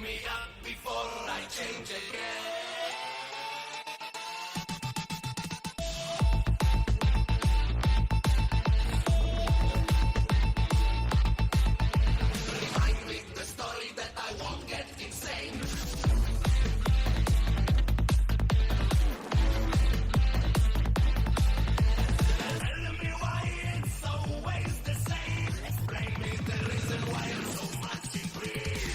me up before I change again. Remind me the story that I won't get insane. Tell me why it's always the same. Explain me the reason why I'm so much in pain.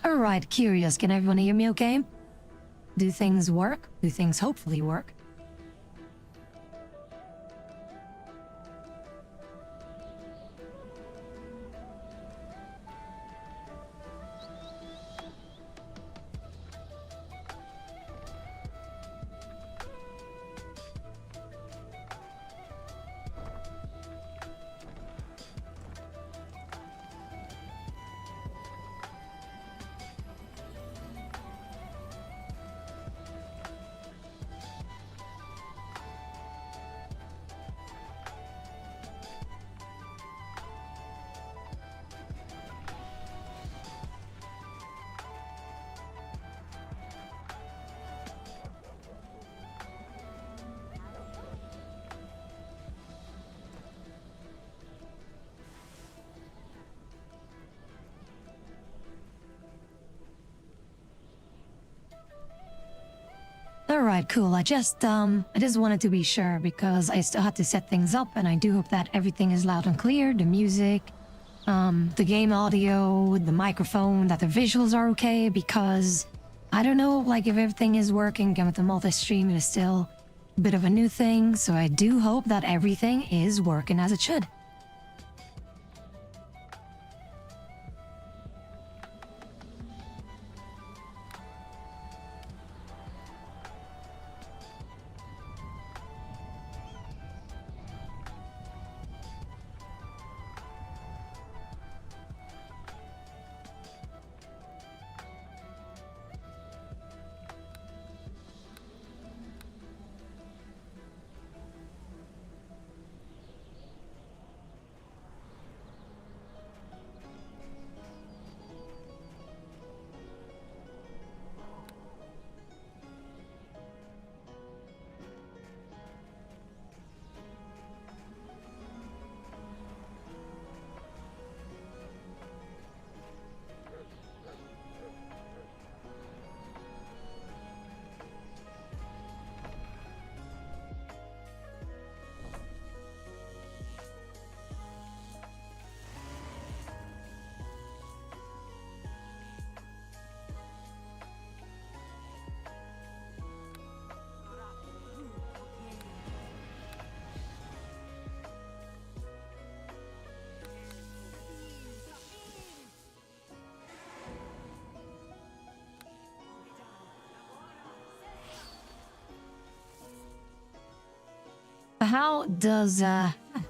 Alright, curious, can everyone hear me okay? Do things work? Do things hopefully work? Alright, cool. I just wanted to be sure because I still had to set things up and I do hope that everything is loud and clear. The music, the game audio, the microphone, that the visuals are okay because I don't know, like, if everything is working. Again, with the multi-stream, it is still a bit of a new thing, so I do hope that everything is working as it should.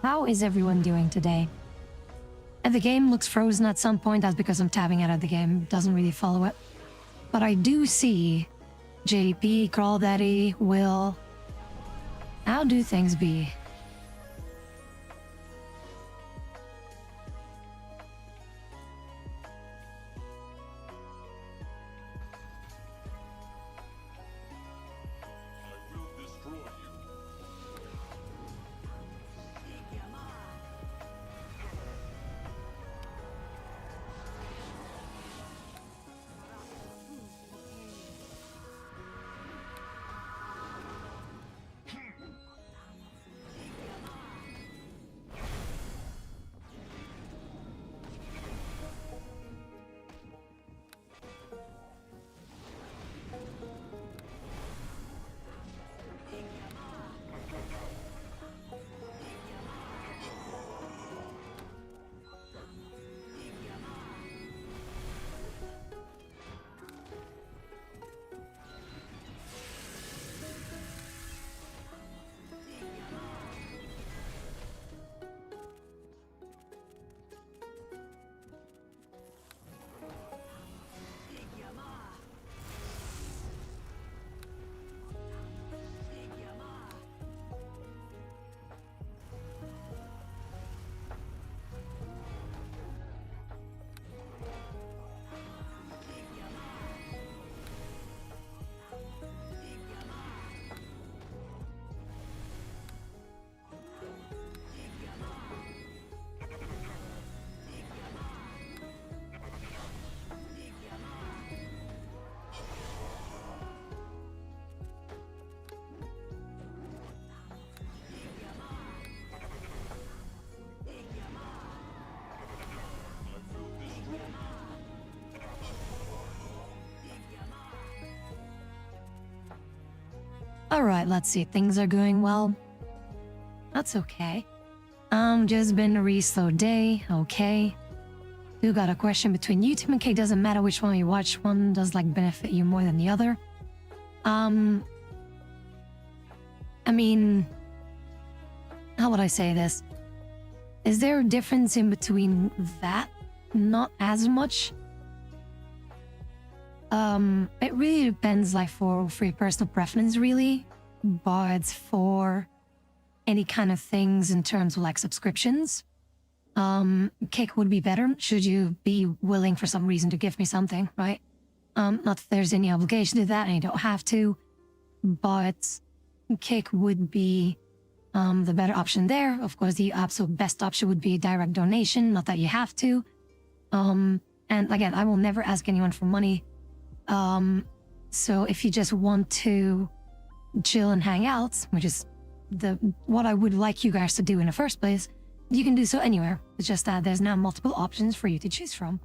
How is everyone doing today? If the game looks frozen at some point, that's because I'm tabbing out of the game. Doesn't really follow it. But I do see JDP, Crawl Daddy, Will. How do things be? Alright, let's see. Things are going well. That's okay. Just been a really slow day. Okay. You got a question between YouTube and Cake. Doesn't matter which one you watch. One does like benefit you more than the other. I mean, how would I say this? Is there a difference in between that? Not as much. It really depends, like for your personal preference, really. But for any kind of things in terms of like subscriptions, Cake would be better. Should you be willing for some reason to give me something, right? Not that there's any obligation to that, and you don't have to. But Cake would be the better option there. Of course, the absolute best option would be direct donation. Not that you have to. And again, I will never ask anyone for money. So if you just want to chill and hang out, which is what I would like you guys to do in the first place, you can do so anywhere. It's just that there's now multiple options for you to choose from.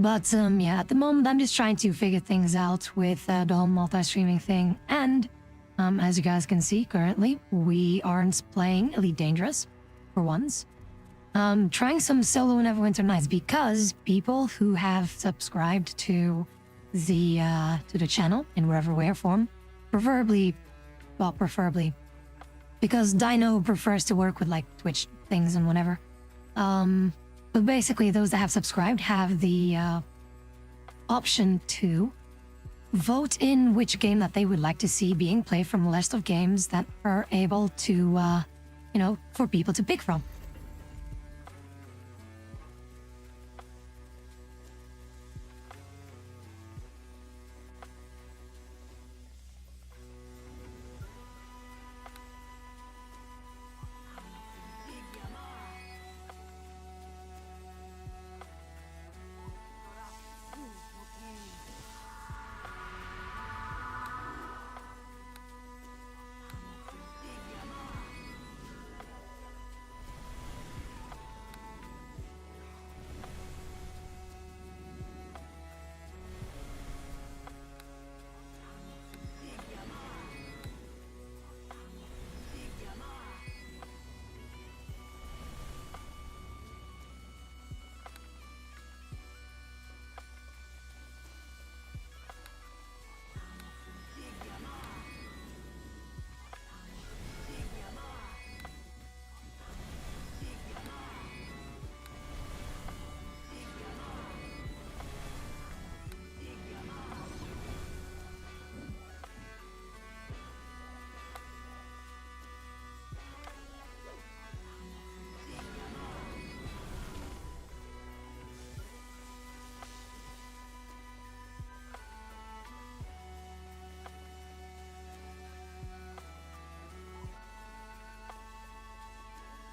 But yeah, at the moment I'm just trying to figure things out with the whole multi-streaming thing. And as you guys can see, currently we aren't playing Elite Dangerous for once. Trying some solo Neverwinter Nights because people who have subscribed to the channel in whatever way or form, preferably, because Dino prefers to work with like Twitch things and whatever. But basically, those that have subscribed have the option to vote in which game that they would like to see being played from a list of games that are able to, for people to pick from.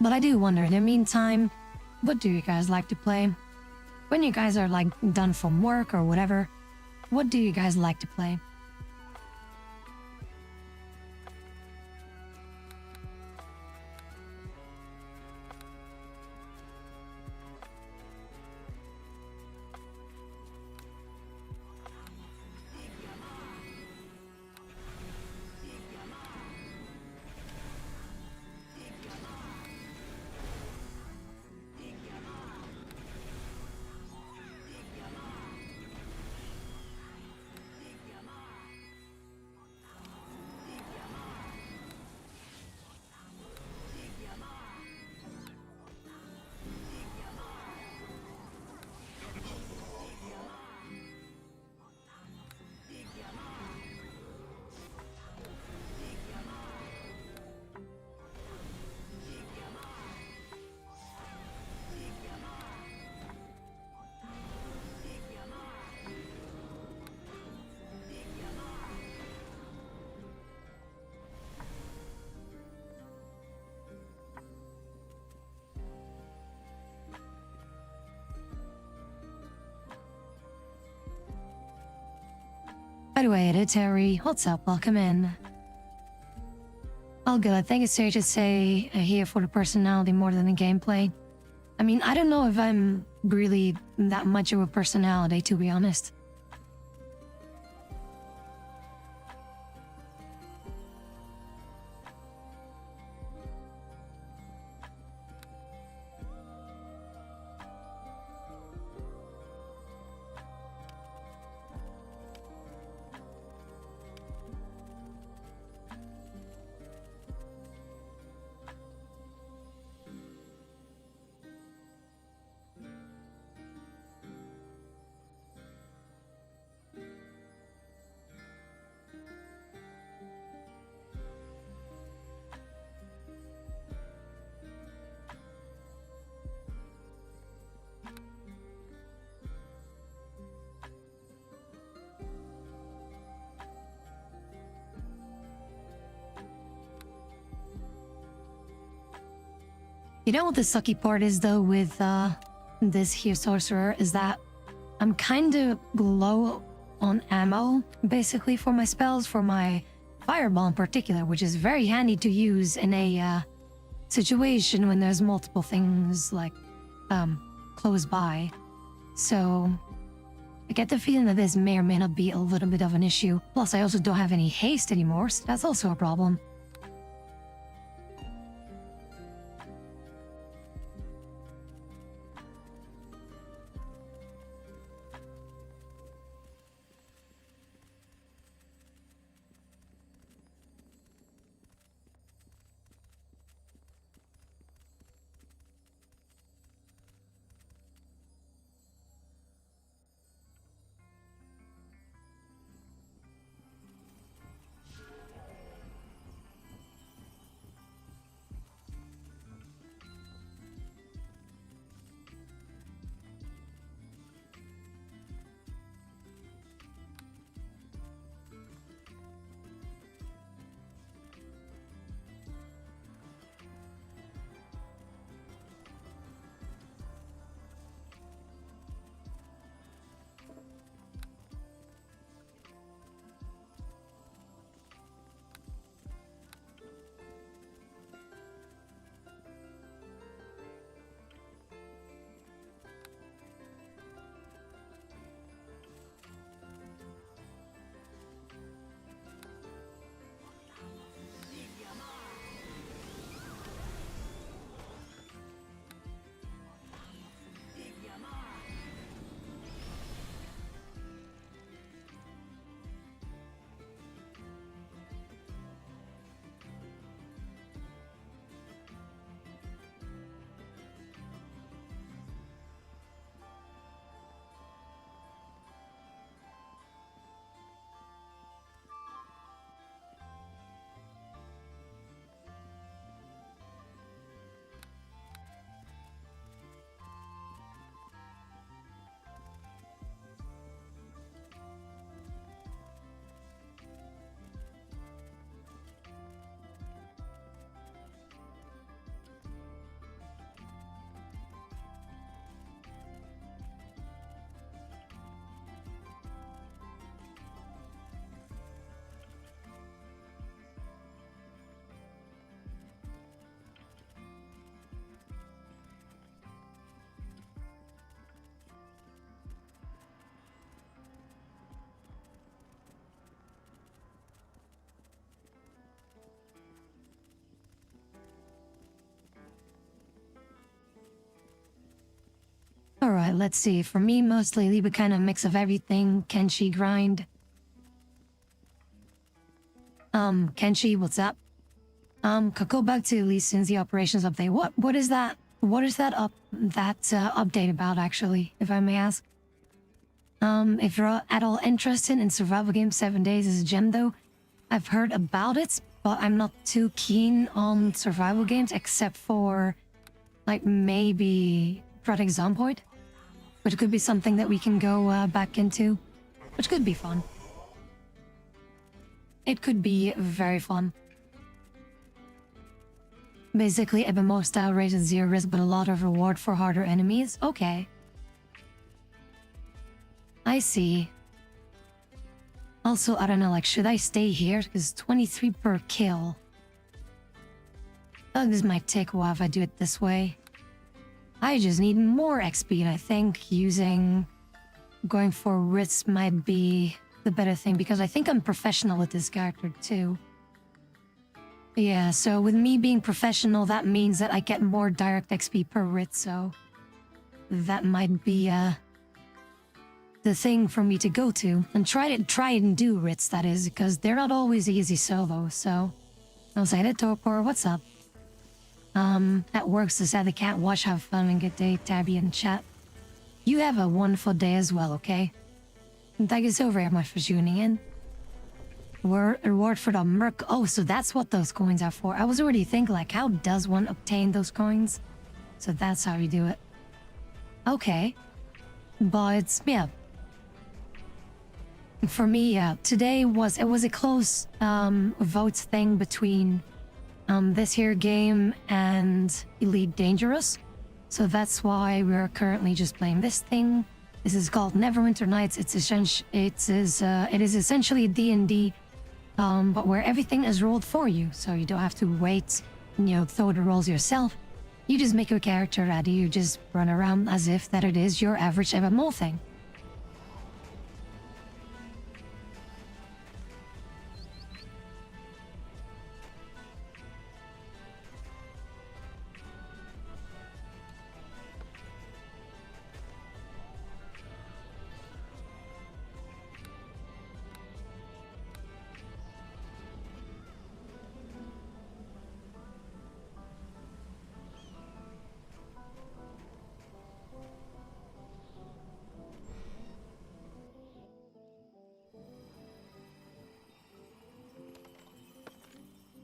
But I do wonder, in the meantime, what do you guys like to play? When you guys are like done from work or whatever, what do you guys like to play? By the way, it's Harry. What's up? Welcome in. All good. I think it's safe to say I'm here for the personality more than the gameplay. I mean, I don't know if I'm really that much of a personality, to be honest. You know what the sucky part is though with this here sorcerer is that I'm kind of low on ammo basically for my spells, for my fireball in particular, which is very handy to use in a situation when there's multiple things like close by. So I get the feeling that this may or may not be a little bit of an issue. Plus I also don't have any haste anymore, so that's also a problem. Alright, let's see. For me, mostly leave a kind of mix of everything. Kenshi grind. Kenshi, what's up? Could go back to Lee since the operations update. What is that? What is that update about, actually, if I may ask? If you're at all interested in survival game 7 days as a gem, though, I've heard about it, but I'm not too keen on survival games except for, like, maybe Project Zomboid, which could be something that we can go back into, which could be fun. It could be very fun. Basically, MMO style rated 0 risk but a lot of reward for harder enemies. Okay. I see. Also, I don't know, like, should I stay here? Because 23 per kill. This might take a while if I do it this way. I just need more XP, and I think going for risks might be the better thing, because I think I'm professional with this character too. Yeah, so with me being professional, that means that I get more direct XP per writ, so that might be the thing for me to go to and try and do writs, that is, because they're not always easy solo. So I'll say that. Torpor, what's up? That works to say the cat watch, have fun, and good day, Tabby and chat. You have a wonderful day as well, okay? And thank you so very much for tuning in. Reward for the merc. Oh, so that's what those coins are for. I was already thinking, like, how does one obtain those coins? So that's how you do it. Okay. But, yeah. For me, today was a close vote thing between this here game and Elite Dangerous. So that's why we're currently just playing this thing. This is called Neverwinter Nights. It is essentially D&D, but where everything is rolled for you, so you don't have to wait and, throw the rolls yourself. You just make your character ready. You just run around as if that it is your average MMO thing.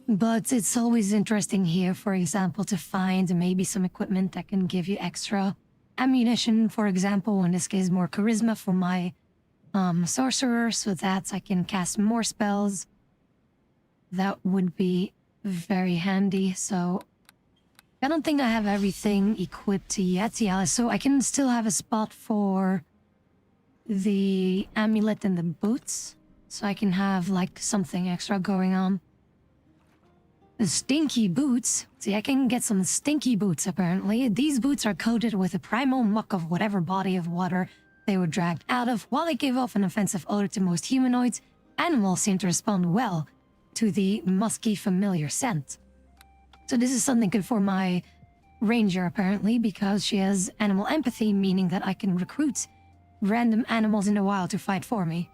But it's always interesting here, for example, to find maybe some equipment that can give you extra ammunition, for example. In this case, more charisma for my sorcerer, so that I can cast more spells. That would be very handy. So I don't think I have everything equipped yet. Yeah, so I can still have a spot for the amulet and the boots, so I can have, like, something extra going on. The stinky boots. See, I can get some stinky boots, apparently. These boots are coated with a primal muck of whatever body of water they were dragged out of. While they give off an offensive odor to most humanoids, animals seem to respond well to the musky, familiar scent. So this is something good for my ranger, apparently, because she has animal empathy, meaning that I can recruit random animals in the wild to fight for me.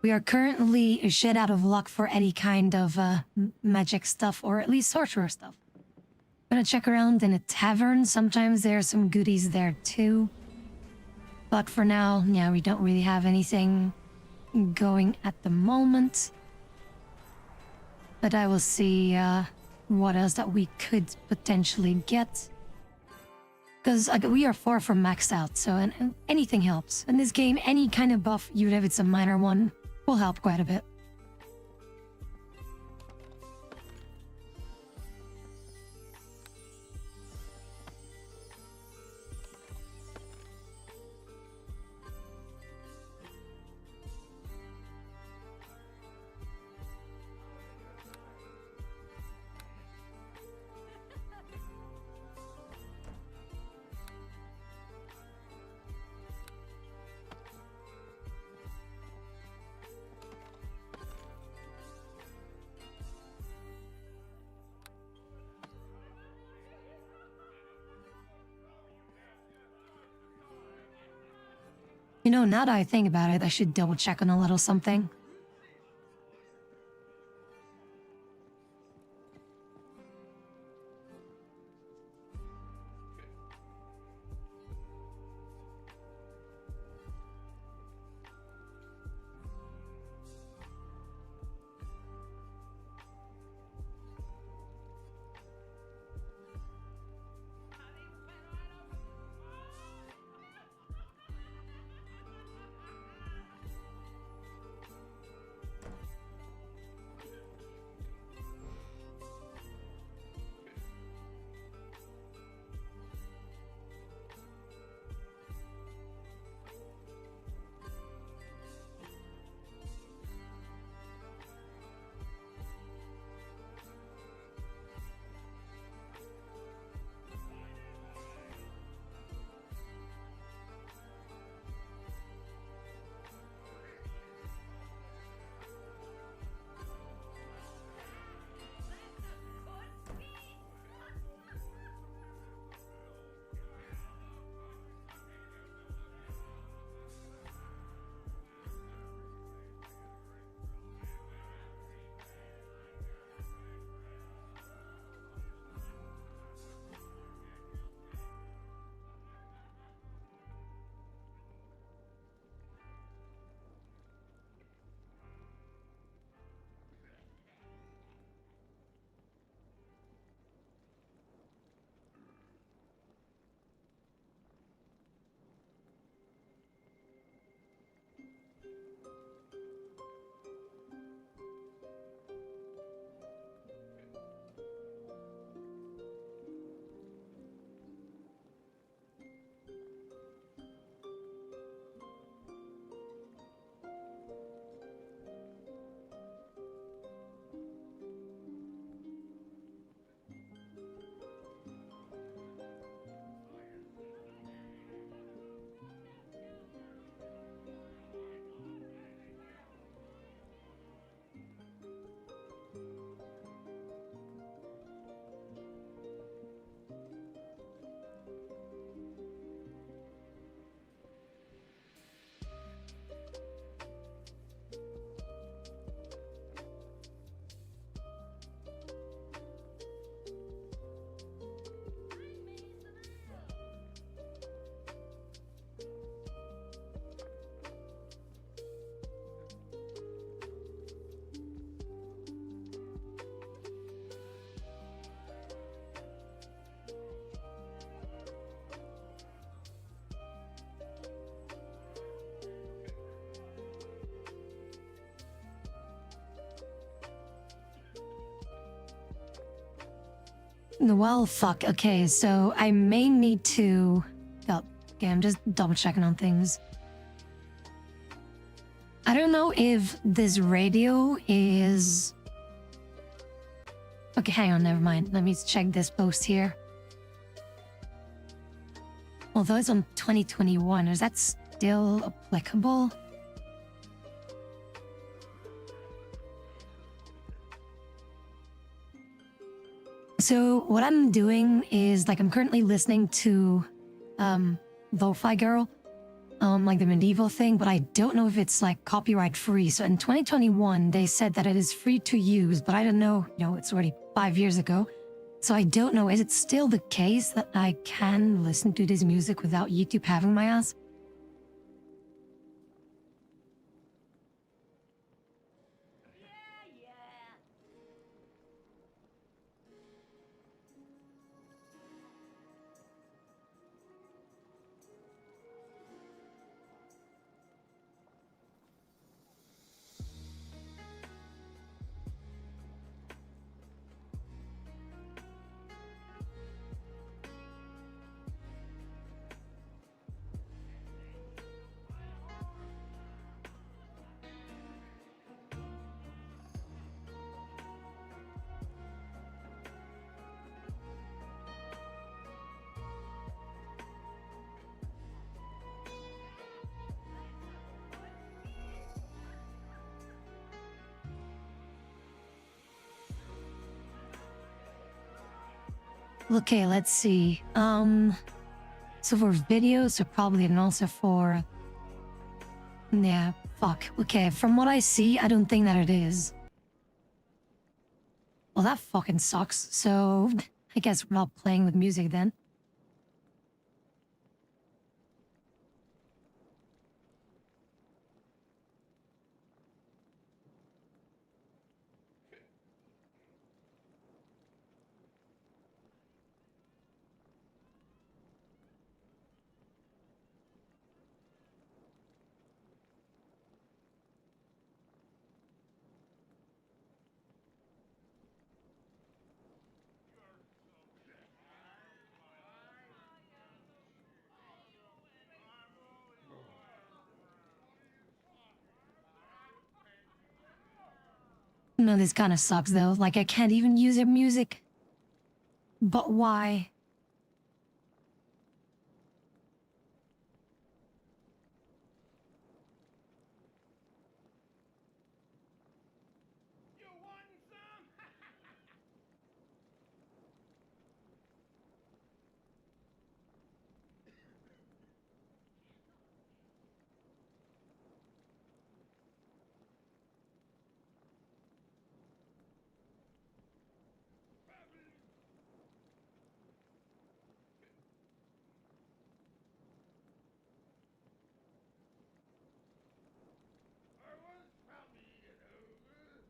We are currently a shit out of luck for any kind of magic stuff, or at least sorcerer stuff. Gonna check around in a tavern. Sometimes there's some goodies there too. But for now, yeah, we don't really have anything going at the moment. But I will see what else that we could potentially get. Because we are far from maxed out, so and anything helps. In this game, any kind of buff, even if it's a minor one, will help quite a bit. You know, now that I think about it, I should double check on a little something. Well, fuck. Okay, so I may need to... Oh, okay, I'm just double checking on things. I don't know if this radio is... Okay, hang on, never mind. Let me check this post here. Although it's on 2021, is that still applicable? So what I'm doing is, like, I'm currently listening to Lo-Fi Girl like the medieval thing, but I don't know if it's like copyright free. So in 2021, they said that it is free to use, but I don't know, it's already 5 years ago. So I don't know, is it still the case that I can listen to this music without YouTube having my ass? Okay, let's see. So for videos, so probably, and also for... Yeah, fuck. Okay, from what I see, I don't think that it is. Well, that fucking sucks. So, I guess we're not playing with music then. No, this kind of sucks though. Like, I can't even use their music. But why? You want some? I was probably an ogre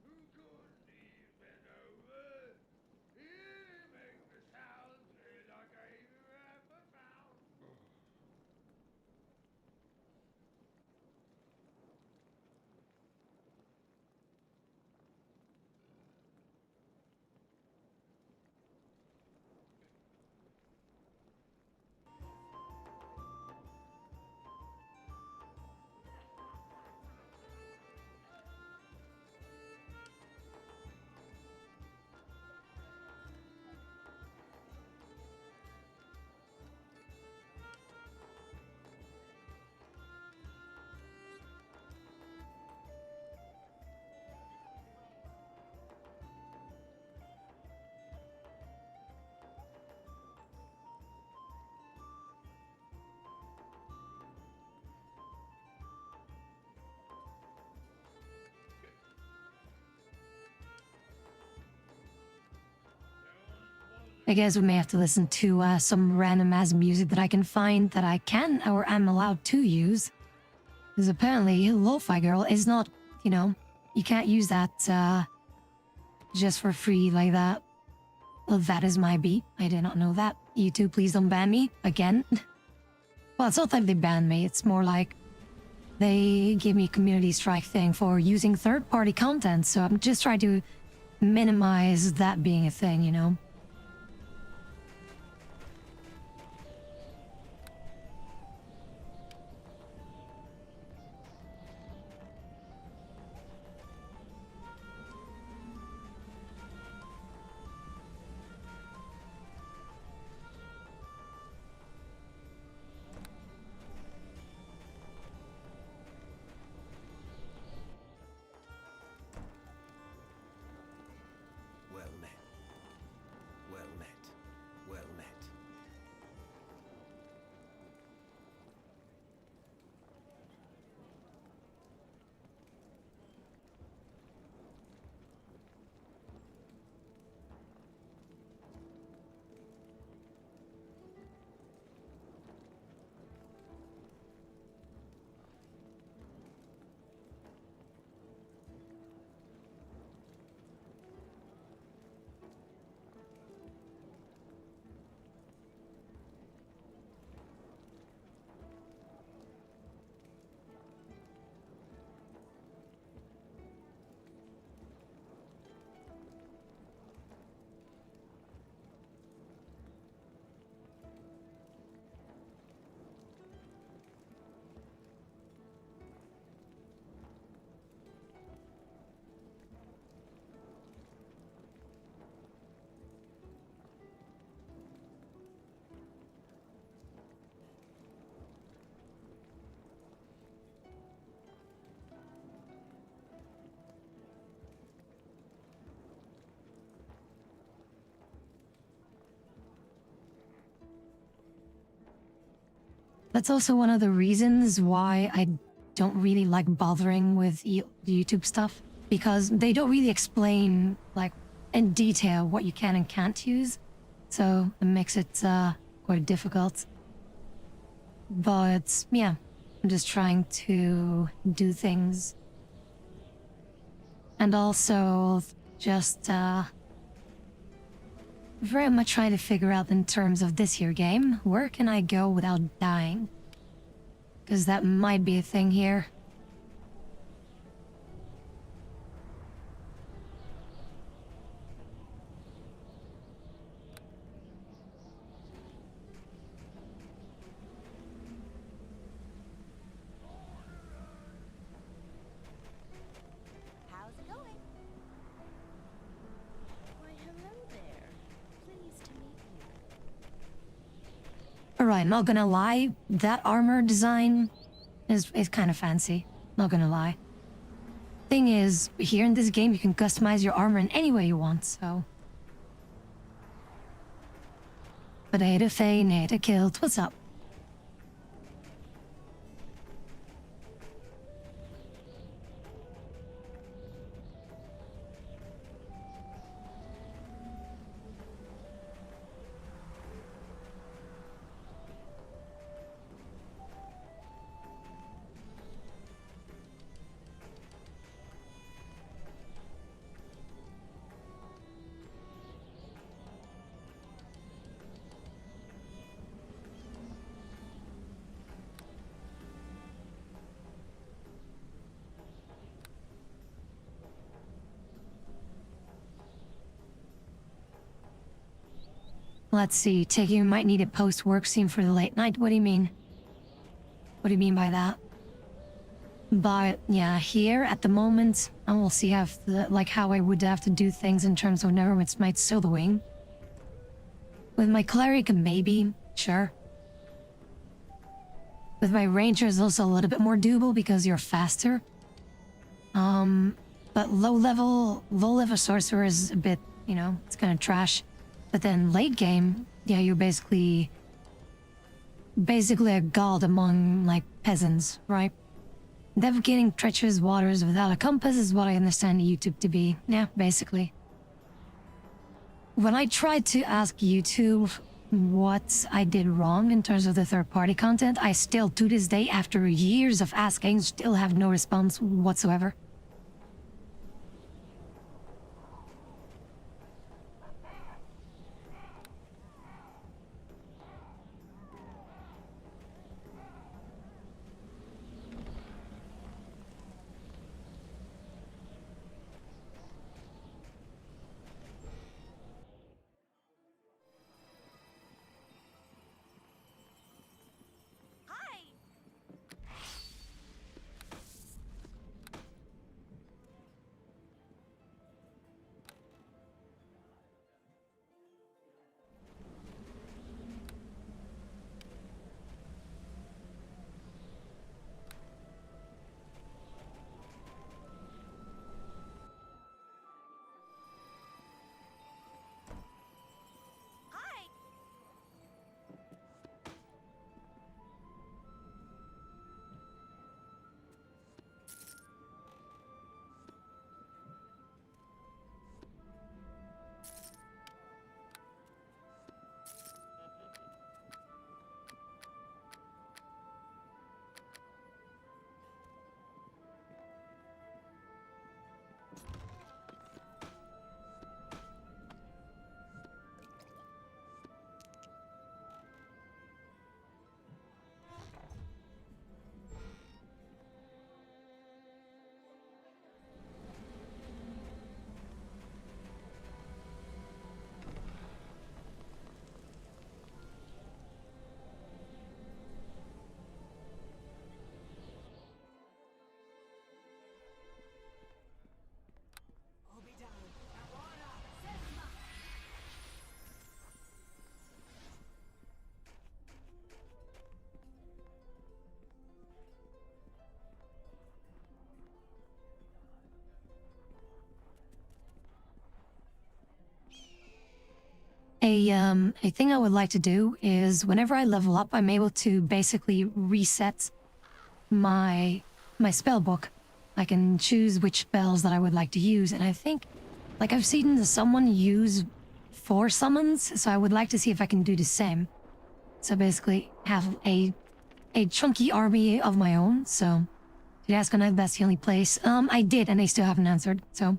who couldn't even over. He didn't make the sounds like I even ever found. I guess we may have to listen to some random ass music that I can find that I can or am allowed to use. Because apparently, Lo-Fi Girl is not, you can't use that just for free like that. Well, that is my beat. I did not know that. YouTube, please don't ban me again. Well, it's not that they banned me. It's more like they gave me a community strike thing for using third-party content. So I'm just trying to minimize that being a thing. Well then, That's also one of the reasons why I don't really like bothering with YouTube stuff, because they don't really explain, like, in detail what you can and can't use. So it makes it quite difficult. But yeah, I'm just trying to do things. And also just very much trying to figure out in terms of this here game, where can I go without dying? Because that might be a thing here. How's it going? Why, hello there. Pleased to meet you. Alright, not gonna lie, that armor design is kind of fancy. Not gonna lie. Thing is, here in this game you can customize your armor in any way you want, so... Potato Faye, Nada killed, what's up? Let's see, taking you might need a post-work scene for the late night, what do you mean? What do you mean by that? But yeah, here at the moment, I will see how I would have to do things in terms of whenever it's my soloing. With my cleric, maybe, sure. With my ranger, it's also a little bit more doable because you're faster. But low level sorcerer is a bit, you know, it's kind of trash. But then late game, yeah, you're basically a god among, like, peasants, right? Navigating treacherous waters without a compass is what I understand YouTube to be. Yeah, basically. When I tried to ask YouTube what I did wrong in terms of the third-party content, I still, to this day, after years of asking, still have no response whatsoever. a thing I would like to do is whenever I level up, I'm able to basically reset my spell book. I can choose which spells that I would like to use, and I think, like, I've seen someone use 4 summons, so I would like to see if I can do the same. So basically have a chunky army of my own, so did you ask on that's the only place? I did, and they still haven't answered, so.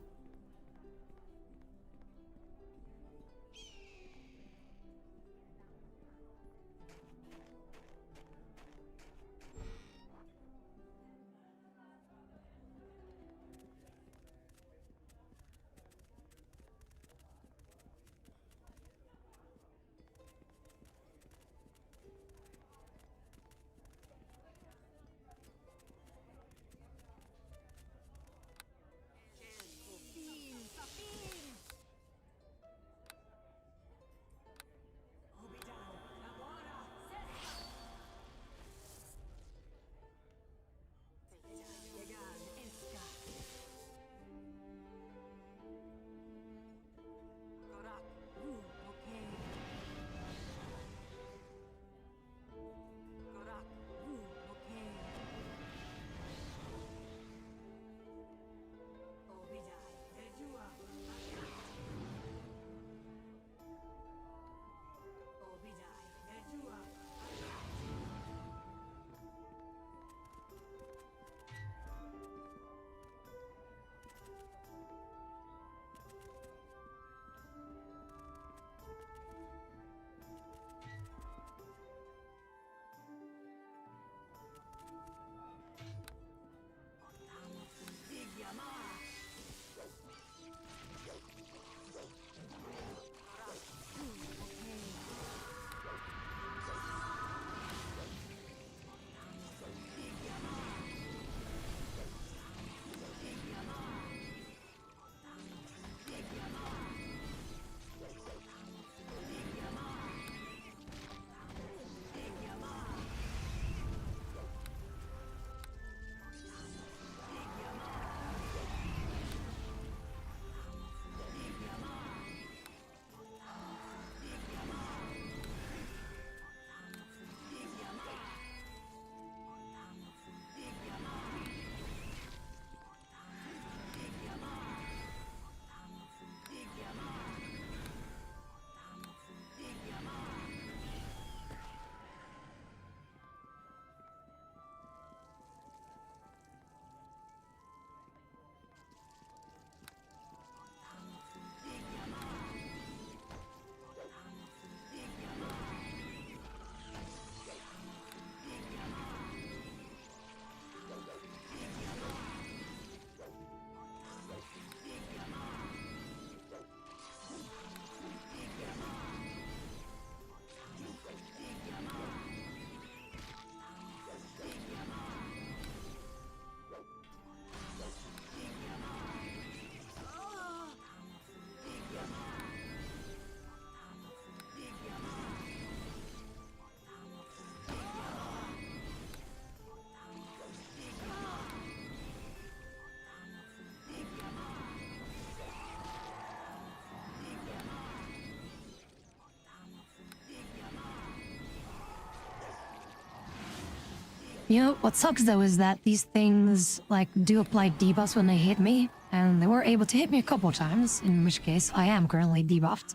You know, what sucks though is that these things, like, do apply debuffs when they hit me, and they were able to hit me a couple times, in which case I am currently debuffed.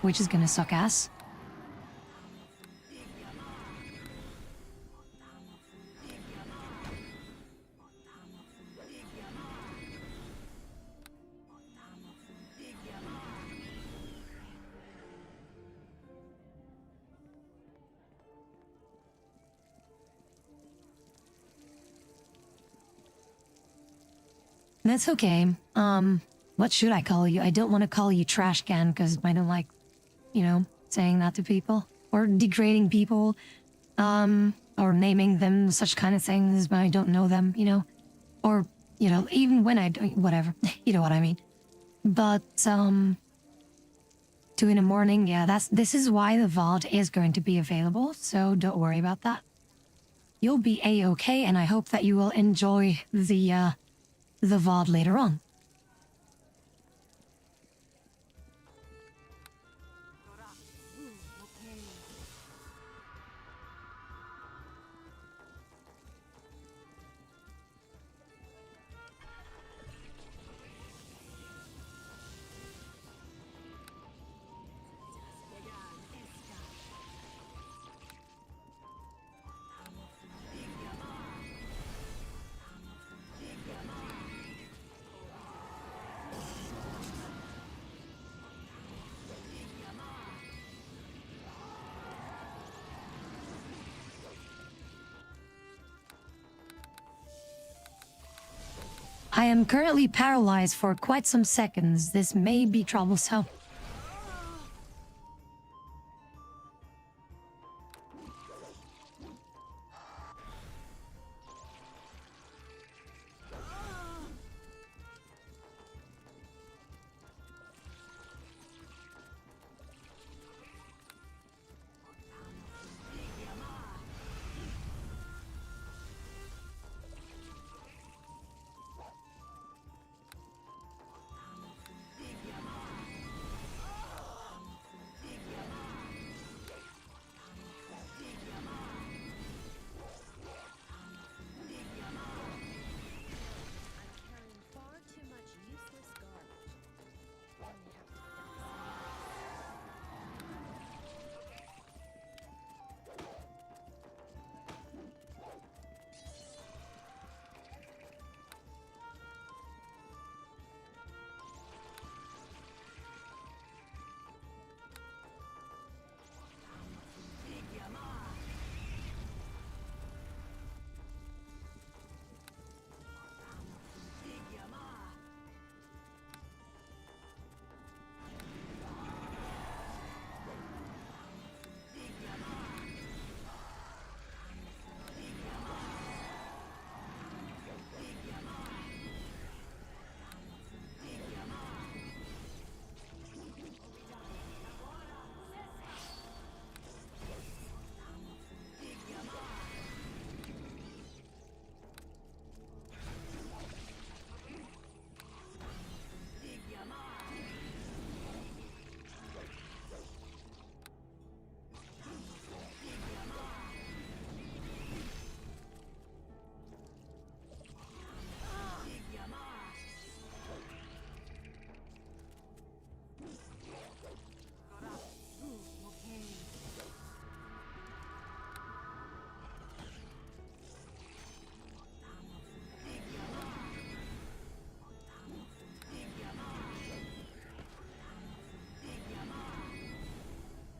Which is gonna suck ass. That's okay. What should I call you? I don't want to call you trash can because I don't like, you know, saying that to people or degrading people, or naming them such kind of things when I don't know them, you know, or, you know, even when I don't, whatever, you know what I mean. But, 2 in the morning, yeah, this is why the VOD is going to be available, so don't worry about that. You'll be A-okay, and I hope that you will enjoy the VOD later on. I am currently paralyzed for quite some seconds. This may be troublesome. Carrying far too much useless garbage. Only have to dump some.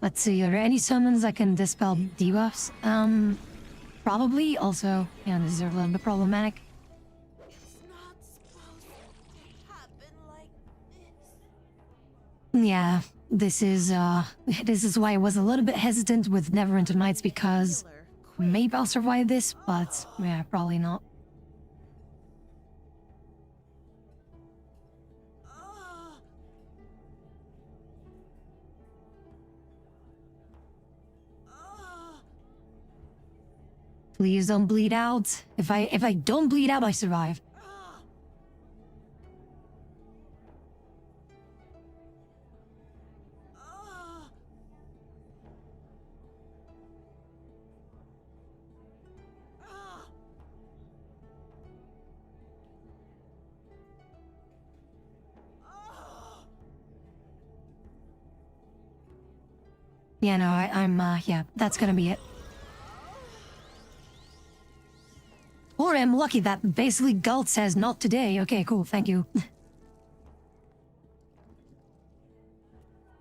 Let's see, are there any summons that can dispel debuffs? Probably. Also, yeah, this is a little bit problematic. It's not supposed to happen like this. Yeah, this is why I was a little bit hesitant with Neverwinter Nights, because Killer, quick. maybe I'll survive this, but yeah, probably not. Ah. Ah. Please don't bleed out. If I don't bleed out, I survive. Ah. Ah. Ah. Ah. Yeah, no, yeah, that's gonna be it. Or I'm lucky that basically Gult says not today. Okay, cool, thank you.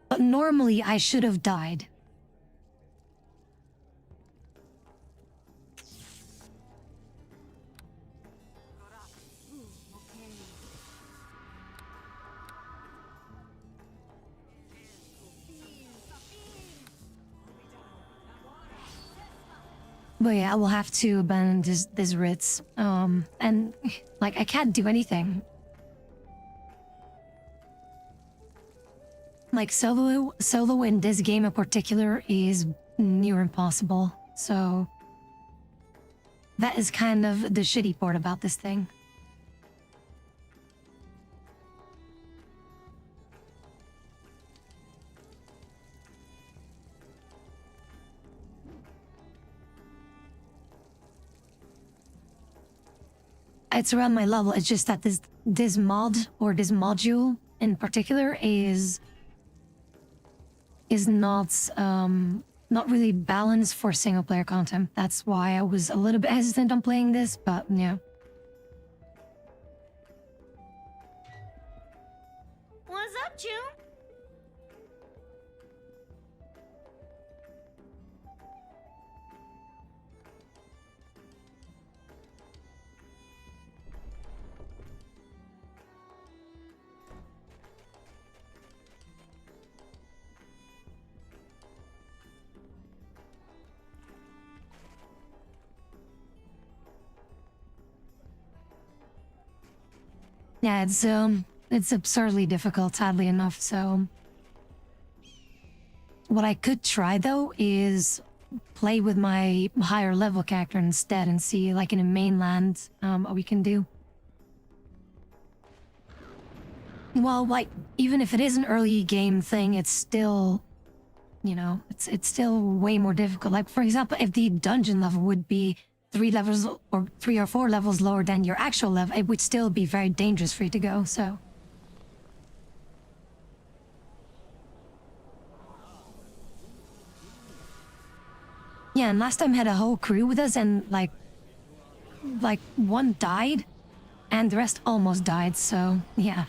But normally I should have died. But yeah, I will have to abandon this Ritz. And like I can't do anything. Like solo in this game in particular is near impossible. So that is kind of the shitty part about this thing. It's around my level. It's just that this mod or this module in particular is not really balanced for single player content. That's why I was a little bit hesitant on playing this, but yeah. What's up, June? Yeah, it's absurdly difficult, sadly enough, so... What I could try, though, is play with my higher level character instead and see, like, in a mainland, what we can do. Well, like, even if it is an early game thing, it's still... You know, it's still way more difficult. Like, for example, if the dungeon level would be 3 levels or 3 or 4 levels lower than your actual level, it would still be very dangerous for you to go, so... Yeah, and last time had a whole crew with us and, like, one died, and the rest almost died, so, yeah.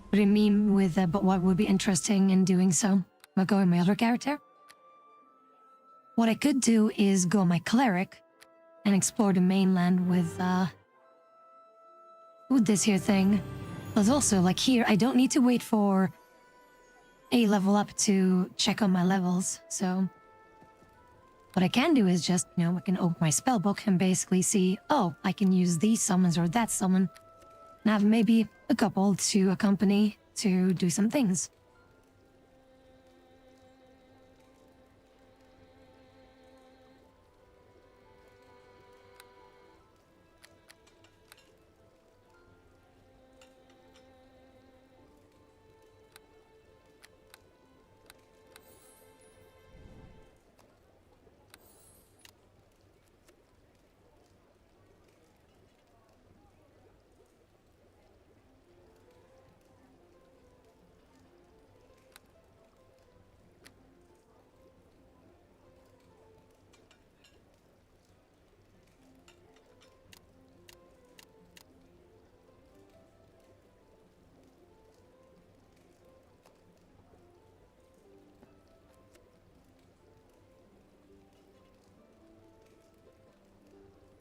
What do you mean with but what would be interesting in doing so? About going my other character? What I could do is go my cleric and explore the mainland with this here thing. But also, like here, I don't need to wait for a level up to check on my levels, so... What I can do is just, you know, I can open my spellbook and basically see, oh, I can use these summons or that summon, and have maybe a couple to accompany to do some things.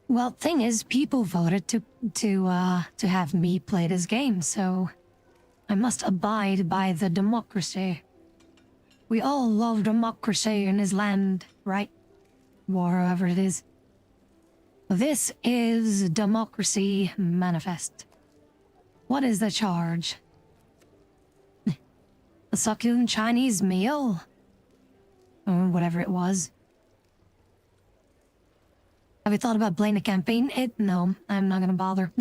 Well, thing is, people voted to have me play this game, so I must abide by the democracy. We all love democracy in this land, right? Or however it is. This is Democracy Manifest. What is the charge? A succulent Chinese meal? Or whatever it was. Have you thought about playing the campaign? No, I'm not gonna bother.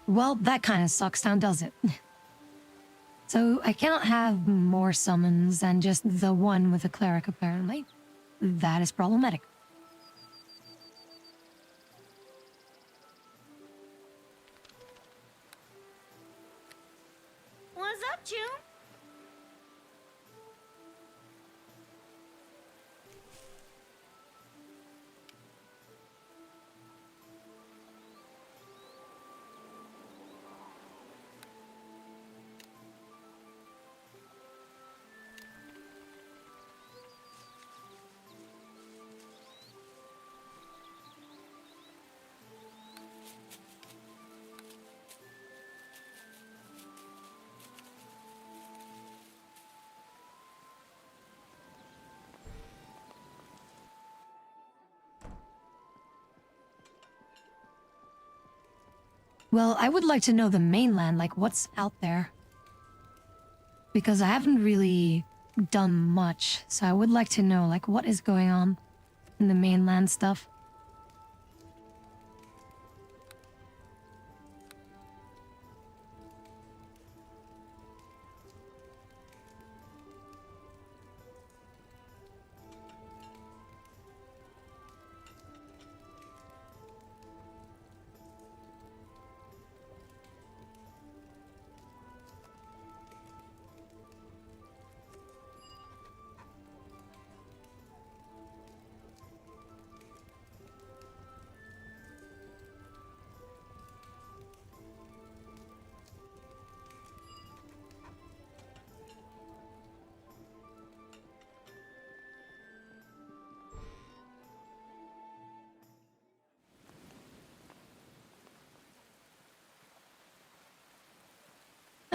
Well, that kind of sucks now, does it? So I cannot have more summons than just the one with the cleric, apparently. That is problematic. What's up, June? Well, I would like to know the mainland, like what's out there. Because I haven't really done much, so I would like to know, like, what is going on in the mainland stuff.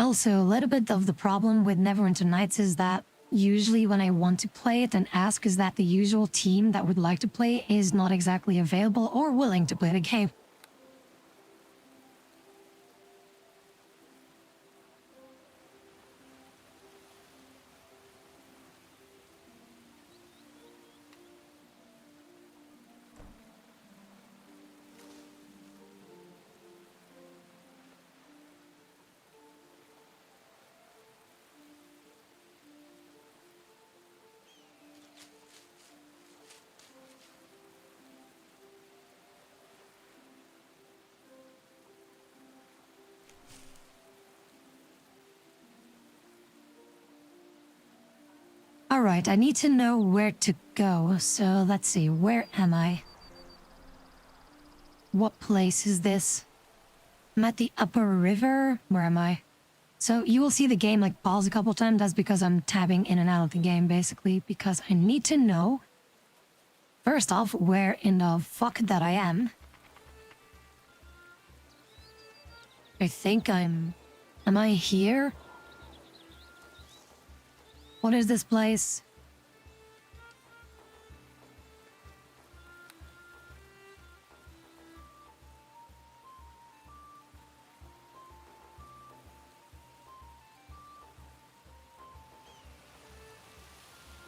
Also, a little bit of the problem with Neverwinter Nights is that usually when I want to play it and ask is that the usual team that would like to play is not exactly available or willing to play the game. Alright, I need to know where to go, so let's see, where am I? What place is this? I'm at the upper river? Where am I? So you will see the game like pause a couple times, that's because I'm tabbing in and out of the game basically, because I need to know, first off, where in the fuck that I am. I think am I here? What is this place?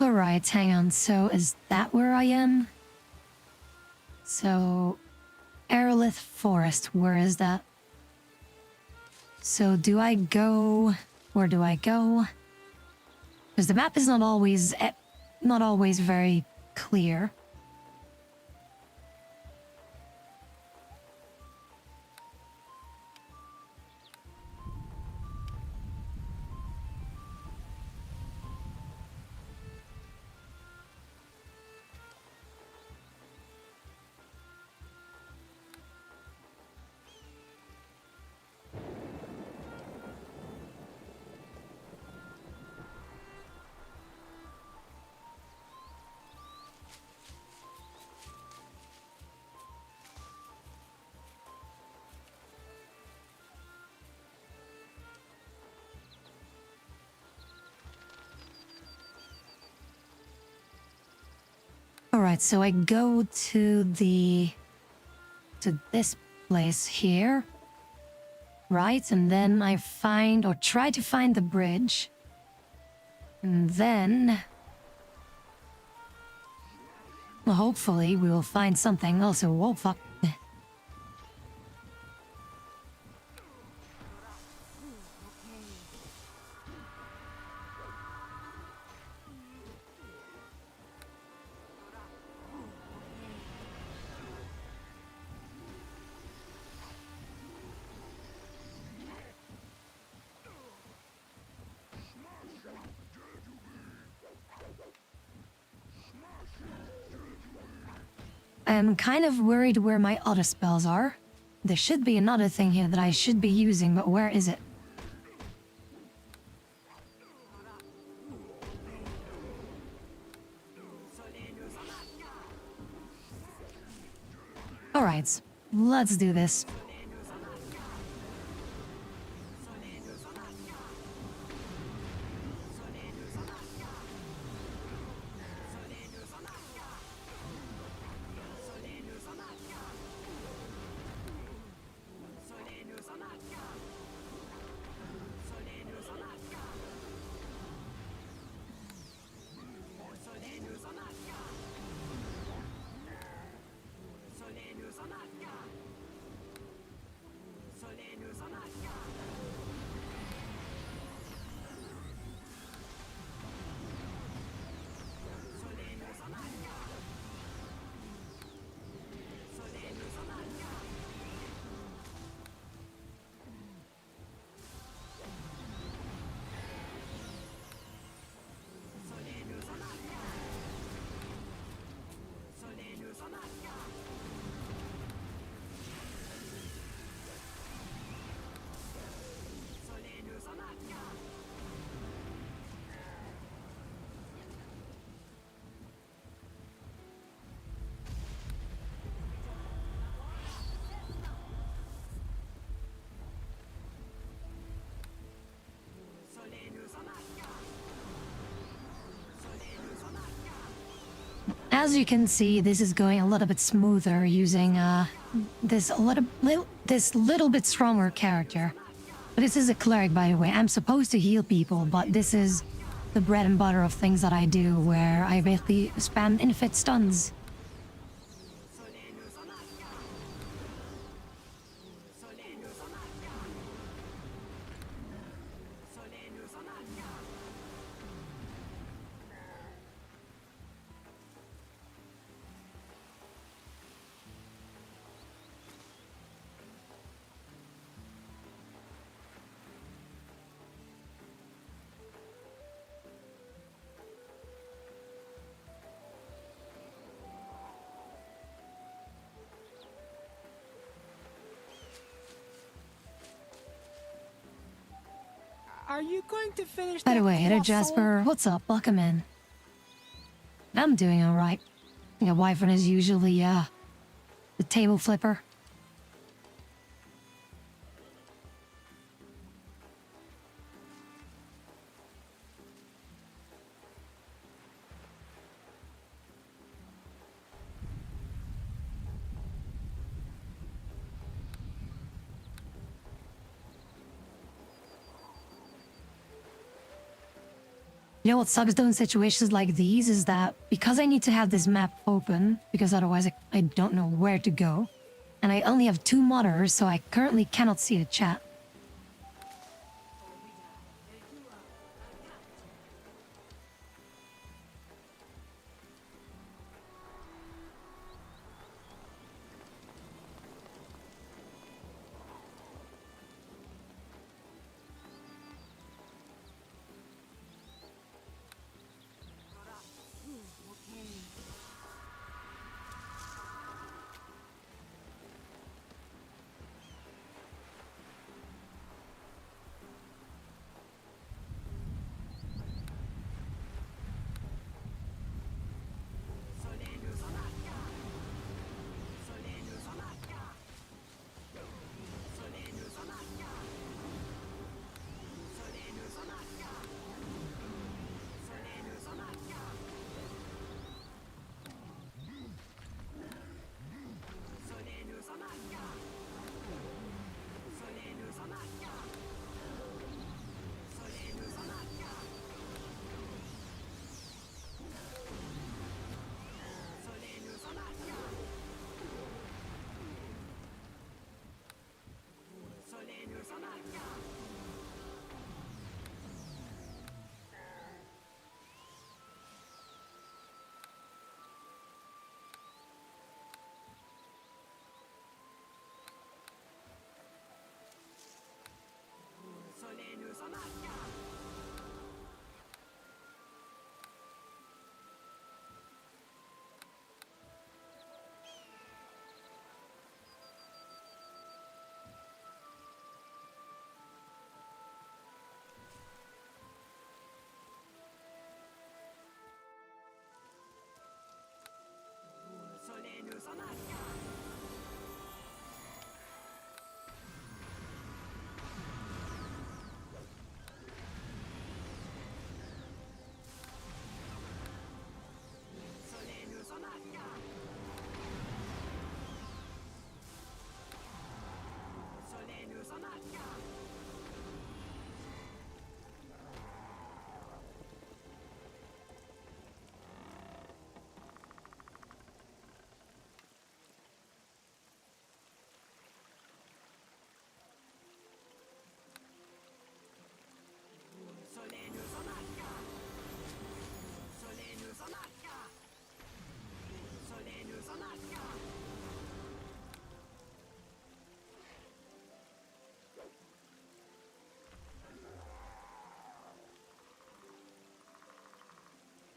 Alright, hang on, so is that where I am? So, Aerolith Forest, where is that? So do I go... where do I go? Because the map is not always very clear. Alright, so I go to this place here. Right, and then I find, or try to find the bridge. And then... well, hopefully we will find something. Also, whoa, fuck. I'm kind of worried where my other spells are. There should be another thing here that I should be using, but where is it? Alright, let's do this. as you can see, this is going a little bit smoother using this little bit stronger character. But this is a cleric, by the way. I'm supposed to heal people, but this is the bread and butter of things that I do, where I basically spam infit stuns. Are you going to finish By the that way, hello croissant? Jasper, what's up? Welcome in. I'm doing alright. Your Wyvern is usually, the table flipper. You know what sucks though in situations like these is that because I need to have this map open, because otherwise I don't know where to go, and I only have 2 monitors, so I currently cannot see the chat.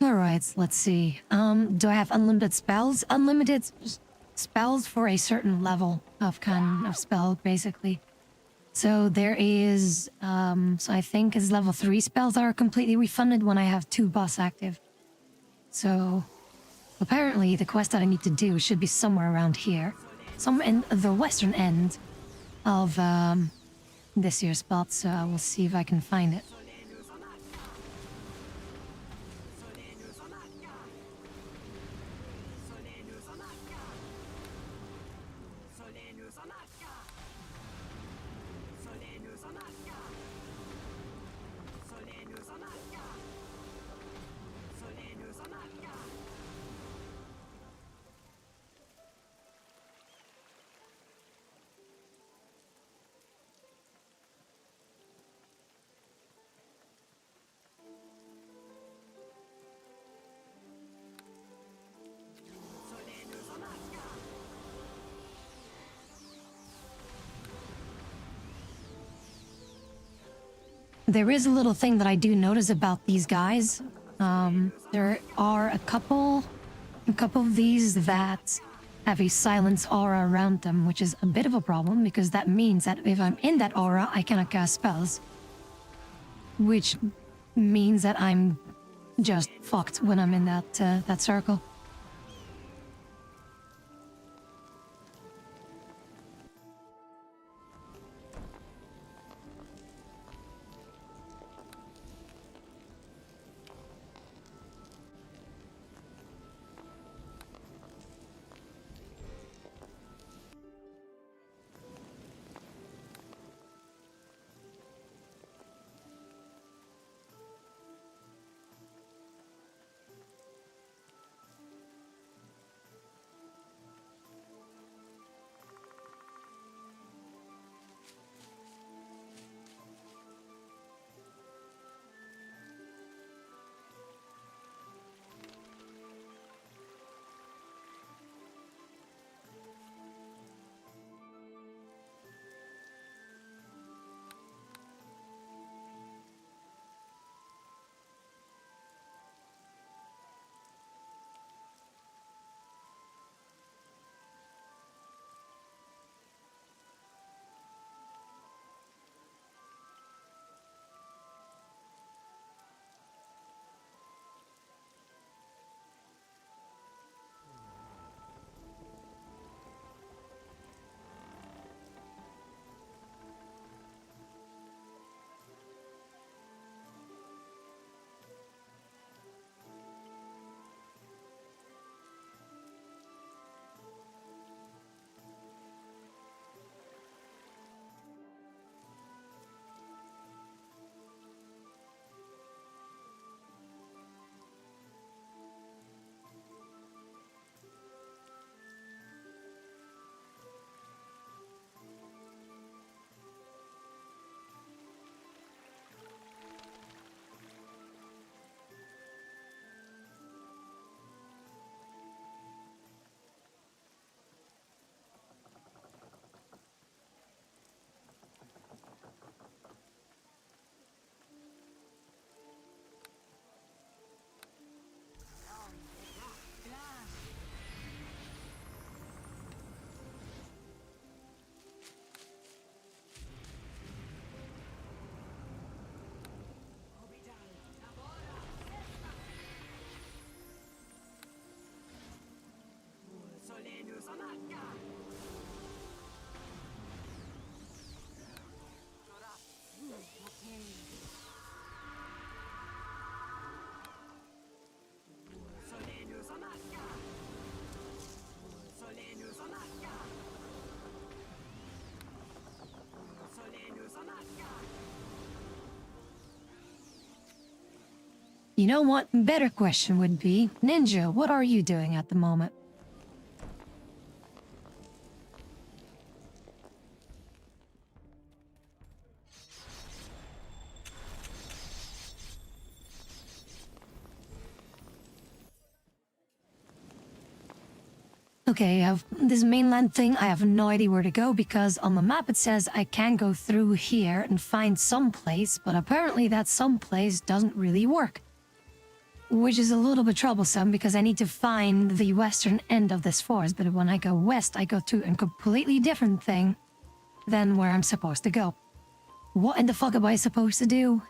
Alright, let's see. Do I have unlimited spells? Unlimited spells for a certain level of kind of spell, basically. So there is, so I think it's level 3 spells that are completely refunded when I have 2 boss active. So apparently the quest that I need to do should be somewhere around here. Somewhere in the western end of this year's spot, so I will see if I can find it. there is a little thing that I do notice about these guys. There are a couple of these that have a silence aura around them, which is a bit of a problem because that means that if I'm in that aura, I cannot cast spells. Which means that I'm just fucked when I'm in that circle. You know what? Better question would be, Ninja, what are you doing at the moment? Okay, this mainland thing, I have no idea where to go because on the map it says I can go through here and find some place, but apparently that some place doesn't really work. Which is a little bit troublesome because I need to find the western end of this forest, but when I go west, I go to a completely different thing than where I'm supposed to go. What in the fuck am I supposed to do?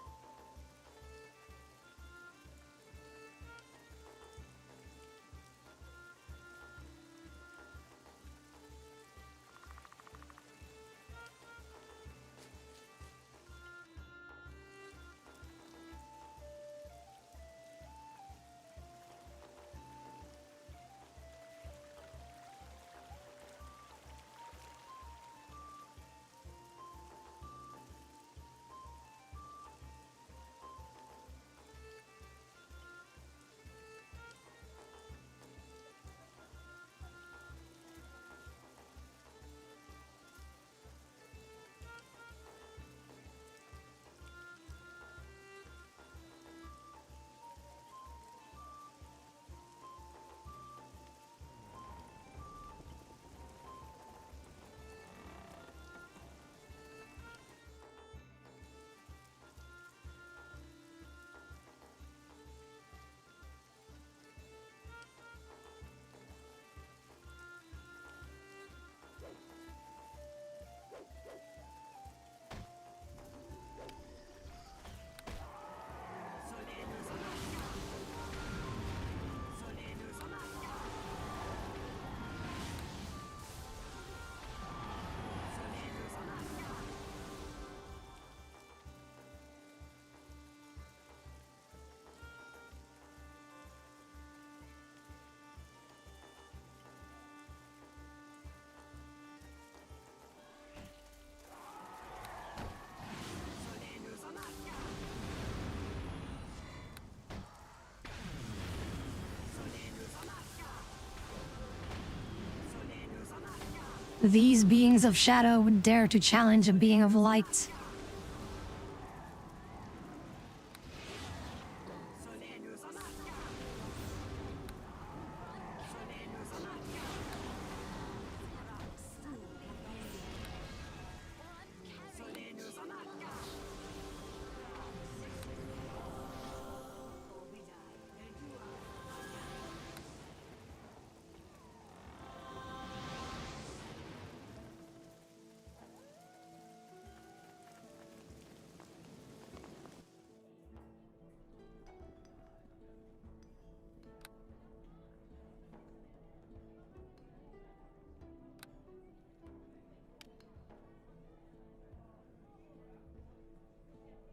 these beings of shadow would dare to challenge a being of light.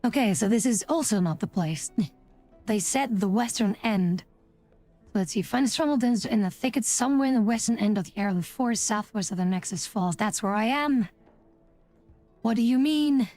Okay, so this is also not the place. They said the western end. Let's see, find a stronghold in the thicket somewhere in the western end of the Heirloom Forest, southwest of the Nexus Falls. That's where I am. What do you mean?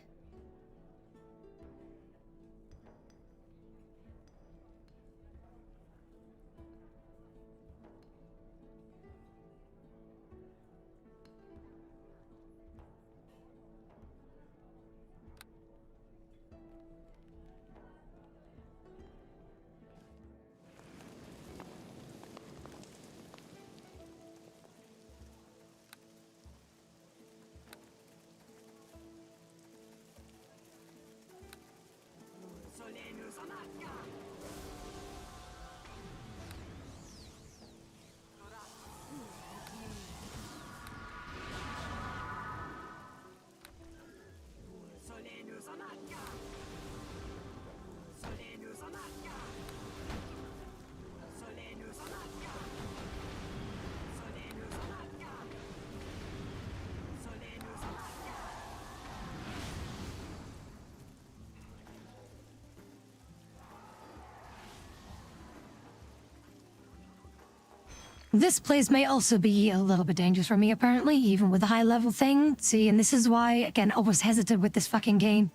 This place may also be a little bit dangerous for me, apparently, even with the high-level thing. See, and this is why, again, I was hesitant with this fucking game.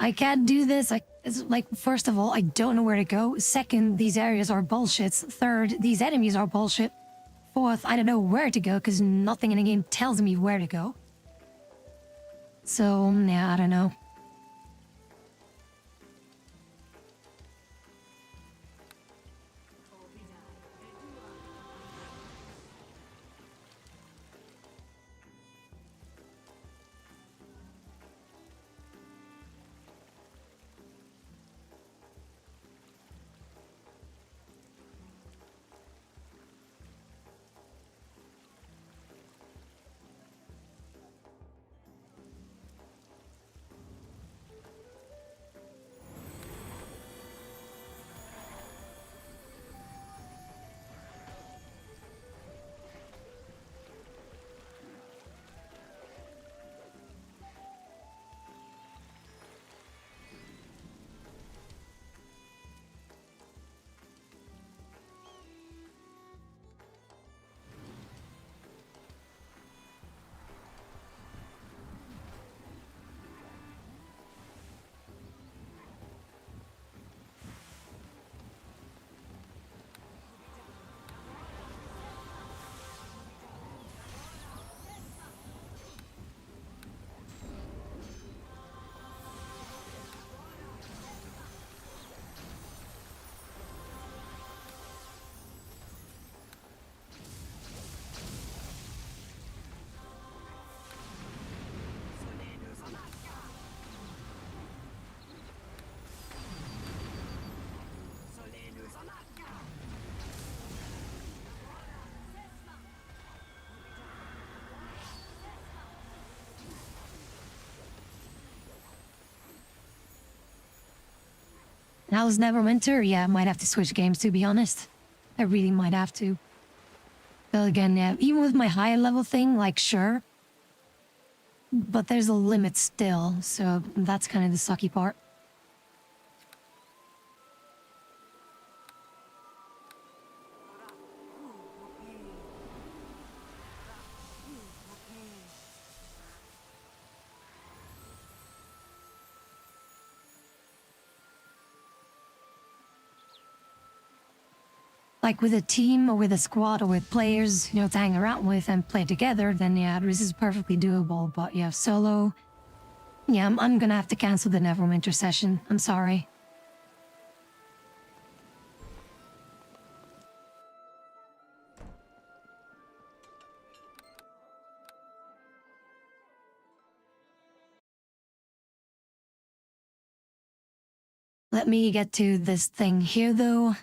I can't do this. First of all, I don't know where to go. Second, these areas are bullshits. Third, these enemies are bullshit. Fourth, I don't know where to go, because nothing in the game tells me where to go. So, yeah, I don't know. How's Neverwinter? Yeah, I might have to switch games, to be honest. I really might have to. But again, yeah, even with my higher level thing, like, sure. But there's a limit still, so that's kind of the sucky part. like with a team or with a squad or with players, to hang around with and play together, then yeah, this is perfectly doable. But yeah, solo, yeah, I'm gonna have to cancel the Neverwinter session. I'm sorry. Let me get to this thing here, though.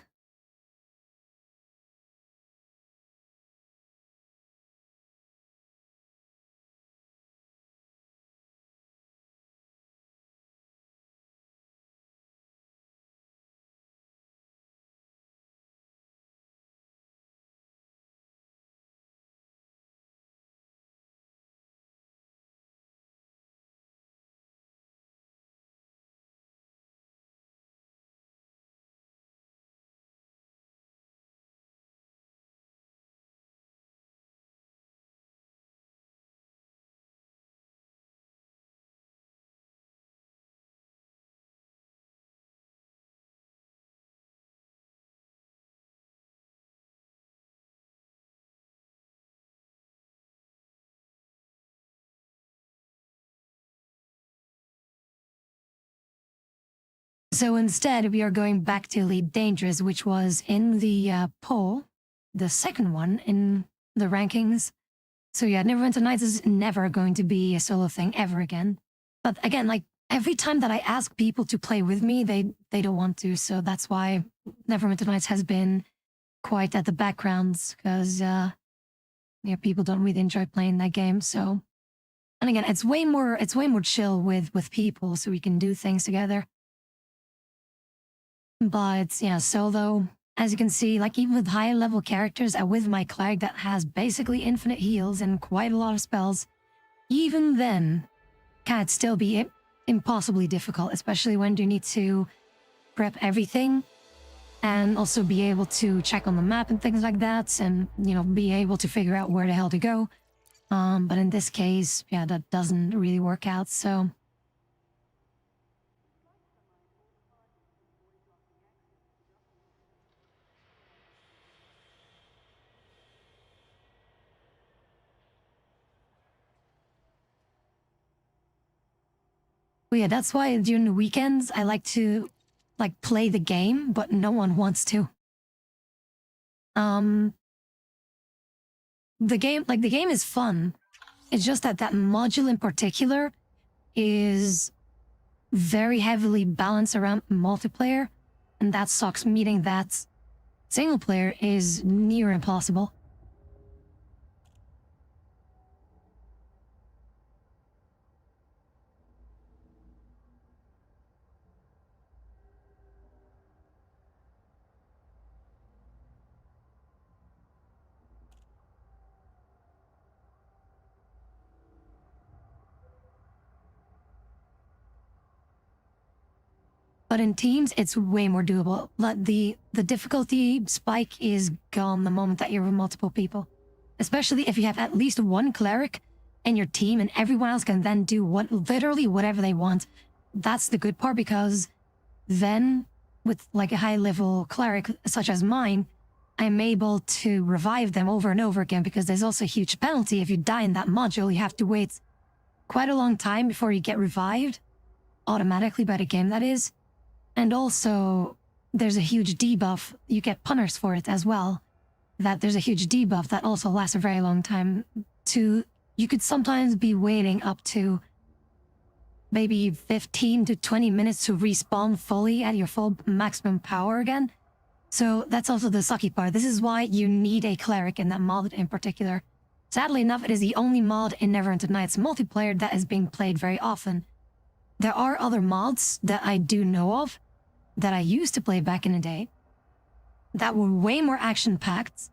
So instead, we are going back to Elite Dangerous, which was in the poll, the second one in the rankings. So yeah, Neverwinter Nights is never going to be a solo thing ever again. But again, like every time that I ask people to play with me, they don't want to. So that's why Neverwinter Nights has been quite at the backgrounds, because yeah, people don't really enjoy playing that game. So, and again, it's way more chill with people, so we can do things together. But yeah, solo, as you can see, like even with high level characters and with my cleric that has basically infinite heals and quite a lot of spells, even then, can it still be impossibly difficult, especially when you need to prep everything and also be able to check on the map and things like that, and be able to figure out where the hell to go. But in this case, yeah, that doesn't really work out. So yeah, that's why during the weekends I like to play the game, but no one wants to. The game is fun. It's just that module in particular is very heavily balanced around multiplayer, and that sucks, meaning that single player is near impossible. But in teams, it's way more doable. The difficulty spike is gone the moment that you're with multiple people. Especially if you have at least one cleric in your team and everyone else can then do literally whatever they want. That's the good part, because then with like a high level cleric such as mine, I'm able to revive them over and over again, because there's also a huge penalty. If you die in that module, you have to wait quite a long time before you get revived, automatically by the game, that is. And also, there's a huge debuff. You get punished for it as well. That there's a huge debuff that also lasts a very long time. You could sometimes be waiting up to maybe 15 to 20 minutes to respawn fully at your full maximum power again. So that's also the sucky part. This is why you need a cleric in that mod in particular. Sadly enough, it is the only mod in Neverwinter Nights multiplayer that is being played very often. There are other mods that I do know of, that I used to play back in the day, that were way more action-packed,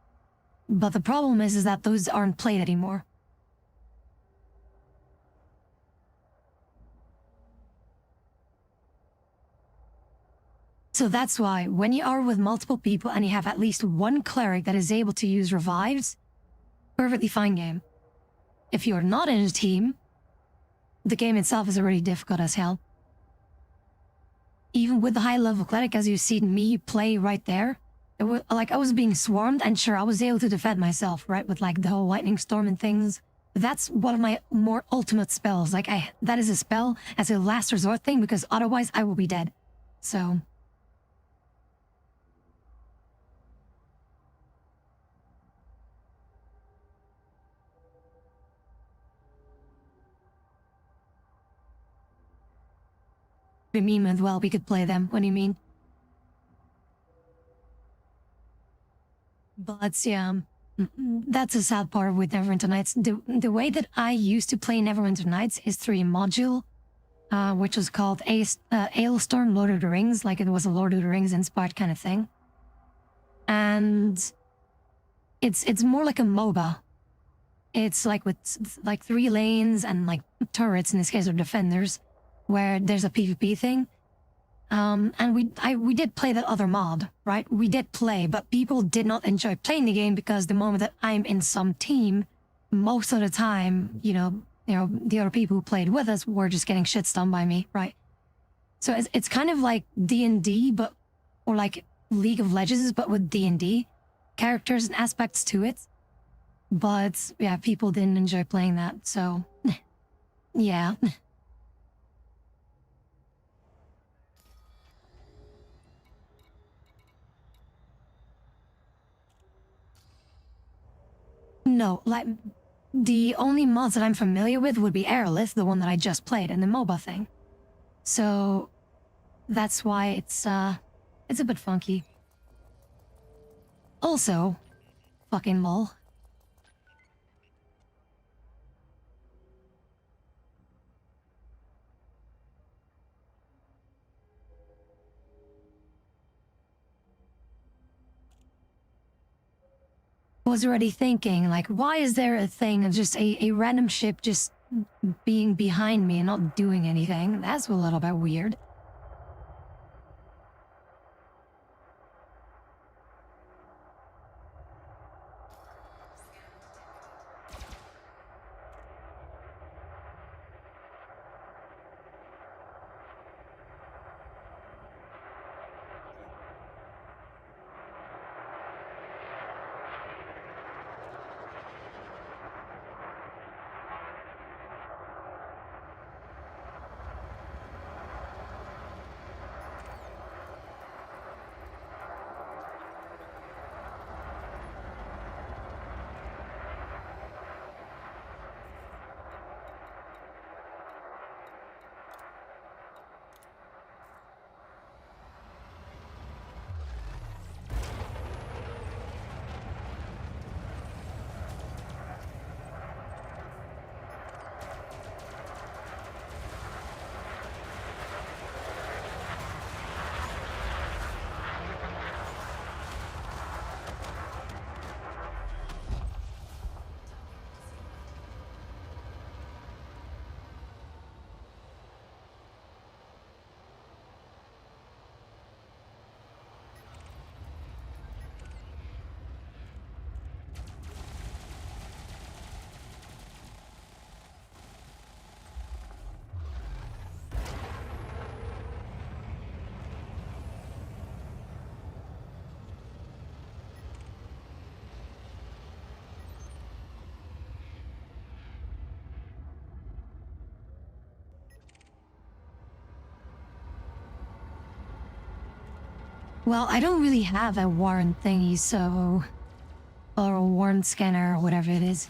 but the problem is that those aren't played anymore. So that's why, when you are with multiple people and you have at least one cleric that is able to use revives, perfectly fine game. If you're not in a team, the game itself is already difficult as hell. Even with the high level cleric, as you've seen me play right there, It was like I was being swarmed, and sure, I was able to defend myself, right, with like the whole lightning storm and things. But that's one of my more ultimate spells. Like that is a spell as a last resort thing because otherwise I will be dead. So the meme as well. We could play them. What do you mean? But yeah, that's a sad part with Neverwinter Nights. The way that I used to play Neverwinter Nights is through a module, which was called Ailstorm Lord of the Rings, like it was a Lord of the Rings inspired kind of thing. And it's more like a MOBA. It's like with like 3 lanes and like turrets in this case, or defenders, where there's a PvP thing. And we did play that other mod, right? We did play, but people did not enjoy playing the game because the moment that I'm in some team, most of the time, the other people who played with us were just getting shit stunned by me, right? So it's kind of like D&D, or like League of Legends, but with D&D characters and aspects to it. But yeah, people didn't enjoy playing that, so yeah. No, like, the only mods that I'm familiar with would be Aerolith, the one that I just played, and the MOBA thing. So, that's why it's a bit funky. Also, fucking lol. Was already thinking, like, why is there a thing of just a random ship just being behind me and not doing anything? That's a little bit weird. Well, I don't really have a warrant thingy, so... or a warrant scanner, or whatever it is.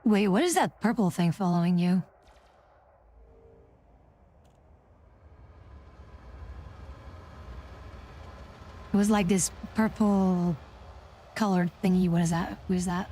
Wait, what is that purple thing following you? It was like this purple colored thingy. What is that? Who is that?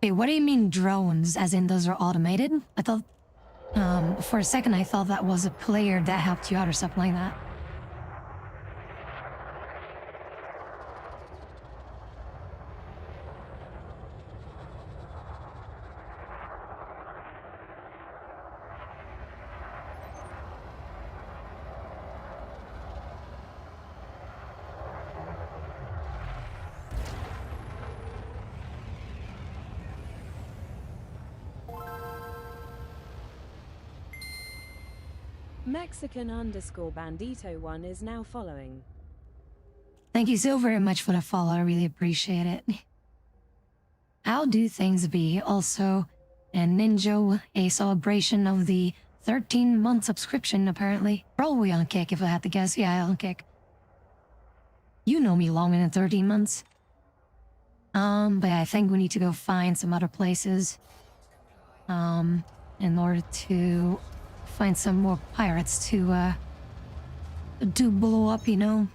Wait, what do you mean drones? As in those are automated? I thought, for a second I thought that was a player that helped you out or something like that. Mexican_Bandito1 is now following. Thank you so very much for the follow. I really appreciate it. How do things be? Also, and Ninja, a celebration of the 13-month subscription, apparently. Probably on Kick, if I had to guess. Yeah, on Kick. You know me longer than 13 months. But I think we need to go find some other places. In order to find some more pirates to blow up, you know?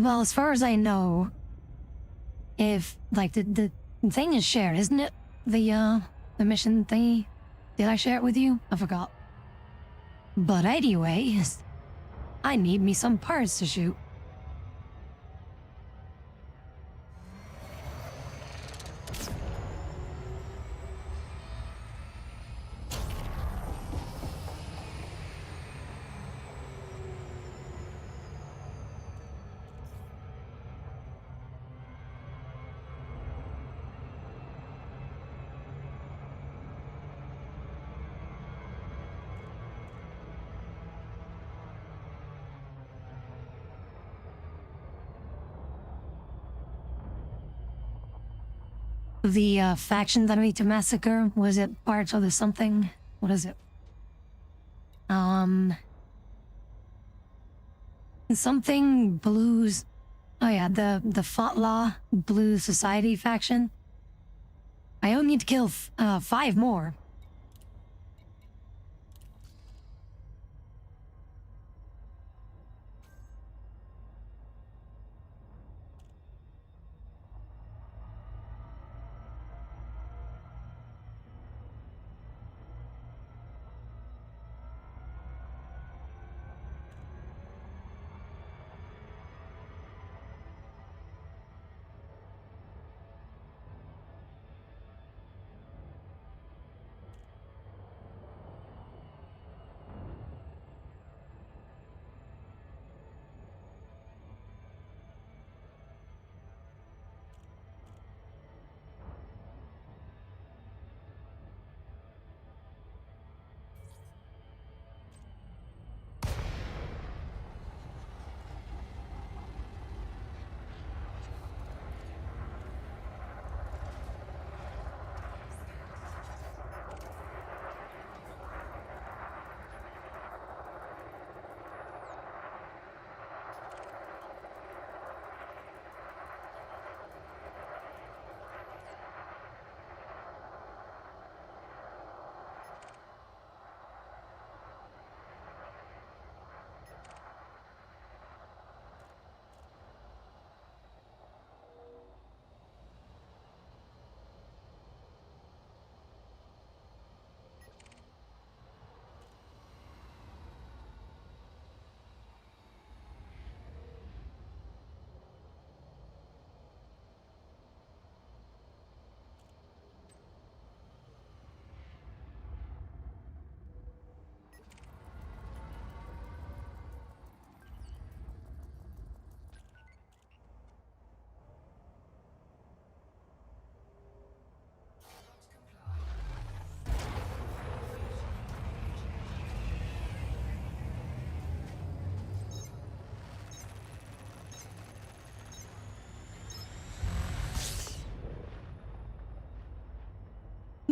Well, as far as I know, if, like, the thing is shared, isn't it? The mission thingy? Did I share it with you? I forgot. But anyways, I need me some parts to shoot. The faction that I need to massacre, was it part of the something? What is it? Something blues. Oh yeah, the Fatla Blue Society faction. I only need to kill 5 more.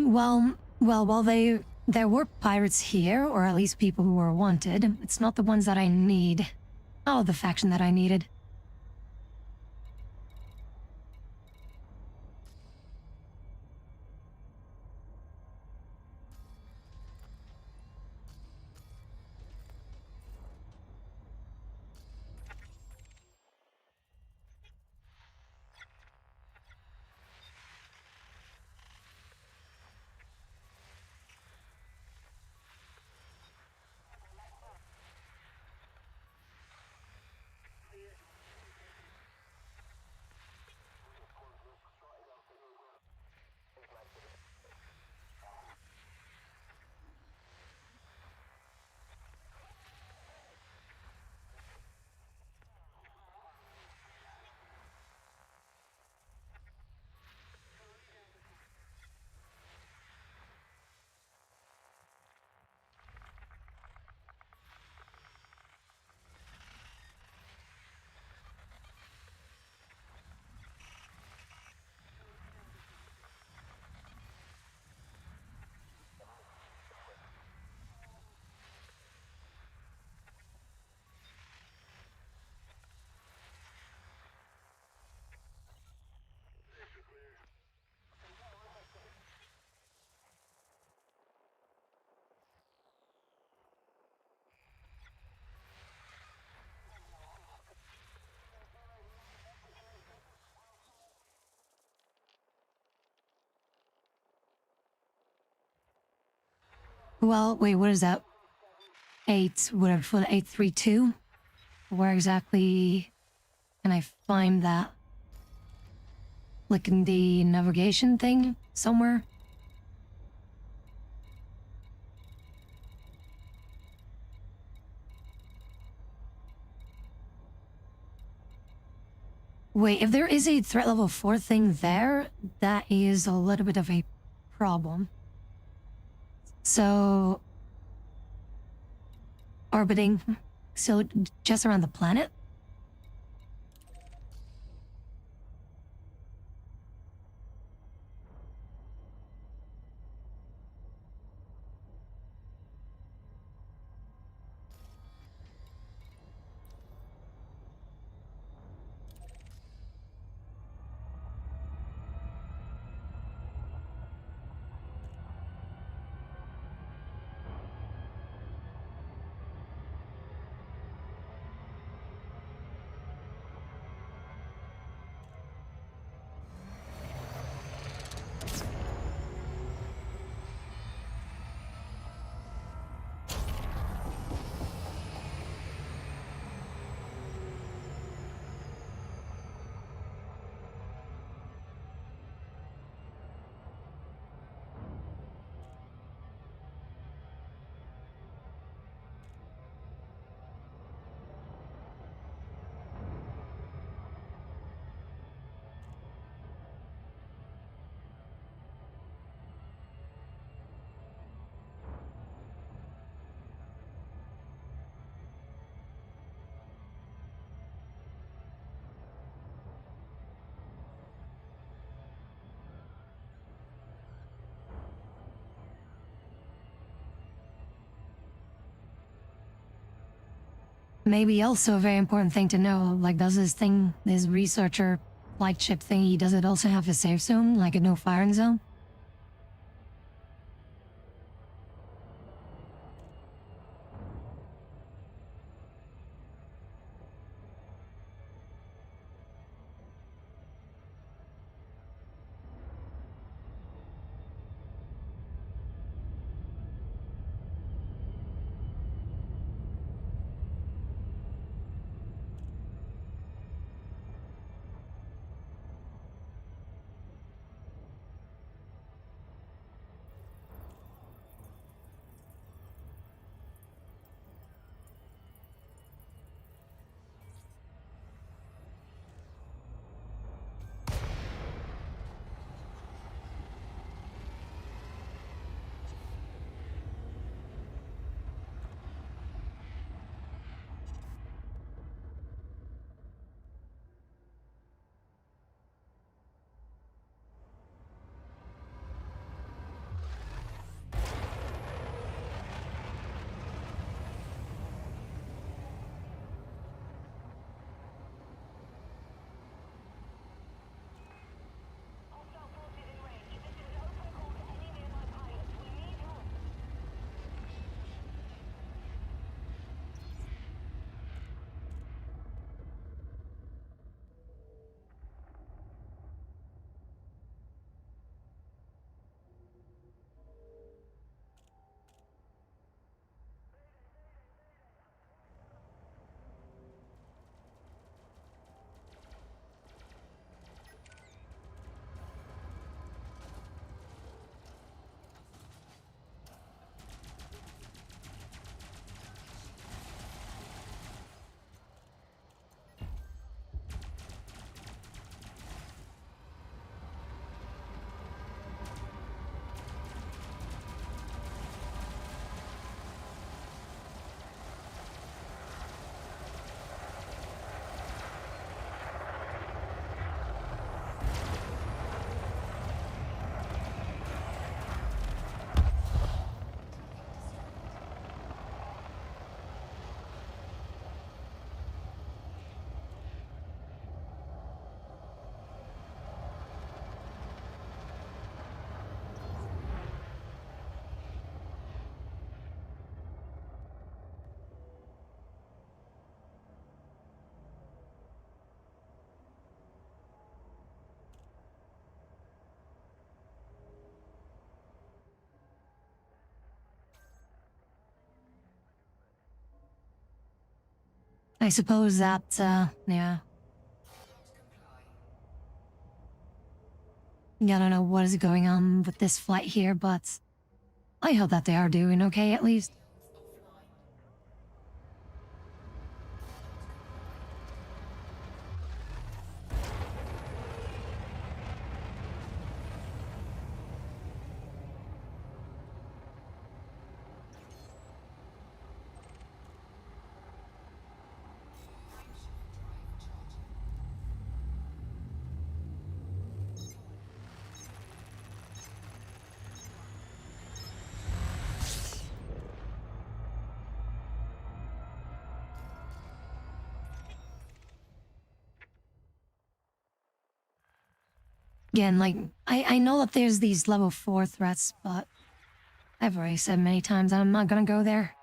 While there were pirates here, or at least people who were wanted, it's not the ones that I need. Oh, the faction that I needed. Well, wait, what is that? 832? Where exactly can I find that? Like in the navigation thing somewhere? Wait, if there is a threat level 4 thing there, that is a little bit of a problem. So... orbiting, so just around the planet? Maybe also a very important thing to know, like does this researcher flight ship thingy, does it also have a safe zone, like a no firing zone? I suppose that, yeah. I don't know what is going on with this flight here, but I hope that they are doing okay at least. Again, like, I know that there's these level 4 threats, but I've already said many times I'm not gonna go there.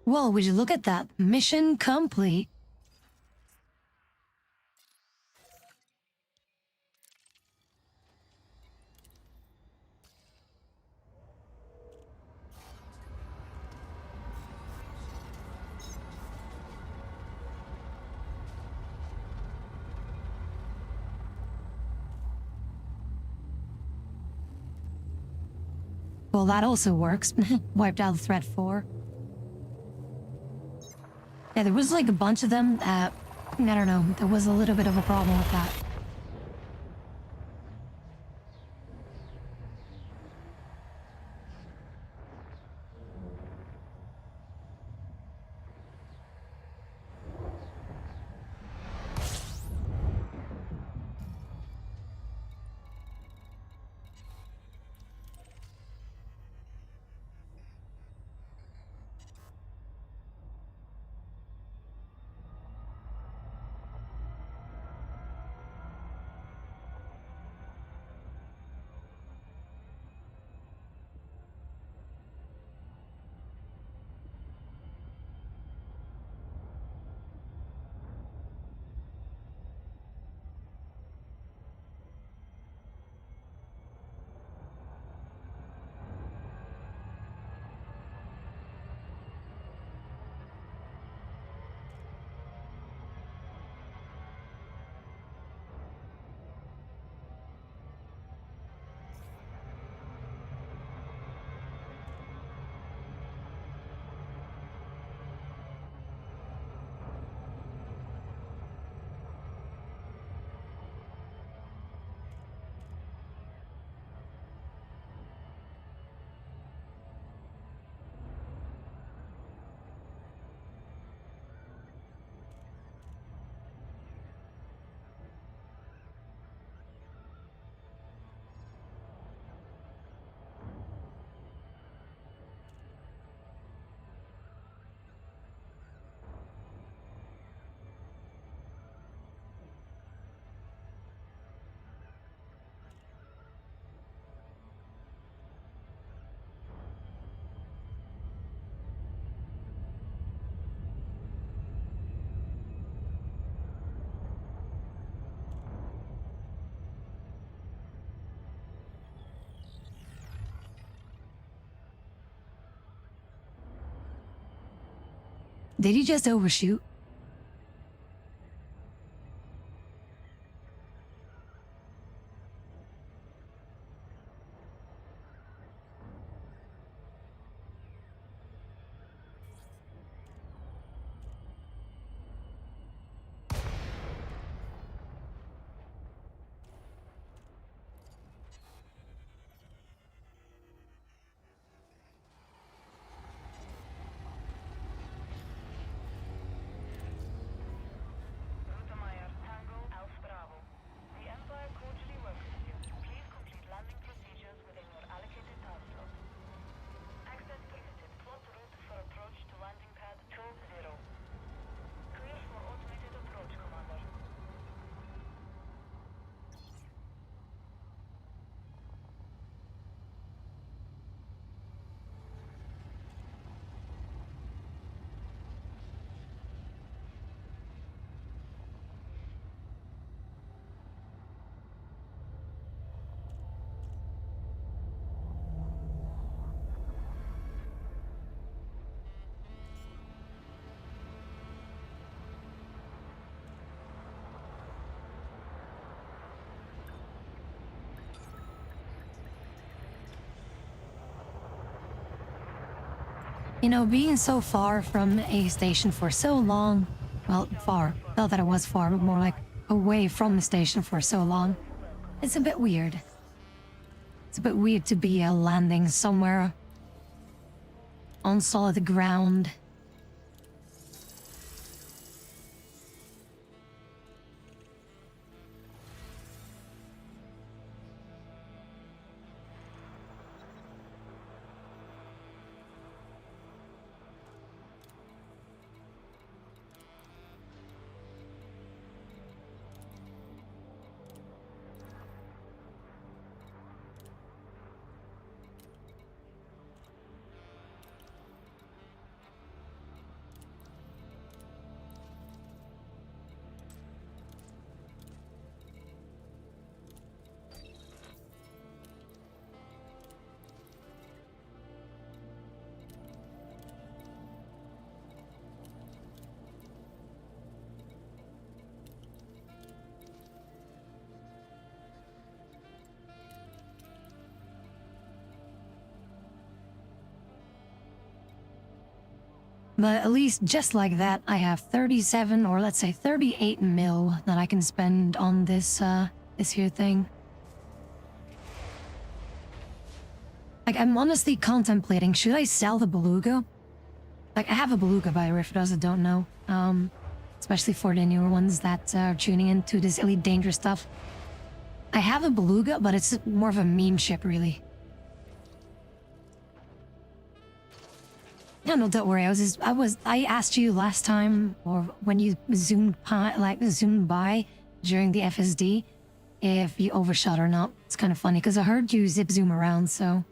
Well, would you look at that? Mission complete. Well, that also works. Wiped out threat 4. Yeah, there was like a bunch of them that, I don't know, there was a little bit of a problem with that. Did he just overshoot? Rottenmeier, Tango, Alpha Bravo. The Empire cordially welcomes you. Please complete landing procedures within your allocated time slot. Access permitted. Plot route for approach to landing pad 20. Clear for automated approach, Commander. You know, being so far from a station for so long, well, far, not that it was far, but more like away from the station for so long, it's a bit weird. It's a bit weird to be landing somewhere on solid ground. But at least just like that, I have 37 or let's say 38 mil that I can spend on this here thing. Like, I'm honestly contemplating, should I sell the Beluga? Like, I have a Beluga, by the way, for those that don't know. Especially for the newer ones that are tuning into this Elite Dangerous stuff. I have a Beluga, but it's more of a meme ship, really. No, don't worry. I asked you last time, or when you zoomed by during the FSD, if you overshot or not. It's kind of funny because I heard you zip zoom around, so.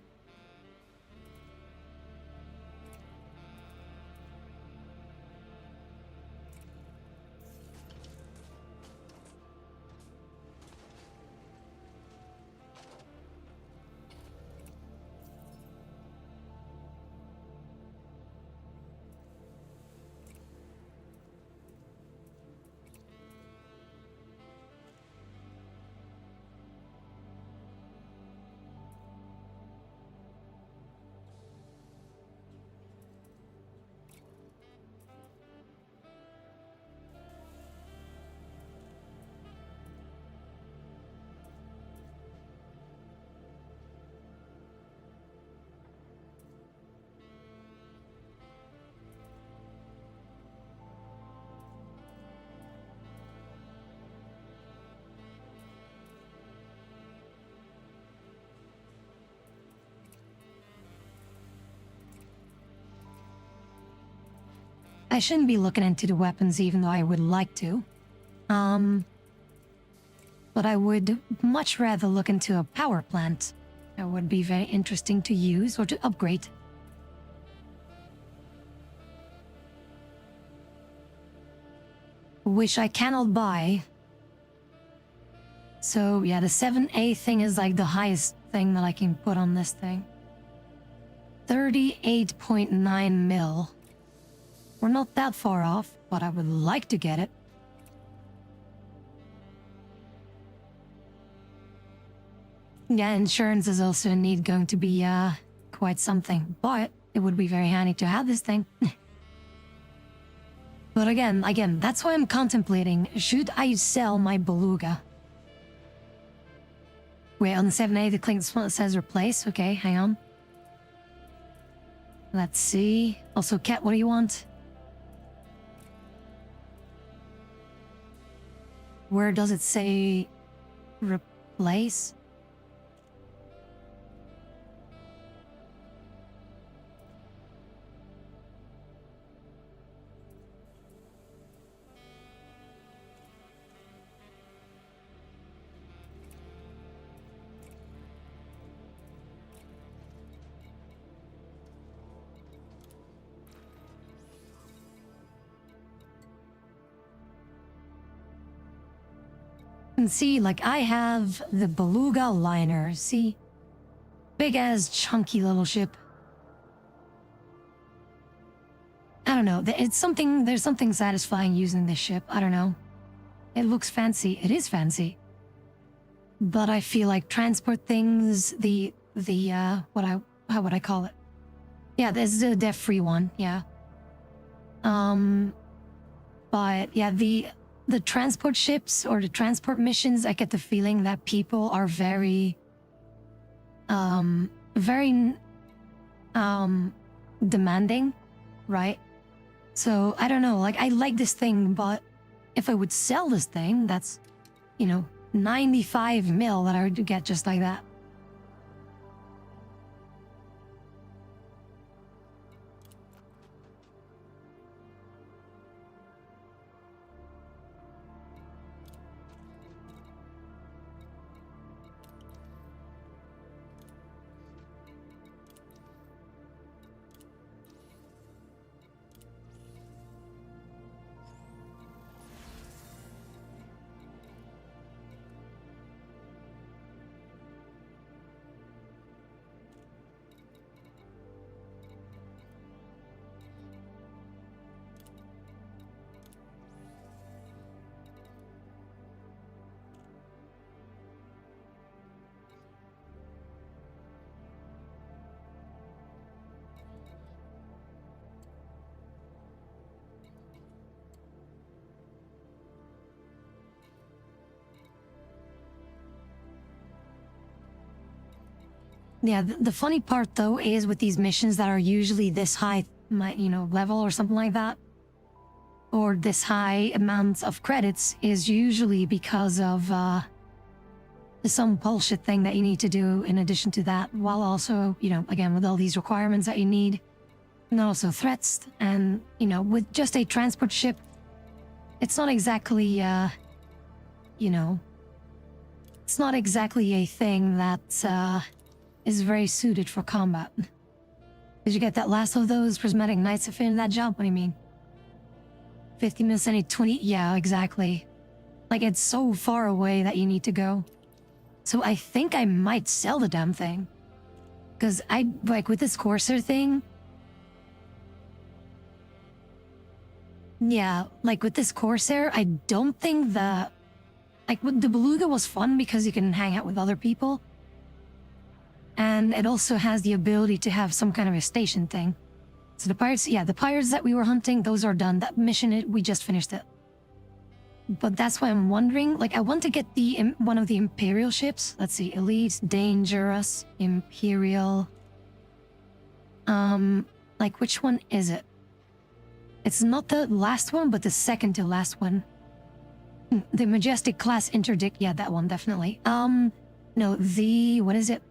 I shouldn't be looking into the weapons even though I would like to. But I would much rather look into a power plant. That would be very interesting to use or to upgrade. Which I cannot buy. So yeah, the 7A thing is like the highest thing that I can put on this thing. 38.9 mil. We're not that far off, but I would like to get it. Yeah, insurance is also indeed going to be quite something, but it would be very handy to have this thing. But again, that's why I'm contemplating, should I sell my Beluga? Wait, on the 7A, the clink says replace. Okay, hang on. Let's see. Also, Cat, what do you want? Where does it say replace? And see, like, I have the Beluga liner, see? Big ass chunky little ship. I don't know, there's something satisfying using this ship, I don't know. It looks fancy, it is fancy. But I feel like transport things, how would I call it? Yeah, this is the death-free one, yeah. But yeah, the transport ships or the transport missions, I get the feeling that people are very demanding, right? So I don't know, like, I like this thing, but if I would sell this thing, that's, 95 mil that I would get just like that. Yeah, the funny part though is with these missions that are usually this high, level or something like that, or this high amounts of credits, is usually because of some bullshit thing that you need to do in addition to that, while also, again, with all these requirements that you need, and also threats, and, with just a transport ship, it's not exactly, it's not exactly a thing that is very suited for combat. Did you get that last of those prismatic knights to fit in that job? What do you mean? 50 minutes and 20? Yeah, exactly. Like, it's so far away that you need to go. So I think I might sell the damn thing. Because with this Corsair thing... Yeah, with this Corsair, I don't think that... the Beluga was fun because you can hang out with other people. And it also has the ability to have some kind of a station thing. So the pirates that we were hunting, those are done. That mission, we just finished it. But that's why I'm wondering, I want to get one of the Imperial ships. Let's see, Elite, Dangerous, Imperial. Which one is it? It's not the last one, but the second to last one. The Majestic Class Interdict, yeah, that one, definitely. No, what is it?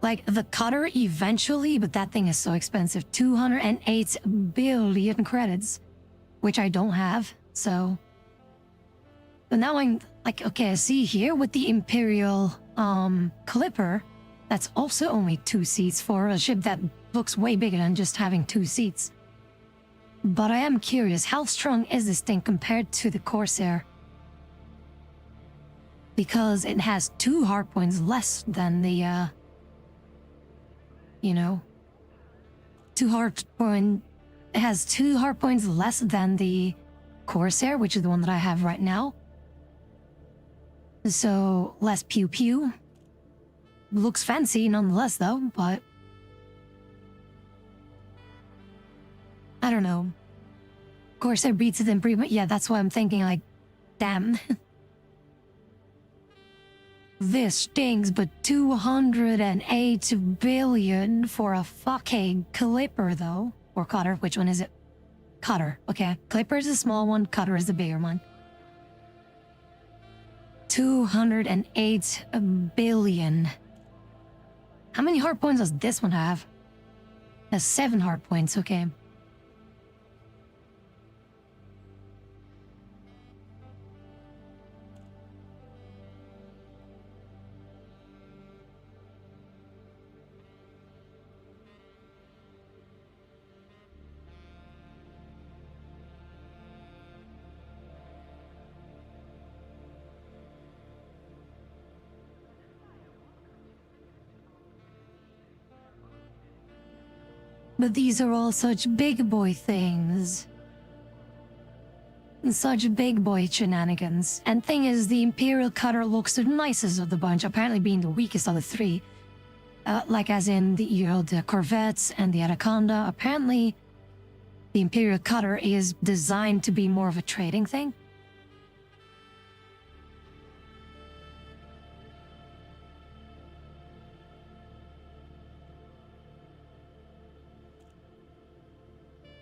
The cutter eventually, but that thing is so expensive. 208 billion credits, which I don't have, so... But now I'm, okay, I see here with the Imperial, Clipper, that's also only 2 seats for a ship that looks way bigger than just having 2 seats. But I am curious, how strong is this thing compared to the Corsair? Because it has 2 hardpoints less than the, 2 hardpoint... It has 2 hardpoints less than the Corsair, which is the one that I have right now. So, less pew-pew. Looks fancy nonetheless, though, but... I don't know. Corsair beats it in improvement. Yeah, that's why I'm thinking, damn. This stings, but 208 billion for a fucking Clipper, though. Or Cutter, which one is it? Cutter, okay. Clipper is the small one, Cutter is the bigger one. 208 billion. How many hard points does this one have? It has 7 hard points, okay. But these are all such big boy things. Such big boy shenanigans. And thing is, the Imperial Cutter looks the nicest of the bunch, apparently being the weakest of the 3. As in the Corvettes and the Anaconda. Apparently, the Imperial Cutter is designed to be more of a trading thing.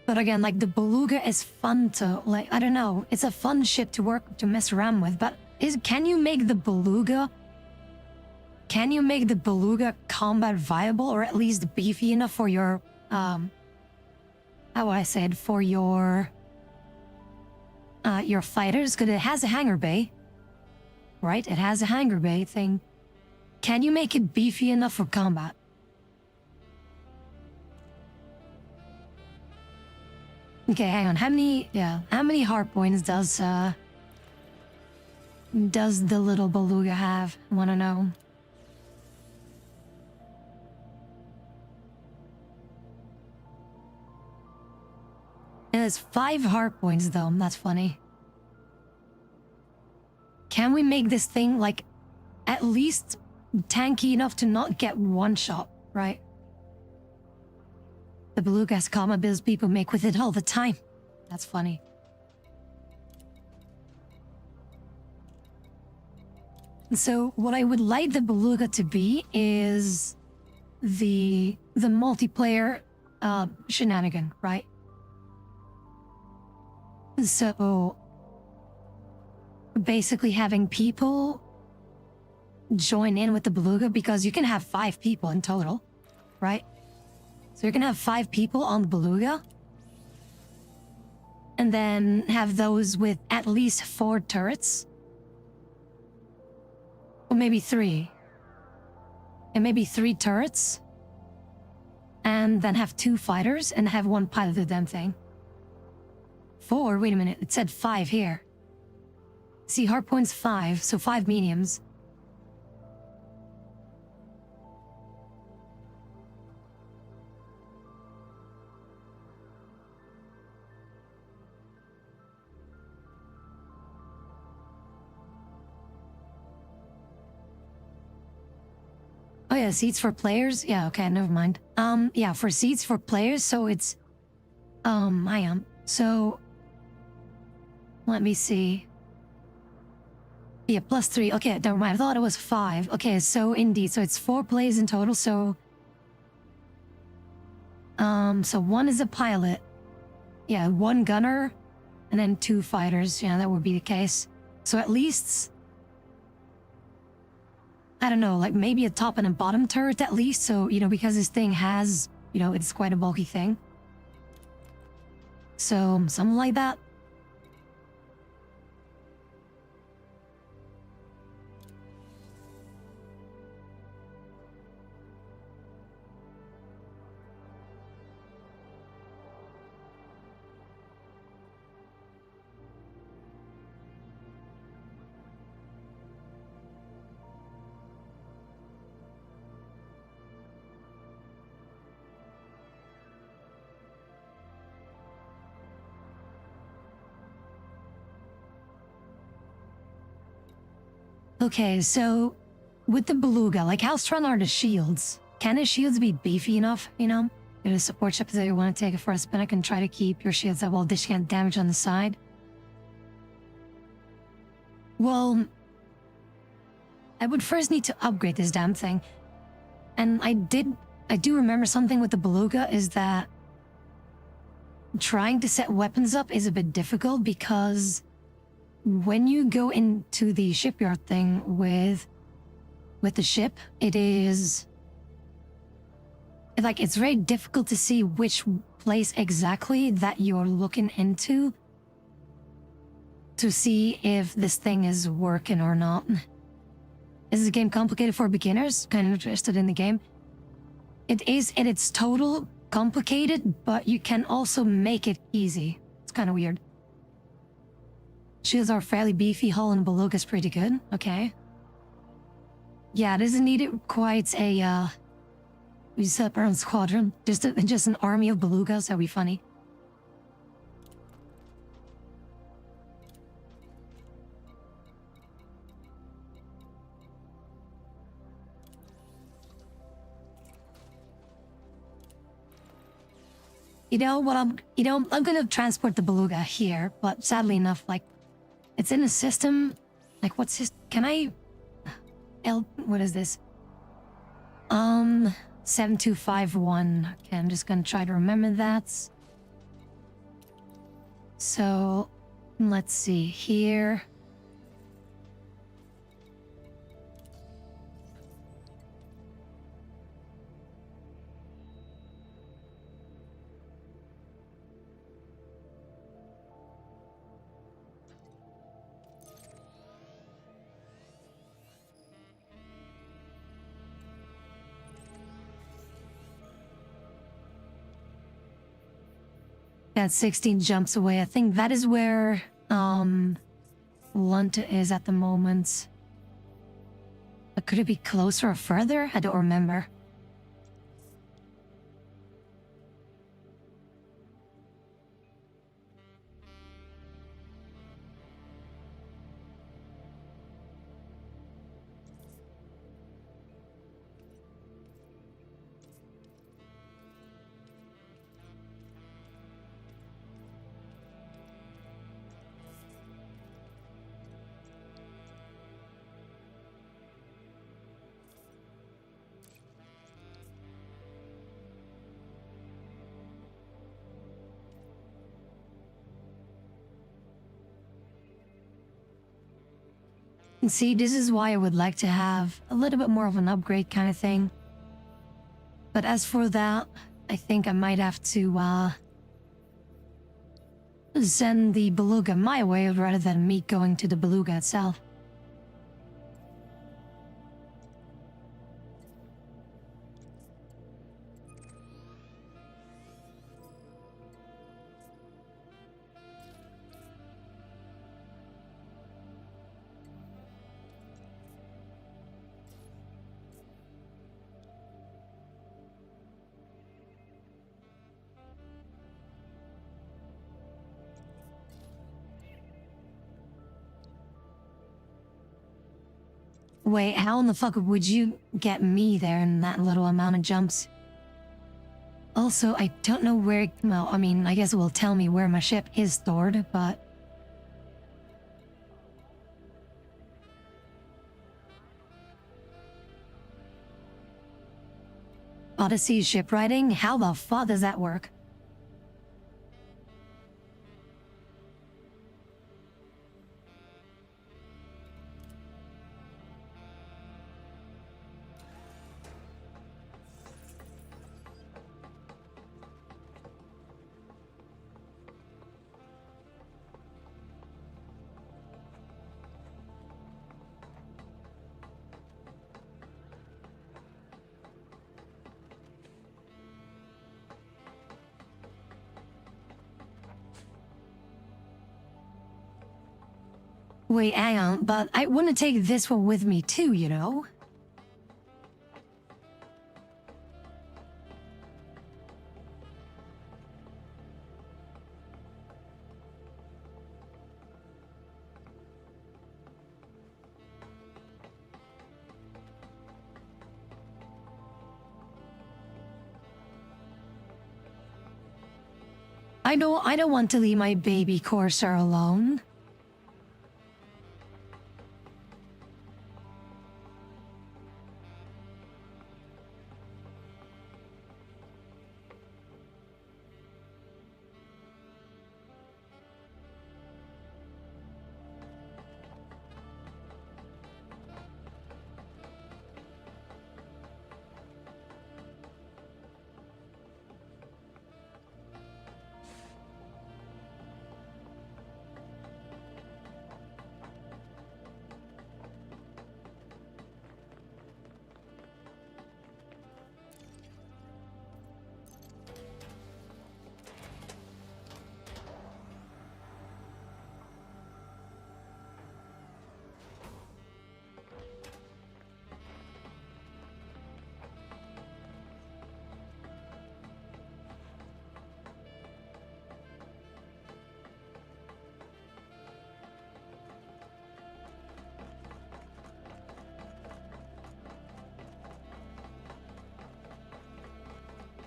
But again, the Beluga is fun to, I don't know, it's a fun ship to mess around with, but can you make the Beluga combat viable, or at least beefy enough for your, how would I say it, for your fighters? Because it has a hangar bay, right? It has a hangar bay thing. Can you make it beefy enough for combat? Okay, hang on. How many hard points does the little Beluga have? I wanna know. It has 5 hard points though, that's funny. Can we make this thing at least tanky enough to not get one shot, right? The Beluga has combat builds people make with it all the time. That's funny. So what I would like the Beluga to be is the multiplayer shenanigan, right? So basically having people join in with the Beluga, because you can have 5 people in total, right? So you can have 5 people on the Beluga, and then have those with at least 4 turrets. Or maybe 3. And maybe 3 turrets. And then have 2 fighters and have 1 pilot the damn thing. 4? Wait a minute, it said 5 here. See, hardpoint's 5, so 5 mediums. Oh yeah, seats for players? Yeah, okay, never mind. Yeah, for seats for players, so it's... I am. So... Let me see. Yeah, +3. Okay, never mind. I thought it was 5. Okay, so indeed. So it's 4 plays in total, so... So 1 is a pilot. Yeah, 1 gunner, and then 2 fighters. Yeah, that would be the case. So at least... I don't know, like maybe a top and a bottom turret at least, so, you know, because this thing has, you know, it's quite a bulky thing. So, something like that. Okay, so with the Beluga, like how strong are the shields? Can the shields be beefy enough, you know? If a support ship that you want to take it for a spin, I can try to keep your shields up while dishing out damage on the side. Well, I would first need to upgrade this damn thing. And I do remember something with the Beluga is that trying to set weapons up is a bit difficult because when you go into the shipyard thing with the ship, it is like it's very difficult to see which place exactly that you're looking into to see if this thing is working or not. Is the game complicated for beginners? Kind of interested in the game. It is in its total complicated, but you can also make it easy. It's kind of weird. Shields are fairly beefy, hull and Beluga's pretty good. Okay. Yeah, it doesn't need it quite a, we set up our own squadron. Just an army of Belugas, that'd be funny. You know what, I'm gonna transport the Beluga here, but sadly enough, like, it's in a system, like, what's his, can I, what is this? 7251, okay, I'm just gonna try to remember that. So, let's see, here. That's 16 jumps away. I think that is where Lunta is at the moment. But could it be closer or further? I don't remember. And see, this is why I would like to have a little bit more of an upgrade kind of thing. But as for that, I think I might have to send the beluga my way rather than me going to the beluga itself. Wait, how in the fuck would you get me there in that little amount of jumps? Also, I don't know where... Well, I mean, I guess it will tell me where my ship is stored, but... Odyssey shipwriting? How the fuck does that work? Wait, hang on, but I want to take this one with me too, you know? I don't want to leave my baby Corsair alone.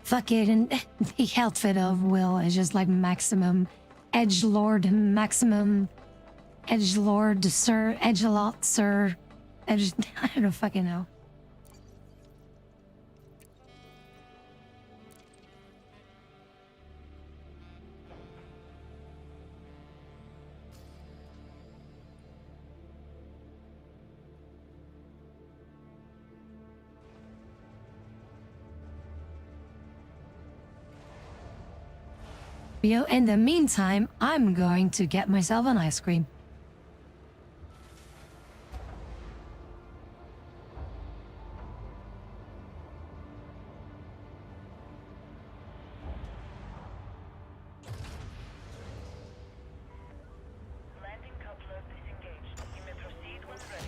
Fuck it, and the outfit of Will is just like maximum edgelord, maximum edgelord, sir, edgelot, sir, edge. I don't fucking know. You know, in the meantime, I'm going to get myself an ice cream. Landing coupler disengaged. You may proceed when ready.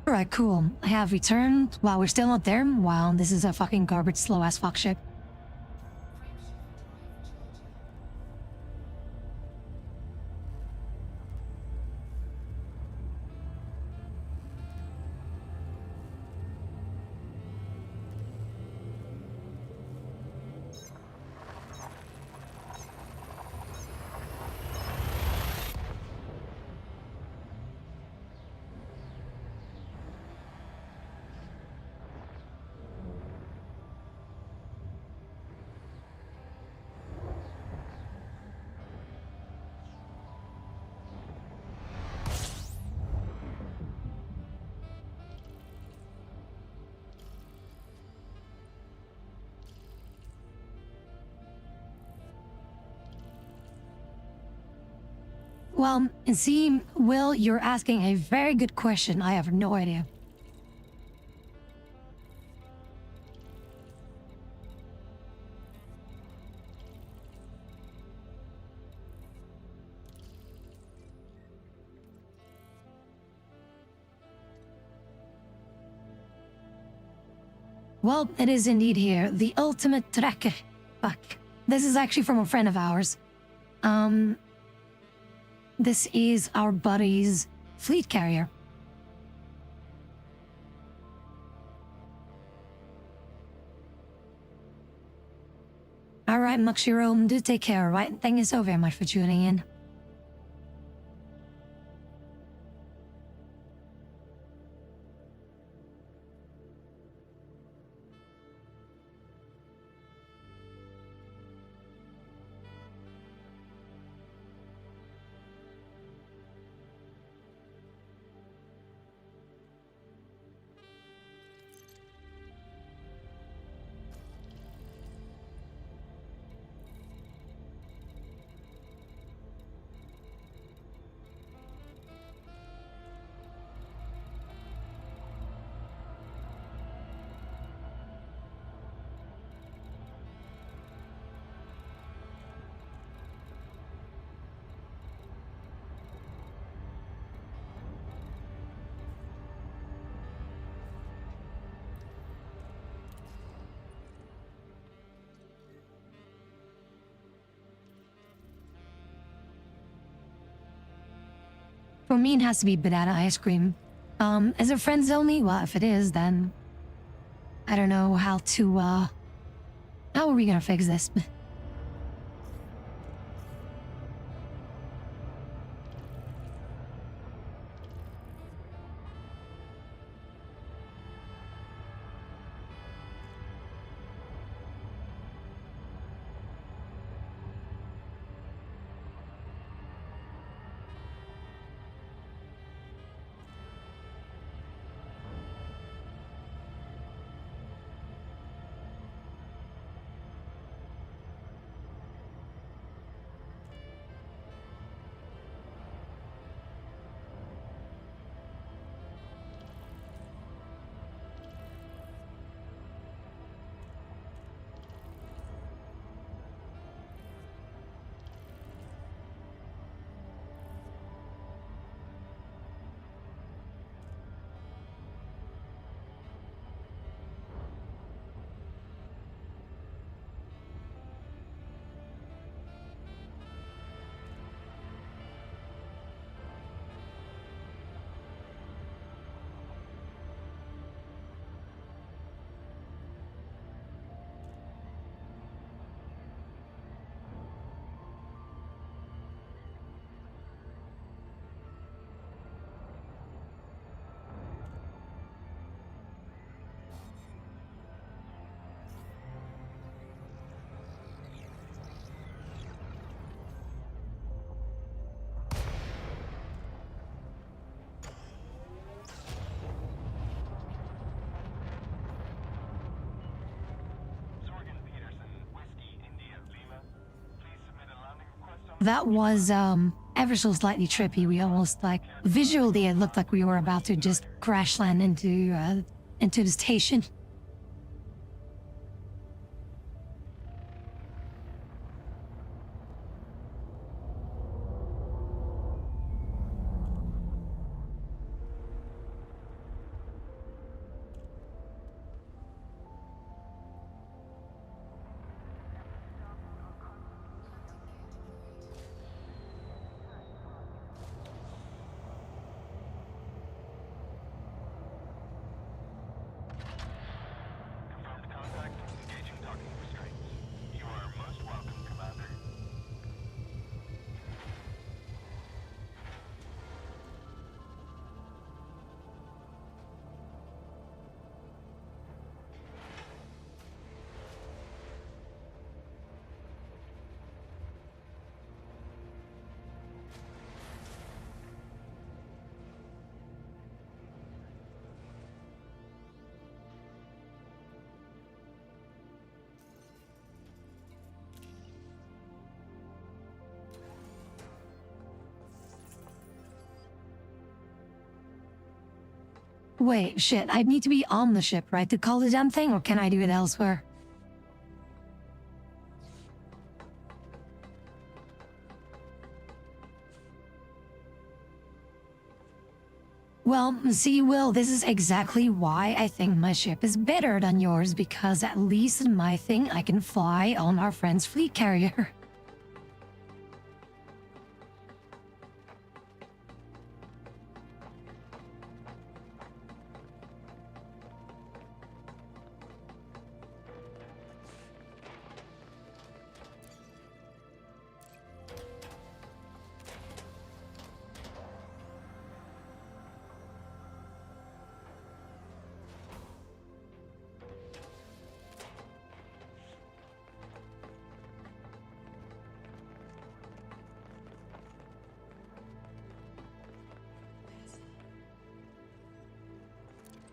Alright, cool. I have returned while we're still not there. Wow, this is a fucking garbage slow ass fuck ship. Well, see, Will, you're asking a very good question. I have no idea. Well, it is indeed here. The ultimate tracker. Fuck. This is actually from a friend of ours. This is our buddy's fleet carrier. Alright, Muxhiro, do take care, alright? Thank you so very much for tuning in. For me, it has to be banana ice cream. Is it friends only? Well, if it is, then I don't know how to, how are we gonna fix this? That was, ever so slightly trippy. We almost, like, visually it looked like we were about to just crash land into the station. Wait, shit, I need to be on the ship, right, to call the damn thing, or can I do it elsewhere? Well, see, Will, this is exactly why I think my ship is better than yours, because at least in my thing I can fly on our friend's fleet carrier.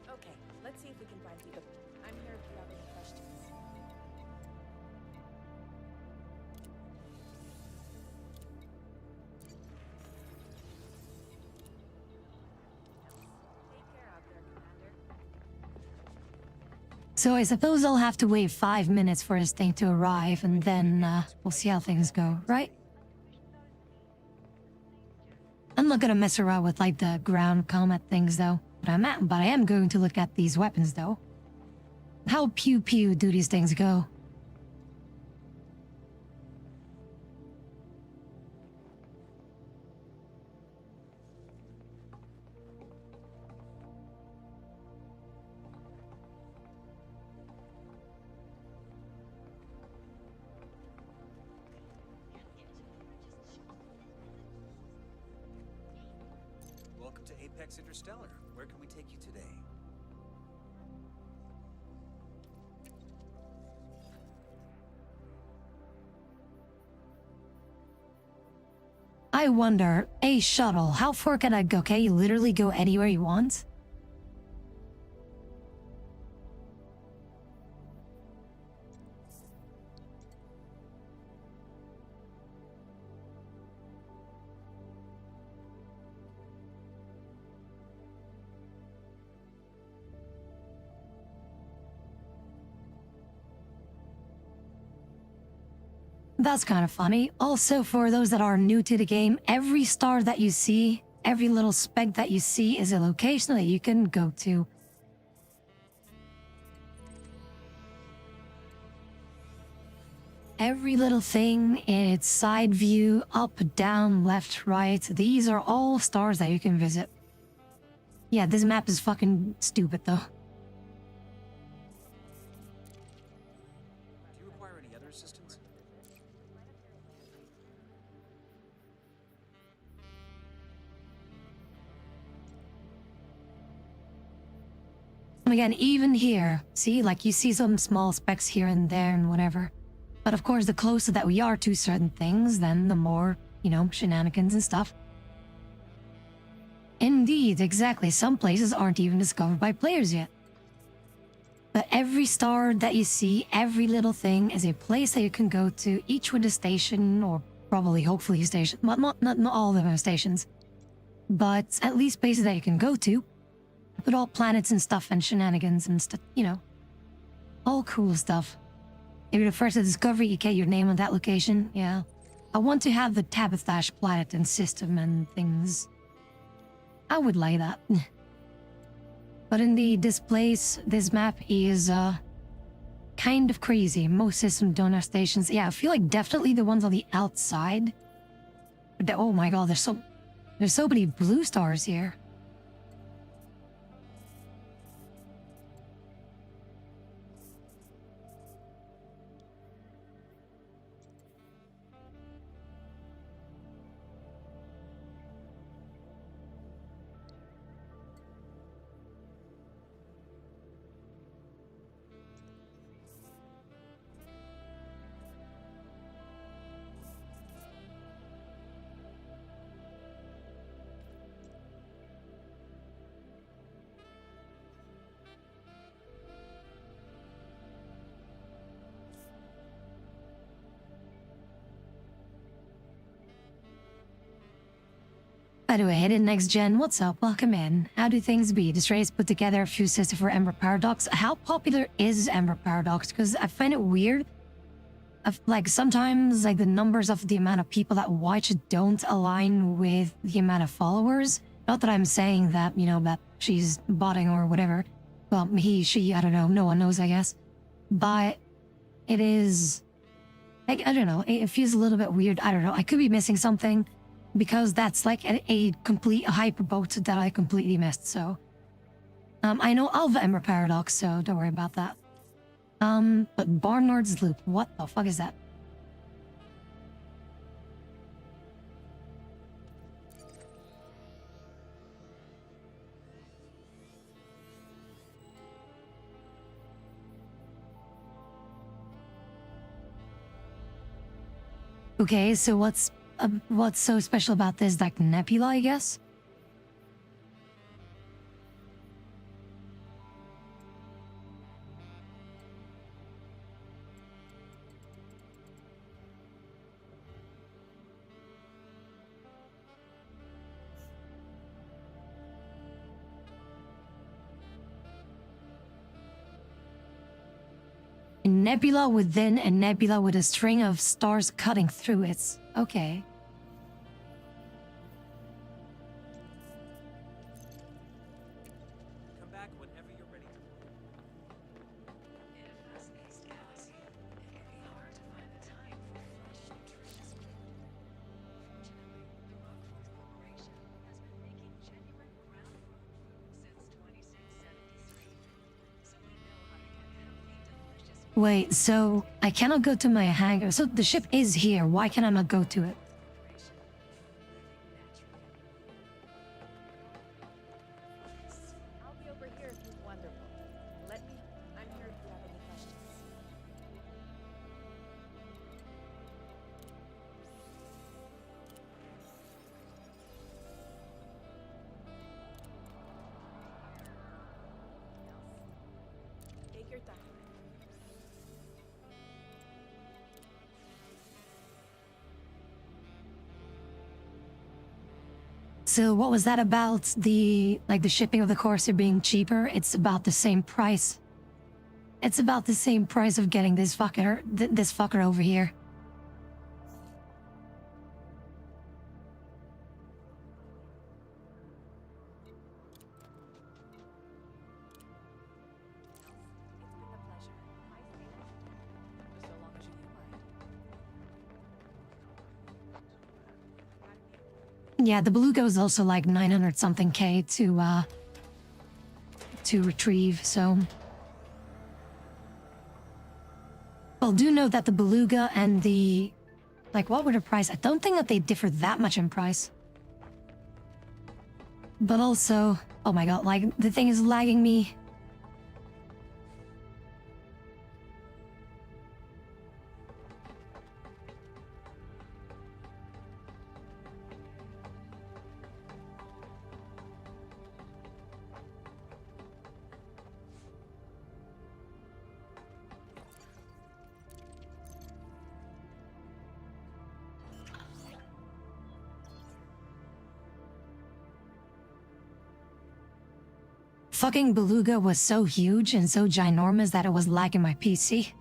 Okay, let's see if we can find people. I'm here if you have any questions. Take care out there, Commander. So I suppose I'll have to wait 5 minutes for his thing to arrive, and then, we'll see how things go, right? I'm not gonna mess around with, like, the ground combat things, though. But I am going to look at these weapons, though. How pew-pew do these things go? Welcome to Apex Interstellar. Where can we take you today? I wonder, a shuttle, how far can I go? Can you literally go anywhere you want? That's kind of funny. Also, for those that are new to the game, every star that you see, every little speck that you see is a location that you can go to. Every little thing in its side view, up, down, left, right, these are all stars that you can visit. Yeah, this map is fucking stupid though. Do you require any other assistance? And again, even here, see, like you see some small specks here and there and whatever. But of course, the closer that we are to certain things, then the more, you know, shenanigans and stuff. Indeed, exactly. Some places aren't even discovered by players yet. But every star that you see, every little thing is a place that you can go to, each with a station, or probably, hopefully, a station. Not all of them are stations. But at least places that you can go to. With all planets and stuff and shenanigans and stuff, you know. All cool stuff. If you're the first to discover, you get your name on that location, yeah. I want to have the Tabithash planet and system and things. I would like that. But indeed, this place, this map is, kind of crazy. Most systems don't have stations. Yeah, I feel like definitely the ones on the outside. But oh my god, there's so many blue stars here. By the way, Hidden Next Gen, what's up? Welcome in. How do things be? The Strays put together a few systems for Ember Paradox. How popular is Ember Paradox? Because I find it weird. Like, sometimes, like, the numbers of the amount of people that watch don't align with the amount of followers. Not that I'm saying that, you know, that she's botting or whatever. Well, he, she, I don't know. No one knows, I guess. But it is... Like, I don't know. It feels a little bit weird. I don't know. I could be missing something. Because that's like a complete hyperboat that I completely missed, so... I know of Ember Paradox, so don't worry about that. But Barnard's Loop, what the fuck is that? Okay, so what's so special about this? Like Nebula, I guess? A nebula within a nebula with a string of stars cutting through it. Okay. Come back whenever you're ready. In a fast-paced galaxy, it can be hard to find the time for fresh, nutritious food. Fortunately, the Rockforce Corporation has been making genuine ground-farm food since 2673, so we know how to get healthy, delicious food. Wait, so I cannot go to my hangar. So the ship is here. Why can I not go to it? Corporation, living naturally. I'll be over here if you wonderful. Let me. I'm here if you have any questions. Take your time. So what was that about? The shipping of the Corsair being cheaper? It's about the same price. It's about the same price of getting this fucker over here. It's been a pleasure. For so long as you like. Yeah, the Beluga is also like 900 something K to retrieve, so... Well, do know that the Beluga and the... Like, what were the price? I don't think that they differ that much in price. But also... Oh my god, like, the thing is lagging me. Fucking Beluga was so huge and so ginormous that it was lagging my PC.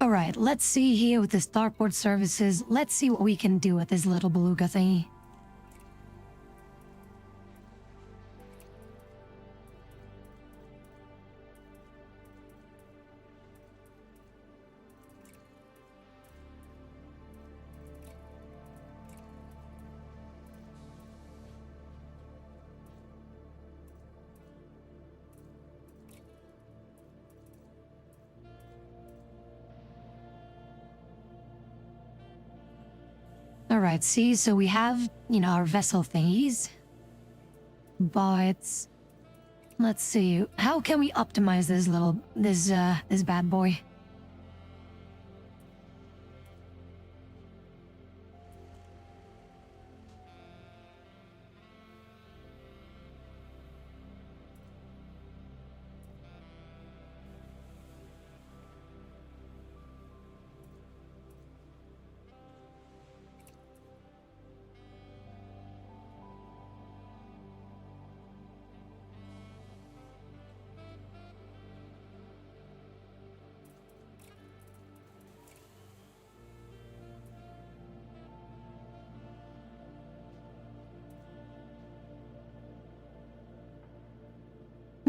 Alright, let's see here with the starport services. Let's see what we can do with this little Beluga thingy. Alright, see, so we have, you know, our vessel thingies. But let's see, how can we optimize this bad boy?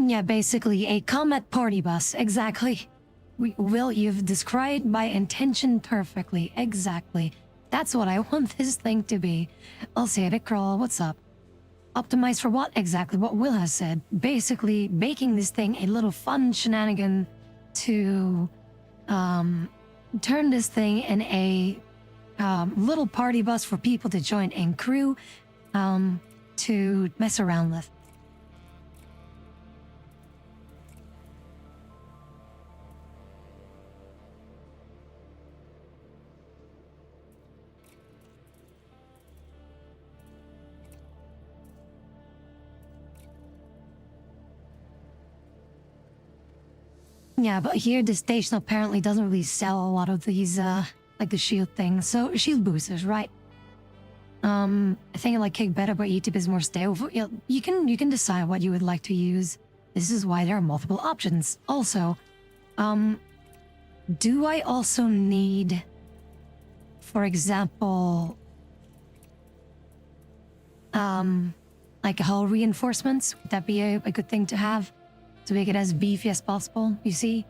Yeah, basically a combat party bus, exactly. Will, you've described my intention perfectly, exactly. That's what I want this thing to be. I'll say it, Crawl, what's up? Optimized for what exactly? What Will has said. Basically, making this thing a little fun shenanigan to, turn this thing in a, little party bus for people to join in crew, to mess around with. Yeah, but here the station apparently doesn't really sell a lot of these, like the shield things. So shield boosters, right? I think like Kick Better, but YouTube is more stable. You can decide what you would like to use. This is why there are multiple options. Also, do I also need, for example, like hull reinforcements? Would that be a good thing to have? To make it as beefy as possible, you see?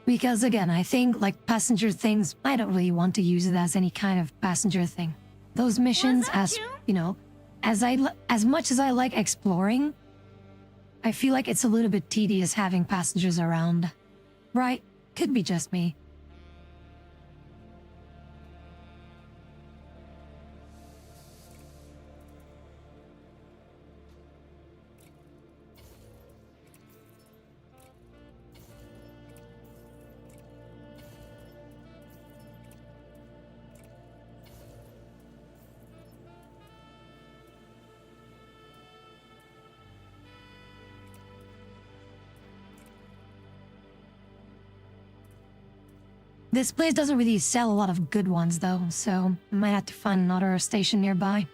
Because again, I think like passenger things, I don't really want to use it as any kind of passenger thing. Those missions, as you know, as much as I like exploring, I feel like it's a little bit tedious having passengers around. Right? Could be just me. This place doesn't really sell a lot of good ones though, so I might have to find another station nearby.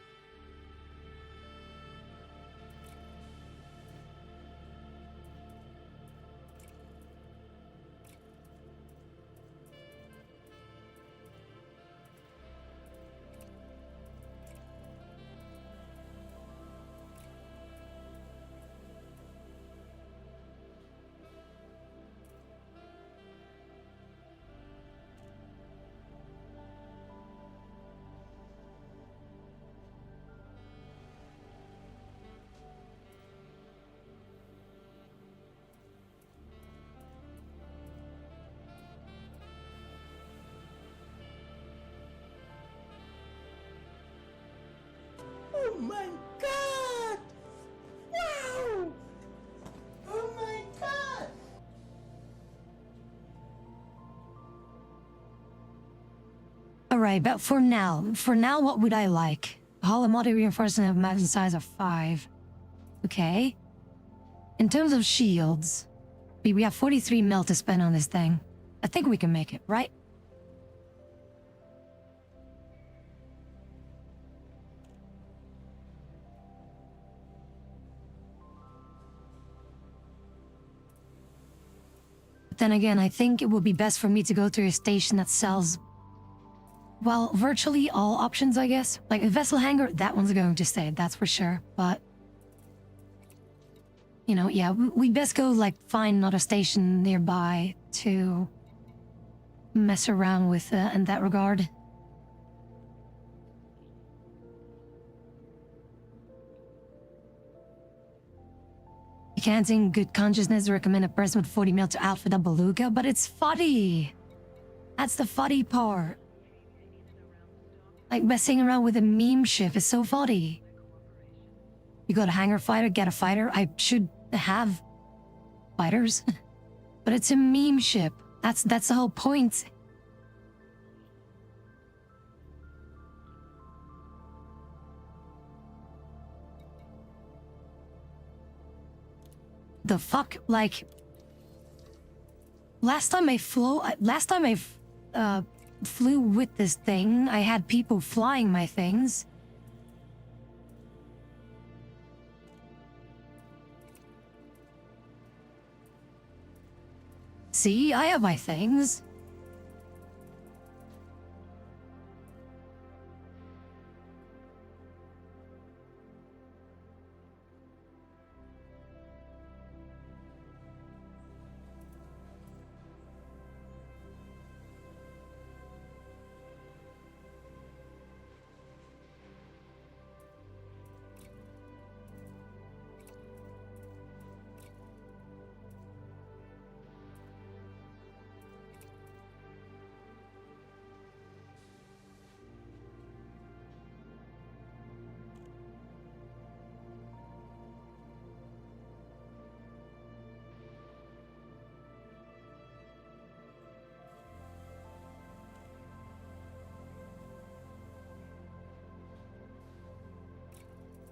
Oh my god! Wow! Oh my god! Alright, but for now, what would I like? Holomotic reinforcement of maximum size of 5. Okay. In terms of shields, we have 43 mil to spend on this thing. I think we can make it, right? But then again, I think it would be best for me to go to a station that sells, well, virtually all options, I guess. Like a vessel hangar, that one's going to stay, that's for sure. But, you know, yeah, we best go, like, find another station nearby to mess around with in that regard. You can't in good consciousness recommend a person with 40 mil to outfit a beluga, but it's funny. That's the funny part. Like messing around with a meme ship is so funny. You got a hangar fighter, get a fighter. I should have fighters. But it's a meme ship. That's the whole point. The fuck? Like, last time I flew with this thing, I had people flying my things. See, I have my things.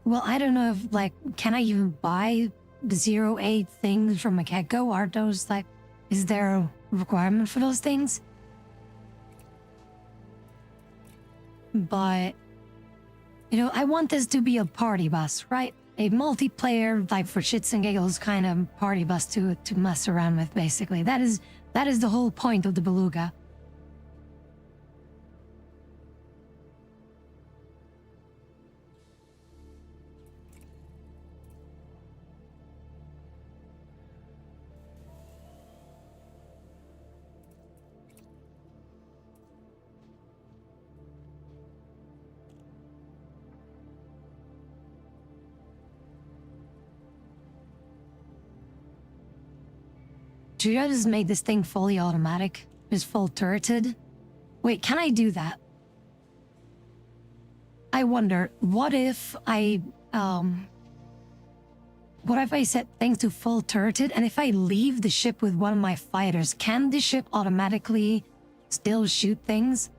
Well, I don't know if, like, can I even buy 08 things from a get-go? Are those, like, is there a requirement for those things? But, you know, I want this to be a party bus, right? A multiplayer, like, for shits and giggles kind of party bus to mess around with, basically. That is the whole point of the beluga. Should I just make this thing fully automatic? Just full turreted? Wait, can I do that? I wonder, what if I set things to full turreted, and if I leave the ship with one of my fighters, can the ship automatically still shoot things?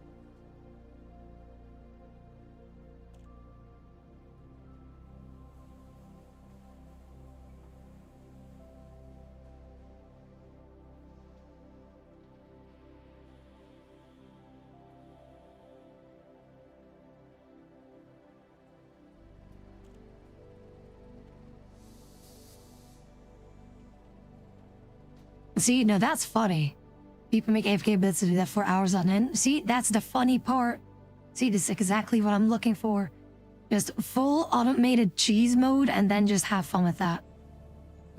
See, no, that's funny. People make AFK bits to do that for hours on end. See, that's the funny part. See, this is exactly what I'm looking for. Just full automated cheese mode and then just have fun with that.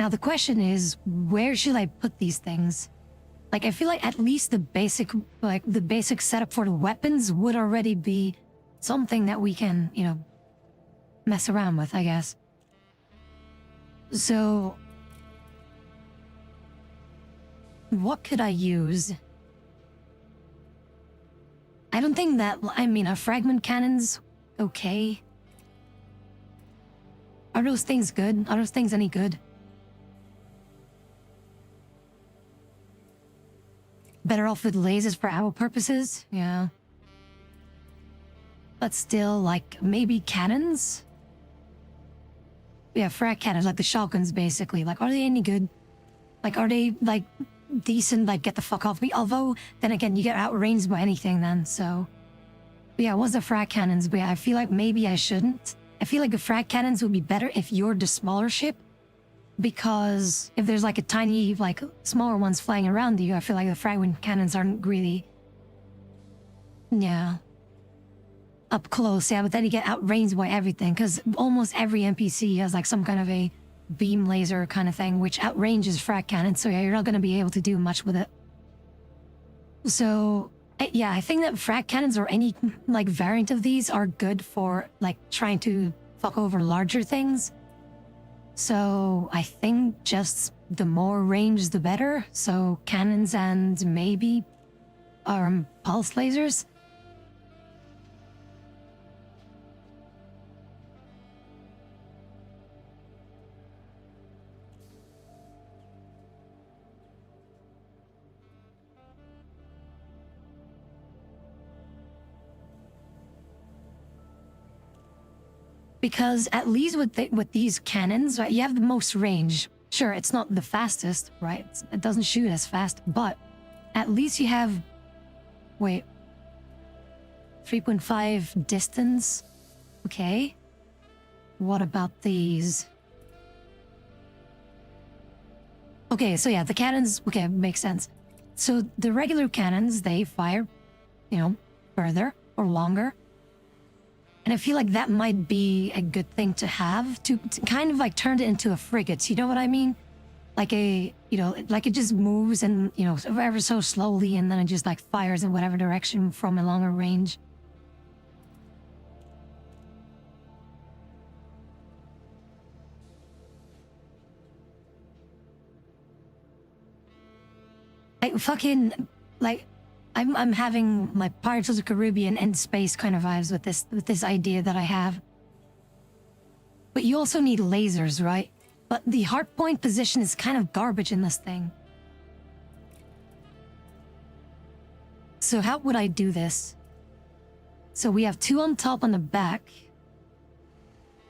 Now the question is, where should I put these things? Like, I feel like at least the basic setup for the weapons would already be something that we can, you know, mess around with, I guess. So, what could I use? I don't think that, I mean, are fragment cannons okay? Are those things good? Are those things any good? Better off with lasers for our purposes? Yeah. But still, like, maybe cannons? Yeah, frag cannons, like the shotguns, basically. Like, are they any good? Like, are they, like, decent, like, get the fuck off me? Although, then again, you get outranged by anything then, so... But yeah, it was the frag cannons, but yeah, I feel like maybe I shouldn't. I feel like the frag cannons would be better if you're the smaller ship. Because if there's, like, a tiny, like, smaller ones flying around you, I feel like the fragment cannons aren't really... Yeah. Up close, yeah, but then you get outranged by everything, because almost every NPC has, like, some kind of a beam laser kind of thing, which outranges frag cannons, so yeah, you're not going to be able to do much with it. So, yeah, I think that frag cannons or any, like, variant of these are good for, like, trying to fuck over larger things. So I think just the more range, the better. So cannons and maybe pulse lasers. Because at least with these cannons, right, you have the most range. Sure, it's not the fastest, right? It doesn't shoot as fast, but at least you have, wait, 3.5 distance. Okay. What about these? Okay, so yeah, the cannons, okay, makes sense. So the regular cannons, they fire, further or longer. And I feel like that might be a good thing to have to kind of like turn it into a frigate. You know what I mean? Like like it just moves and, ever so slowly and then it just like fires in whatever direction from a longer range. I'm having my Pirates of the Caribbean and space kind of vibes with this idea that I have. But you also need lasers, right? But the hardpoint position is kind of garbage in this thing. So how would I do this? So we have 2 on top on the back.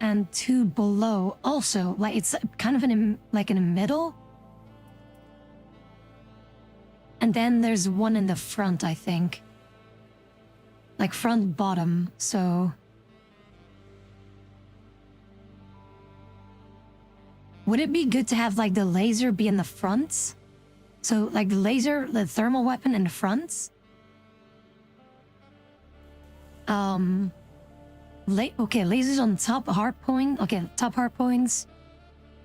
And 2 below also. Like it's kind of in the middle. And then there's 1 in the front, I think. Like front bottom, so... Would it be good to have like the laser be in the fronts? So like the thermal weapon in the fronts? Okay, lasers on top, hardpoint. Okay, top hardpoints,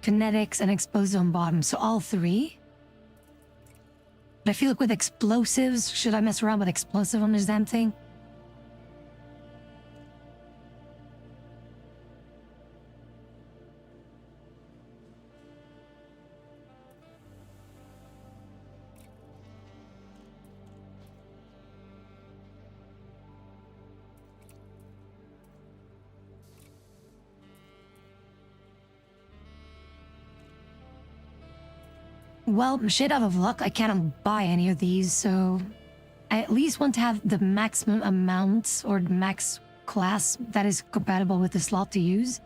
kinetics, and explosives on bottom. So all 3. But I feel like with explosives, should I mess around with explosive on this damn thing? Well, shit out of luck, I can't buy any of these, so... I at least want to have the maximum amount or the max class that is compatible with the slot to use.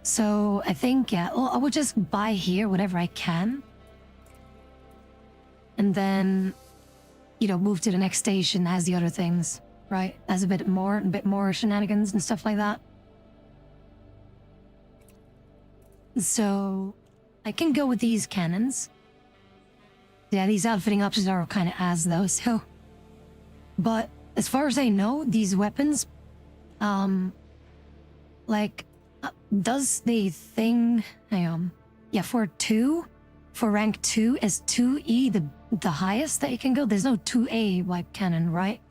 So I think, yeah, well, I would just buy here whatever I can. And then, move to the next station as the other things, right? As a bit more shenanigans and stuff like that. So I can go with these cannons. Yeah, these outfitting options are kind of ass though, so... But as far as I know, these weapons, does the thing... yeah, for rank 2, is 2E the highest that you can go? There's no 2A wipe cannon, right?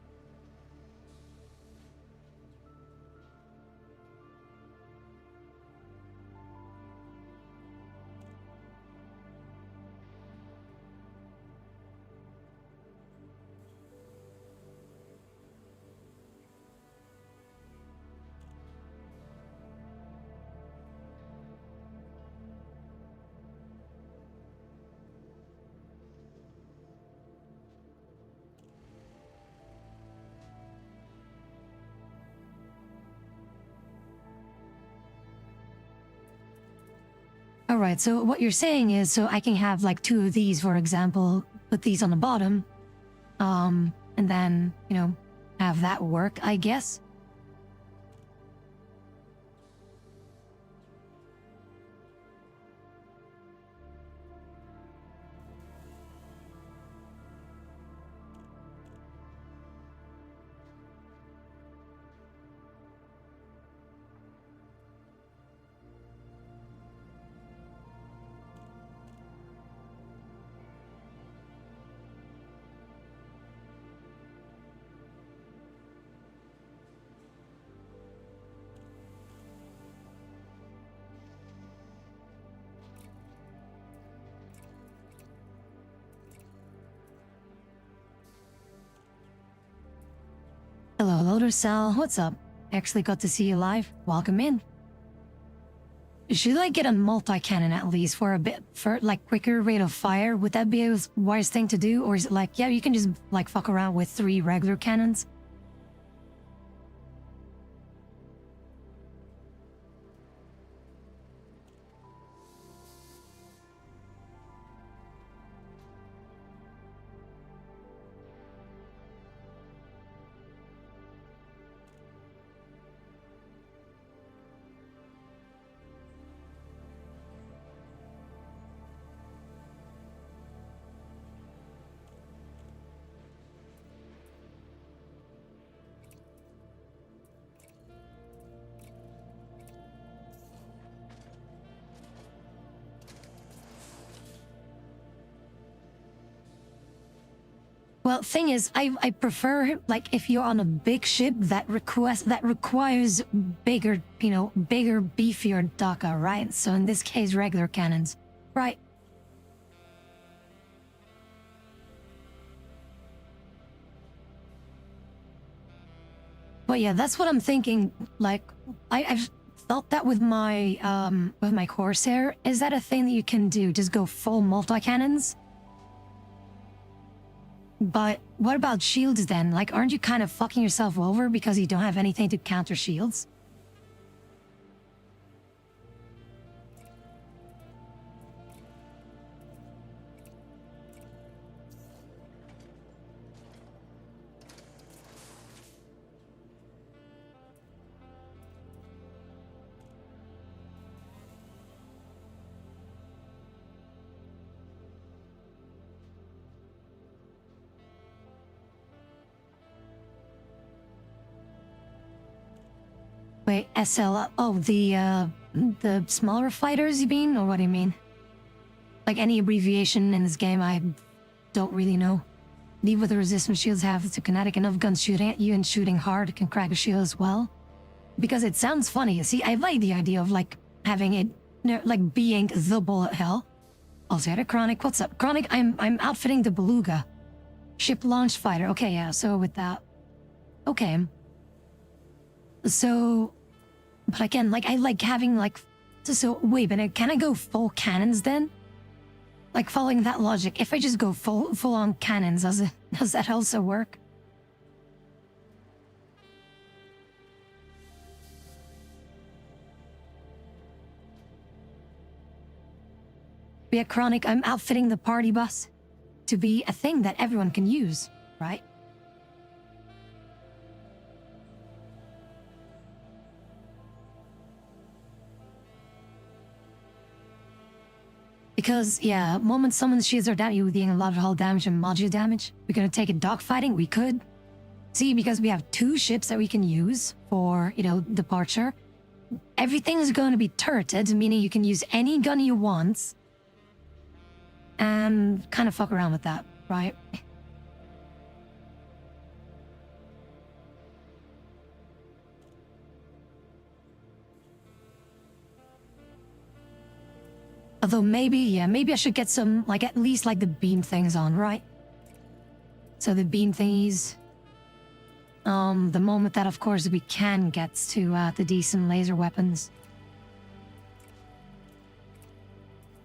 Alright, so what you're saying is, so I can have like 2 of these, for example, put these on the bottom, and then, have that work, I guess. Hello, Loader Cell. What's up? Actually got to see you live. Welcome in. Should I get a multi-cannon at least for a bit, for like quicker rate of fire? Would that be a wise thing to do? Or is it like, yeah, you can just like fuck around with 3 regular cannons? Well, thing is, I prefer like if you're on a big ship that requires bigger, bigger, beefier DACA, right? So in this case, regular cannons, right? But yeah, that's what I'm thinking. Like, I've thought that with my Corsair. Is that a thing that you can do? Just go full multi-cannons? But what about shields then? Like, aren't you kind of fucking yourself over because you don't have anything to counter shields? Wait, SL, oh, the smaller fighters you mean, or what do you mean? Like any abbreviation in this game, I don't really know. Need what the resistance shields have to kinetic enough guns shooting at you and shooting hard can crack a shield as well. Because it sounds funny. See, I like the idea of like having it, like being the bullet hell. Also, had a Chronic. What's up, Chronic? I'm outfitting the Beluga, ship launch fighter. Okay, yeah. So with that, okay. So, but again, like I like having like, so wait, but can I go full cannons then? Like following that logic, if I just go full on cannons, does that also work? Yeah, Chronic, I'm outfitting the party bus to be a thing that everyone can use, right? Because, yeah, moment summons shields are down, you dealing a lot of hull damage and module damage. We're gonna take it dogfighting? We could. See, because we have 2 ships that we can use for, departure. Everything is going to be turreted, meaning you can use any gun you want. And kind of fuck around with that, right? Although maybe I should get some, like, at least, like, the beam things on, right? So the beam thingies. The moment that, of course, we can get to, the decent laser weapons.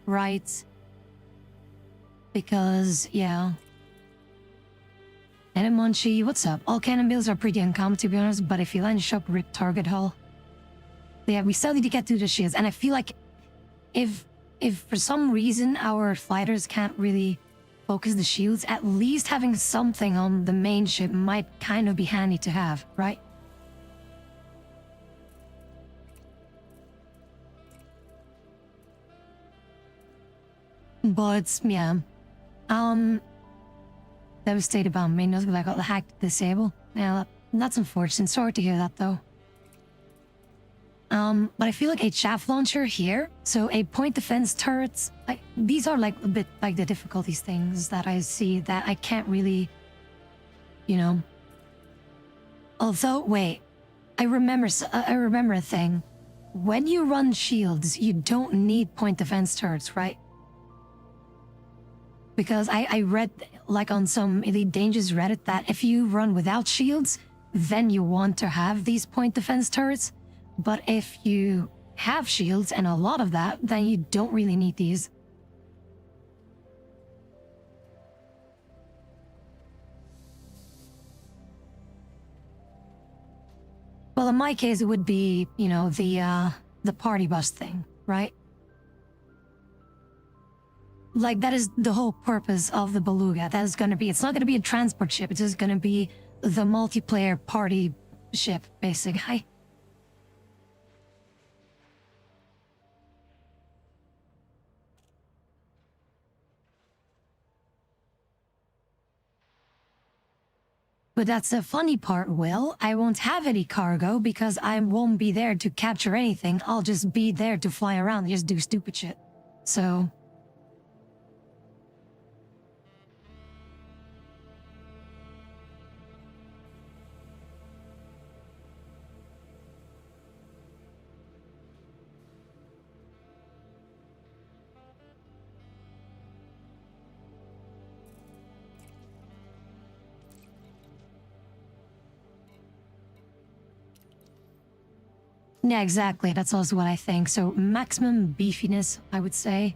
Right. Because, yeah. And Munchie, what's up? All cannon builds are pretty uncommon, to be honest, but if you land a sharp rip target hull. Yeah, we still need to get through the shields, and I feel like if for some reason our fighters can't really focus the shields, at least having something on the main ship might kind of be handy to have, right? But, yeah. Devastated about Minos, but I got the hack to disable. Yeah, that's unfortunate. Sorry to hear that, though. But I feel like a chaff launcher here, so a point defense turrets, these are like a bit like the difficulties things that I see that I can't really, Although, wait, I remember a thing. When you run shields, you don't need point defense turrets, right? Because I read, like on some Elite Dangerous Reddit, that if you run without shields, then you want to have these point defense turrets. But if you have shields and a lot of that, then you don't really need these. Well, in my case, it would be, you know, the party bus thing, right? Like, that is the whole purpose of the Beluga. That is gonna be, it's not gonna be a transport ship, it's just gonna be the multiplayer party ship, basically. But that's the funny part, Will. I won't have any cargo because I won't be there to capture anything. I'll just be there to fly around and just do stupid shit. So... yeah, exactly. That's also what I think. So maximum beefiness, I would say.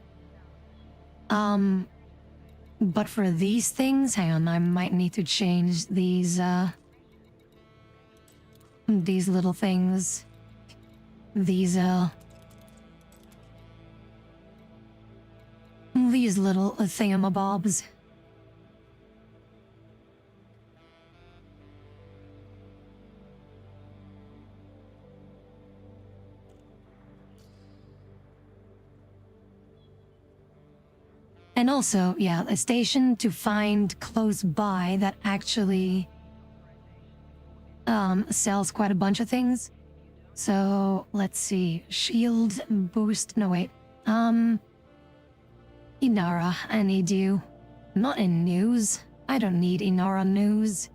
But for these things, hang on, I might need to change these little things. These little thingamabobs. And also, yeah, a station to find close by that actually sells quite a bunch of things. So, let's see. Shield boost. No, wait. Inara, I need you. Not in news. I don't need Inara news.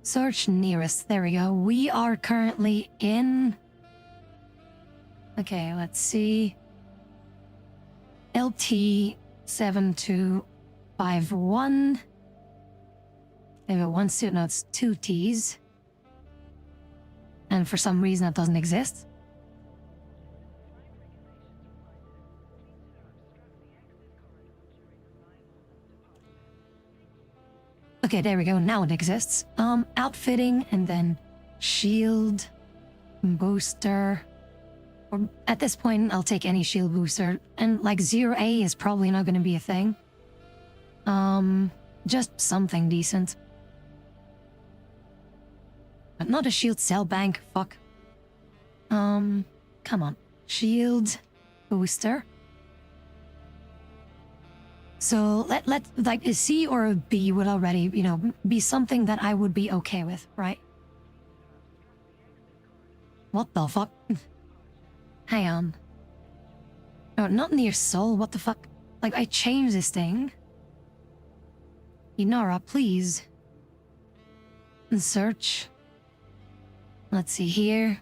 Search nearest. There we go. We are currently in... Okay, let's see. LT 7251. Maybe one suit, no, it's 2 T's. And for some reason that doesn't exist. Okay, there we go, now it exists. Outfitting and then shield, booster. Or at this point, I'll take any shield booster. And like 0A is probably not gonna be a thing. Just something decent. But not a shield cell bank, fuck. Come on. Shield booster. So let like a C or a B would already, you know, be something that I would be okay with, right? What the fuck? Hang on. No, not near Soul, what the fuck? Like, I changed this thing. Inara, please. And search. Let's see here.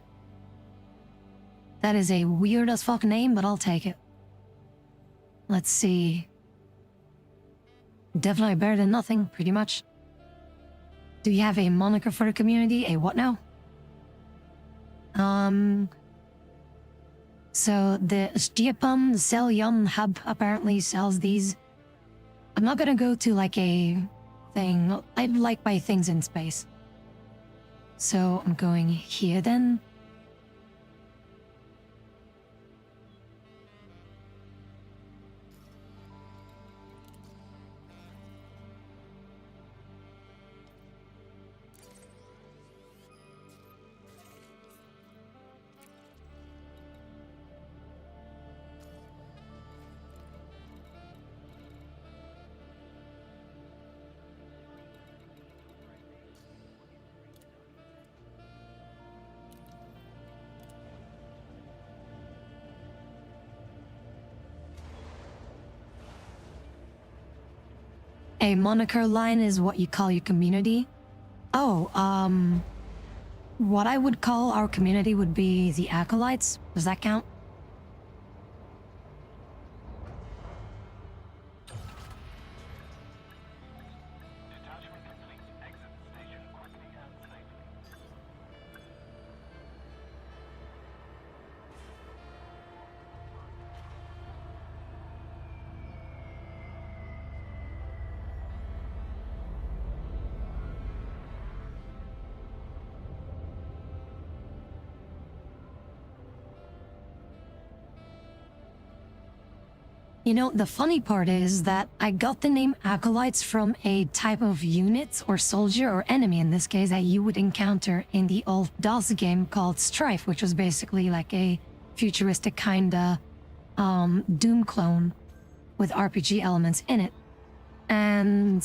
That is a weird as fuck name, but I'll take it. Let's see. Definitely better than nothing, pretty much. Do you have a moniker for the community? A what now? So the Stiepam Selyon hub apparently sells these. I'm not gonna go to like a thing. I like buy things in space. So I'm going here then. A moniker line is what you call your community. Oh, what I would call our community would be the Acolytes. Does that count? Detachment complete. Exit the station. You know, the funny part is that I got the name acolytes from a type of unit or soldier or enemy in this case that you would encounter in the old DOS game called Strife, which was basically like a futuristic kinda Doom clone with RPG elements in it. And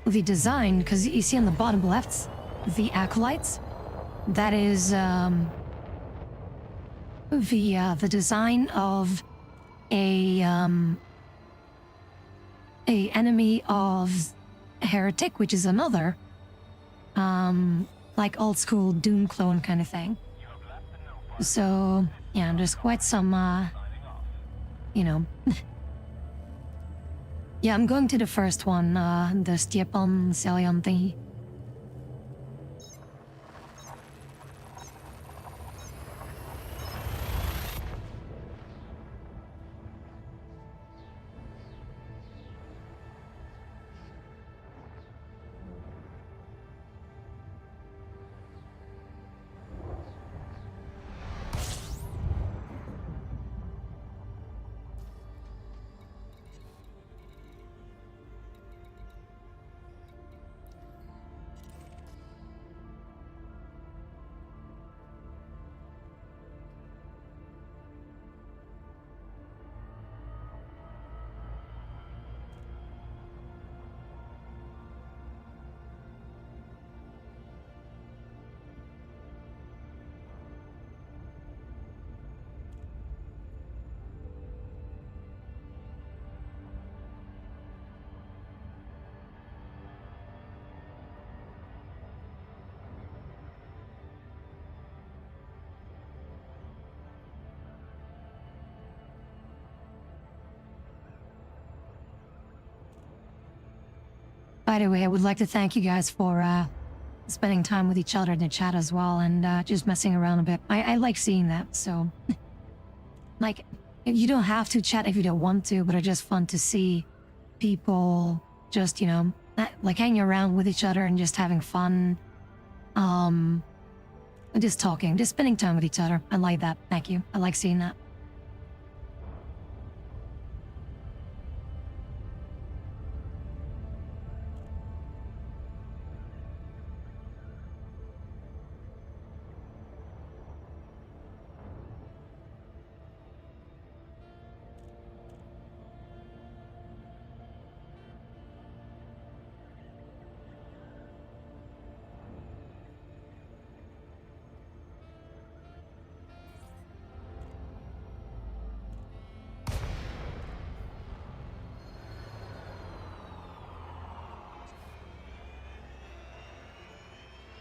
the design, because you see on the bottom left, the acolytes, that is the design of a enemy of Heretic, which is another like old school Doom clone kind of thing. So yeah, there's quite some you know. Yeah, I'm going to the first one, the Stepan Selion thingy. By the way, I would like to thank you guys for spending time with each other in the chat as well and just messing around a bit. I like seeing that, so... like, you don't have to chat if you don't want to, but it's just fun to see people just, you know, like hanging around with each other and just having fun. Just talking, just spending time with each other. I like that. Thank you. I like seeing that.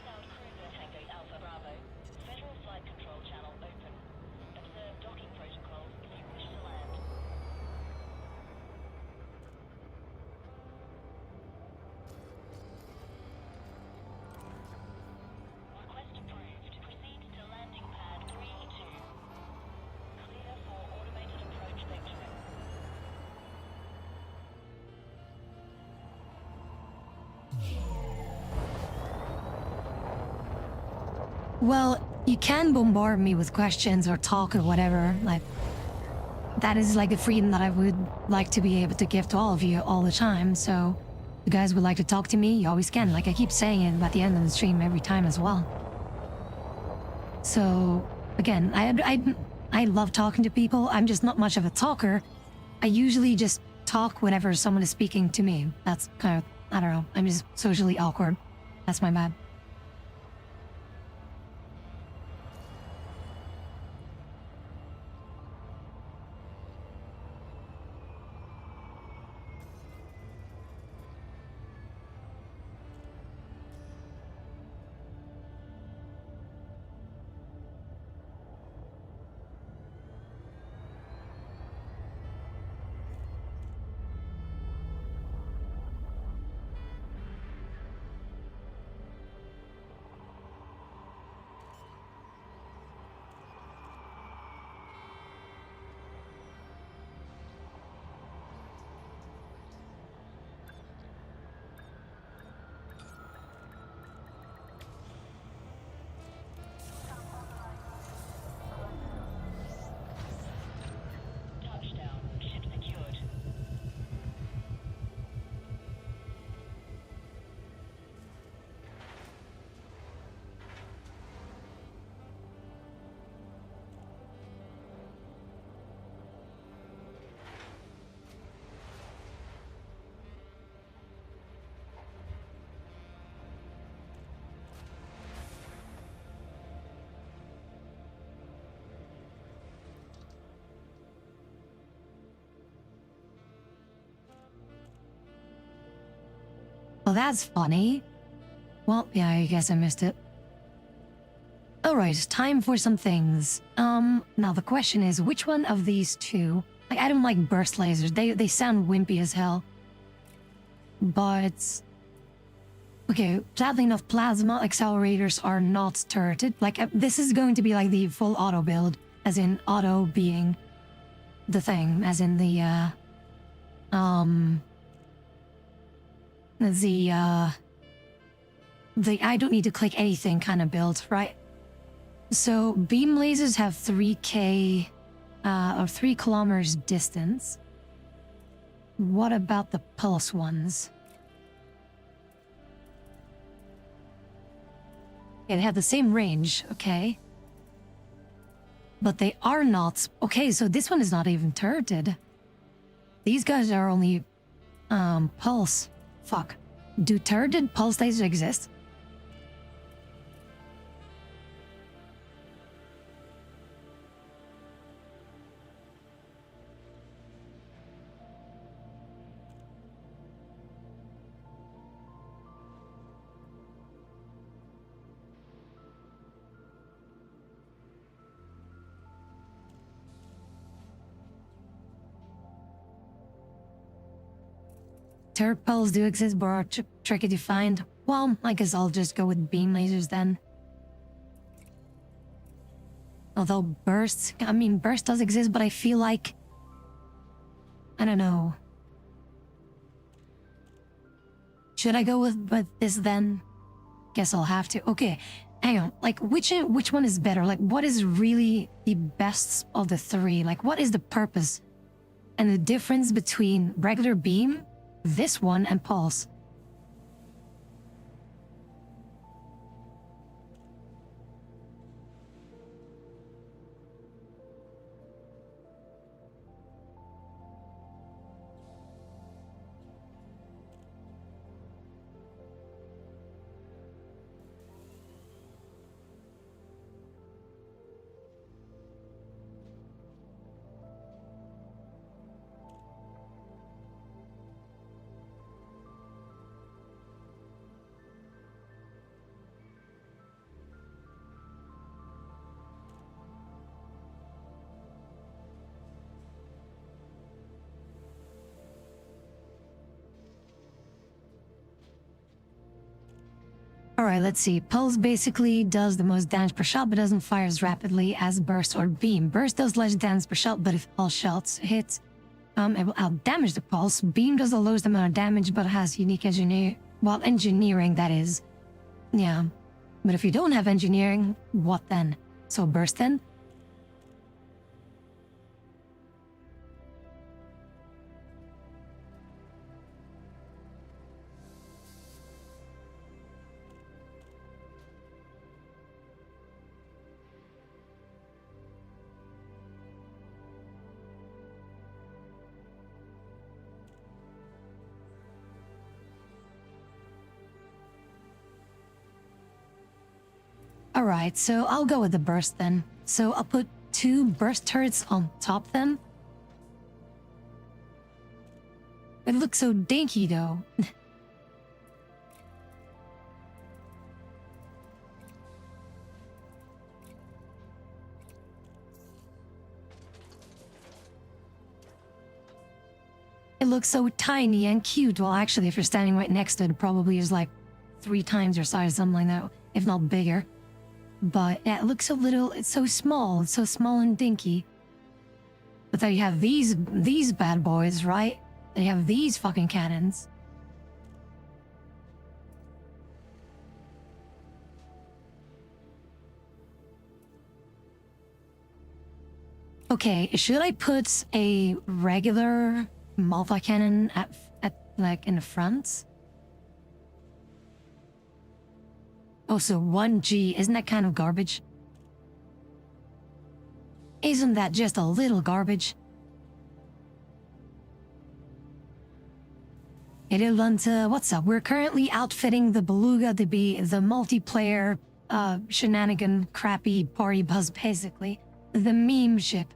South Cruiser Tango Alpha Bravo. Federal Flight Control Channel open. Observe docking protocols if you wish to land. Request approved. Proceed to landing pad 3-2. Clear for automated approach vectoring. Well, you can bombard me with questions or talk or whatever. Like, that is like the freedom that I would like to be able to give to all of you all the time. So, if you guys would like to talk to me, you always can. Like I keep saying it at the end of the stream every time as well. So, again, I love talking to people. I'm just not much of a talker. I usually just talk whenever someone is speaking to me. That's kind of, I don't know. I'm just socially awkward. That's my bad. Well, that's funny. Well, yeah, I guess I missed it. Alright, time for some things. Now the question is, which one of these two... Like, I don't like burst lasers. They sound wimpy as hell. But... Okay, sadly enough, plasma accelerators are not turreted. Like, this is going to be like the full auto build. As in, auto being the thing. As in the, the I don't need to click anything kind of build, right? So, beam lasers have 3K, or 3 kilometers distance. What about the pulse ones? Yeah, they have the same range, okay. But they are not... Okay, so this one is not even turreted. These guys are only, pulse. Fuck. Do turreted pulse lasers exist? Turret pulse do exist, but are tricky to find. Well, I guess I'll just go with beam lasers then. Although burst... I mean, burst does exist, but I feel like... I don't know. Should I go with this then? Guess I'll have to. Okay, hang on. Like, which one is better? Like, what is really the best of the three? Like, what is the purpose? And the difference between regular beam, this one, and pulse? Alright, let's see. Pulse basically does the most damage per shot, but doesn't fire as rapidly as Burst or Beam. Burst does less damage per shot, but if all shots hit, it will outdamage the Pulse. Beam does the lowest amount of damage, but has unique engineering, that is. Yeah. But if you don't have engineering, what then? So Burst then? Alright, so I'll go with the burst then. So I'll put 2 burst turrets on top then. It looks so dinky though. It looks so tiny and cute. Well, actually, if you're standing right next to it, it probably is like 3 times your size, something like that, if not bigger. But yeah, it looks so little, it's so small and dinky. But then you have these bad boys, right? They have these fucking cannons. Okay, should I put a regular multi-cannon at like in the front? Oh, so 1G, isn't that kind of garbage? Isn't that just a little garbage? Hey there, Lunta, what's up? We're currently outfitting the Beluga to be the multiplayer, shenanigan, crappy party bus, basically. The meme ship.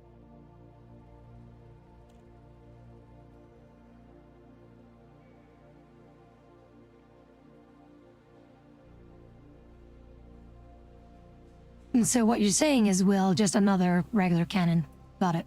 So what you're saying is, Will, just another regular cannon. Got it.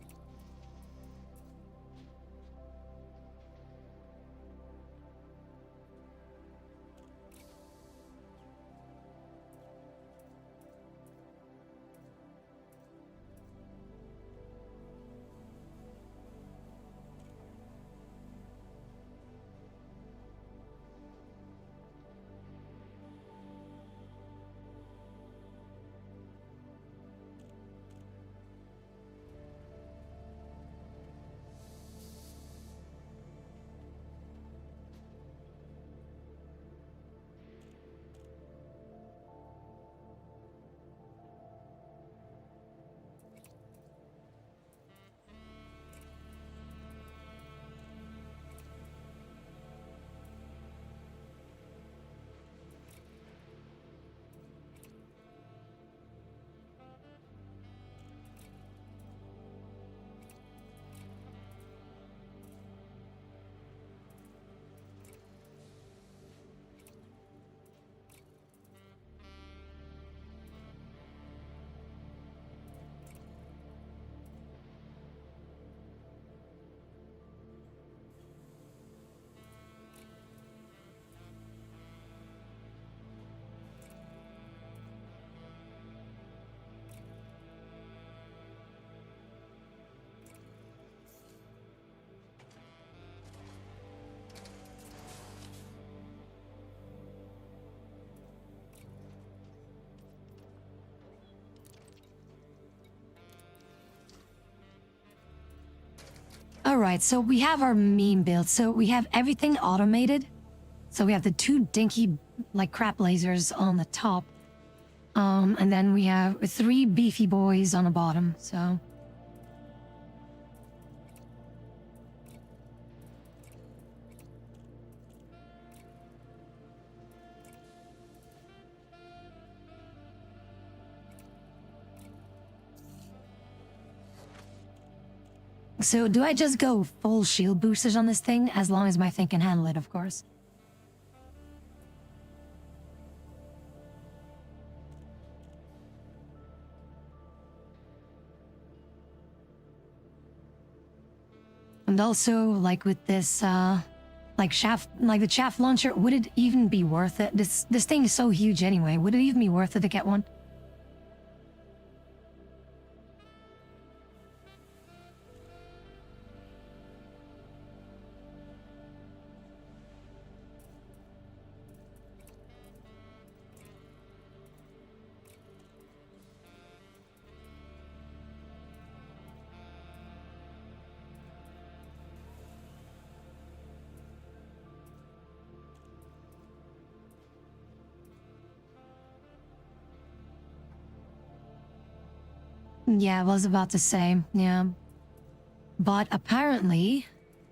Alright, so we have our meme build. So we have everything automated. So we have the two dinky, like, crap lasers on the top. And then we have 3 beefy boys on the bottom, so... So do I just go full shield boosters on this thing? As long as my thing can handle it, of course. And also, like with this, like the chaff launcher, would it even be worth it? This thing is so huge anyway. Would it even be worth it to get one? Yeah, I was about to say, yeah. But apparently,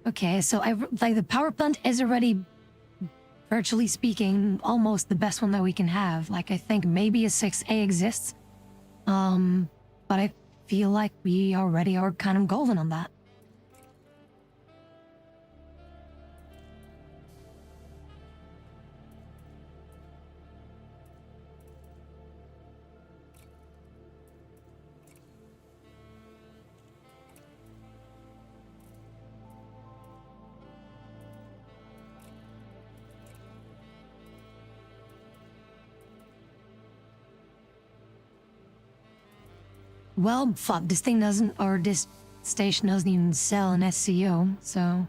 okay, so like the power plant is already, virtually speaking, almost the best one that we can have. Like, I think maybe a 6A exists. But I feel like we already are kind of golden on that. Well, fuck, this thing doesn't, or this station doesn't even sell an SCO, so...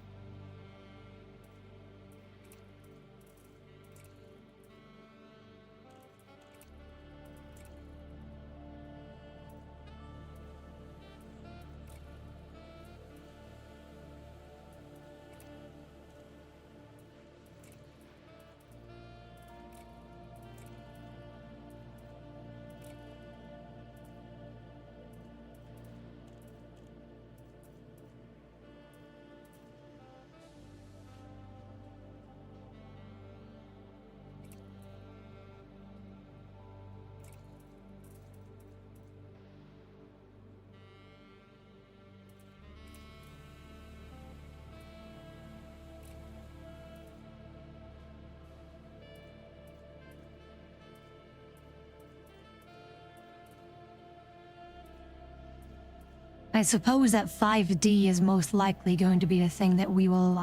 I suppose that 5D is most likely going to be the thing that we will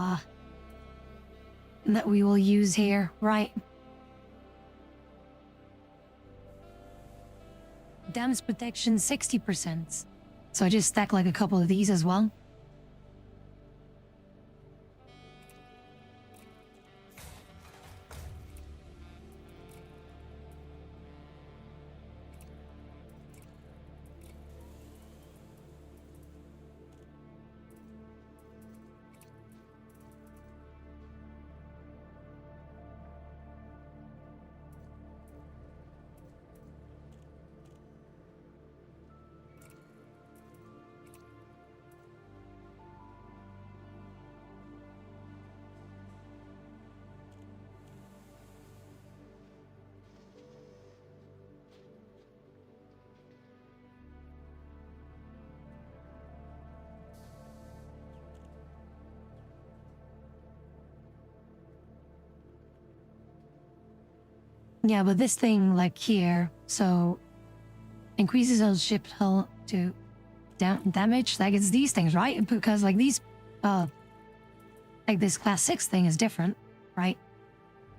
use here, right? Damage protection 60%. So I just stack like a couple of these as well. Yeah, but this thing, like here, so increases our ship hull to damage. Like it's these things, right? Because like these, like this class 6 thing is different, right?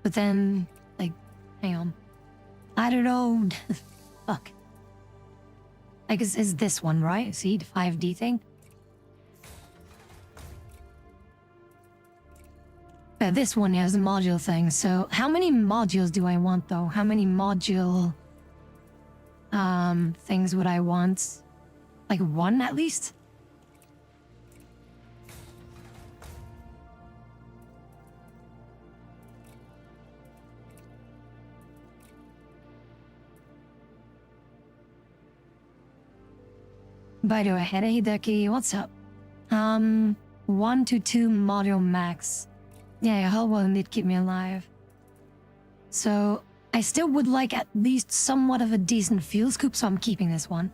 But then, like, hang on, I don't know. Fuck. Like is this one, right? See the 5D thing. Yeah, this one has the module thing. So how many modules do I want though? How many module things would I want? Like one at least? By the way, hey Ducky, what's up? 1 to 2 module max. Yeah, hell will indeed keep me alive. So I still would like at least somewhat of a decent fuel scoop, so I'm keeping this one.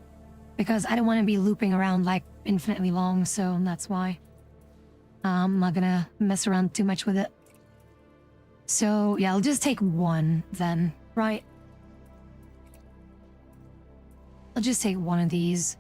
Because I don't want to be looping around like infinitely long, so that's why. I'm not gonna mess around too much with it. So yeah, I'll just take one then, right? I'll just take one of these.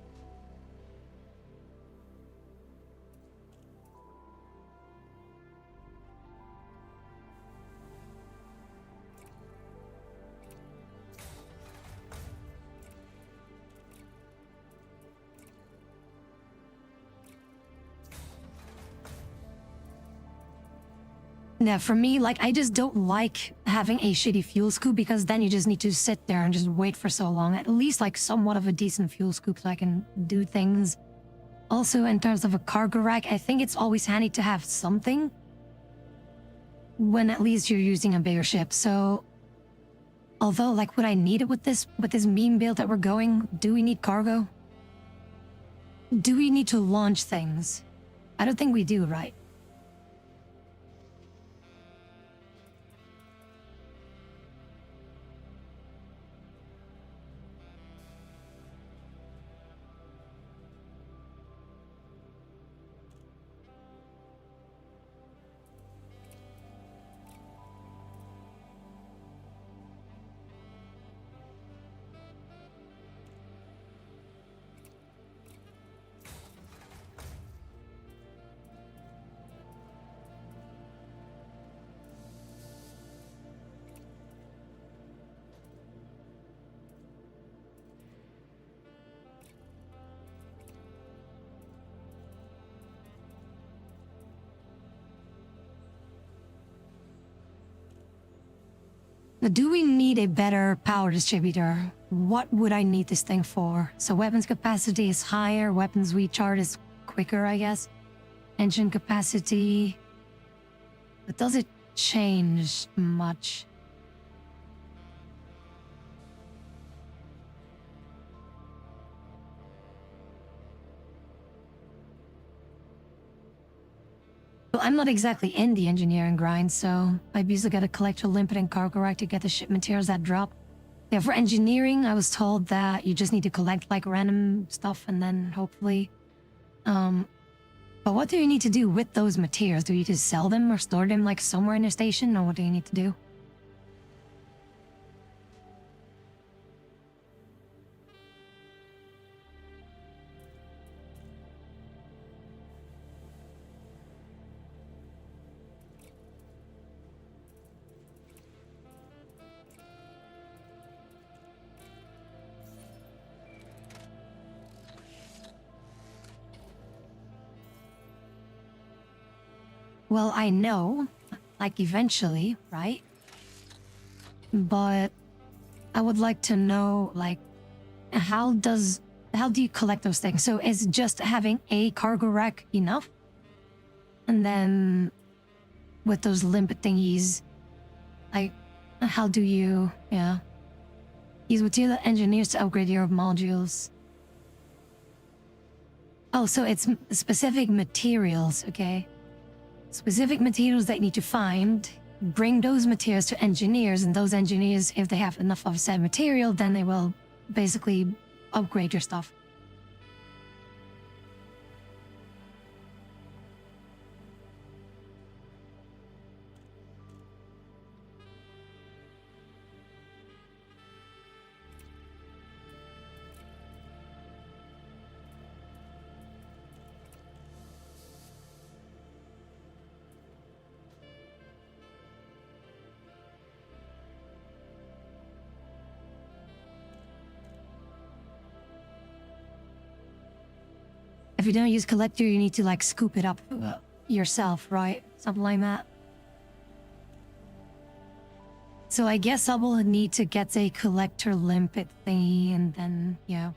Yeah, for me, like, I just don't like having a shitty fuel scoop because then you just need to sit there and just wait for so long. At least, like, somewhat of a decent fuel scoop so I can do things. Also, in terms of a cargo rack, I think it's always handy to have something when at least you're using a bigger ship. So, although, like, would I need it with this meme build that we're going? Do we need cargo? Do we need to launch things? I don't think we do, right? Do we need a better power distributor? What would I need this thing for? So weapons capacity is higher, weapons recharge is quicker, I guess. Engine capacity... But does it change much? Well, I'm not exactly in the engineering grind, so I've usually got to collect a limpet and cargo rack to get the ship materials that drop. Yeah, for engineering, I was told that you just need to collect like random stuff and then hopefully... But what do you need to do with those materials? Do you just sell them or store them like somewhere in the station, or what do you need to do? Well, I know, like eventually, right? But I would like to know, like, how do you collect those things? So is just having a cargo rack enough? And then with those limpet thingies, like, how do you, yeah. Use material engineers to upgrade your modules. Oh, so it's specific materials, okay? Specific materials that you need to find, bring those materials to engineers, and those engineers, if they have enough of said material, then they will basically upgrade your stuff. If you don't use collector, you need to like scoop it up yourself, right? Something like that. So I guess I will need to get a collector limpet thingy and then, yeah.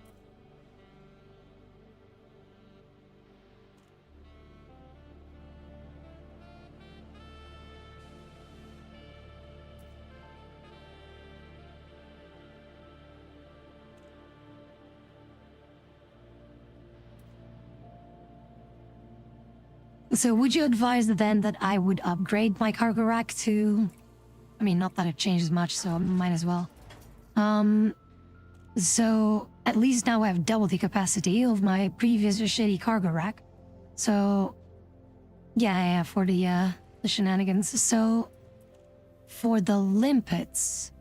So would you advise then that I would upgrade my cargo rack to... I mean, not that it changes much, so I might as well. So at least now I have double the capacity of my previous shitty cargo rack. So yeah, for the shenanigans. So for the limpets,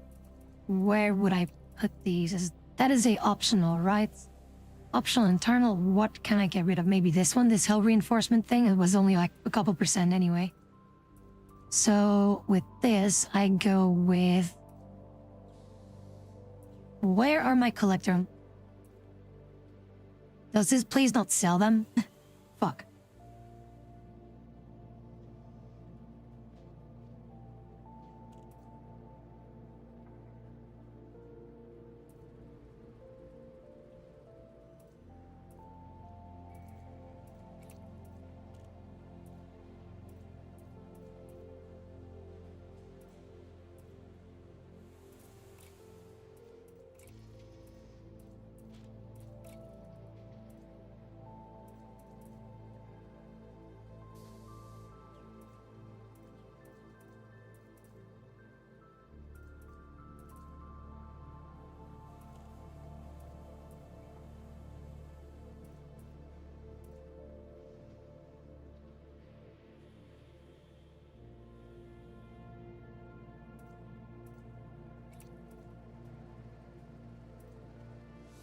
where would I put these? That is a optional, right? Optional internal, what can I get rid of? Maybe this one, this hull reinforcement thing. It was only like a couple percent anyway. So with this, I go with... Where are my collector? Does this please not sell them? Fuck.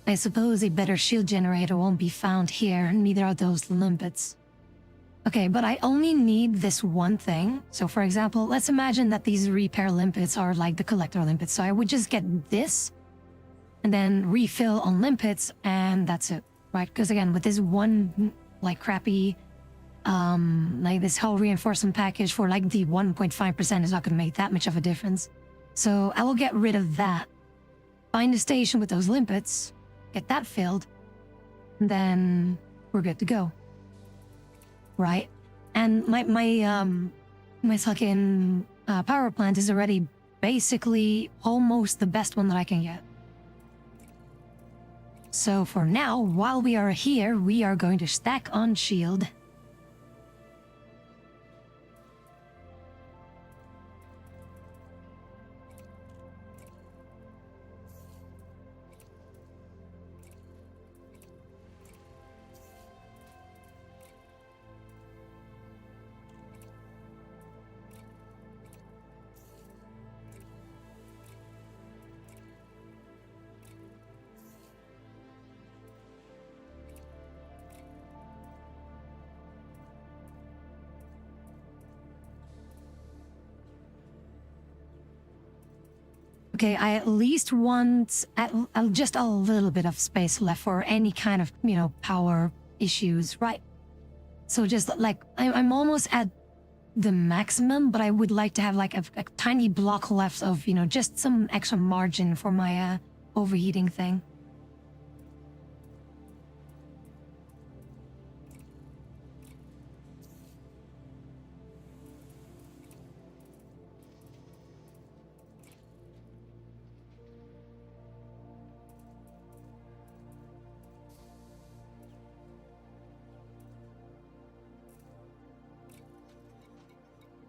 I suppose a better shield generator won't be found here, neither are those limpets. Okay, but I only need this one thing. So for example, let's imagine that these repair limpets are like the collector limpets. So I would just get this, and then refill on limpets, and that's it, right? Because again, with this one, like crappy, like this whole reinforcement package for like the 1.5% is not gonna make that much of a difference. So I will get rid of that. Find a station with those limpets, get that filled, and then we're good to go. Right? And my fucking power plant is already basically almost the best one that I can get. So for now, while we are here, we are going to stack on shield. Okay, I at least want just a little bit of space left for any kind of, power issues, right? So just like, I'm almost at the maximum, but I would like to have like a tiny block left of, you know, just some extra margin for my overheating thing.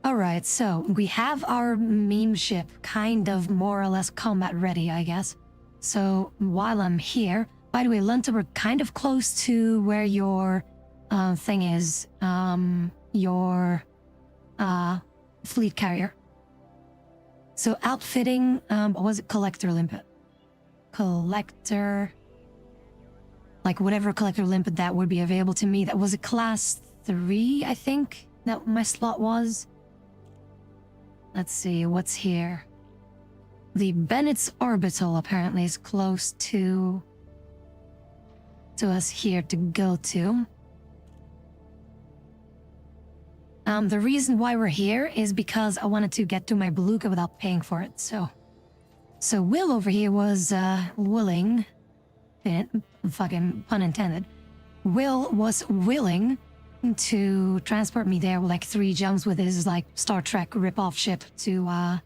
Alright, so we have our meme ship kind of more or less combat ready, I guess. So while I'm here, by the way, Lunta, we're kind of close to where your thing is, your fleet carrier. So outfitting, what was it? Collector limpet. Collector, like whatever collector limpet that would be available to me. That was a class 3, I think, that my slot was. Let's see, what's here? The Bennett's Orbital apparently is close to us here to go to. The reason why we're here is because I wanted to get to my beluga without paying for it, so Will over here was, willing, fucking pun intended, Will was willing to transport me there with like 3 jumps with his like Star Trek rip-off ship to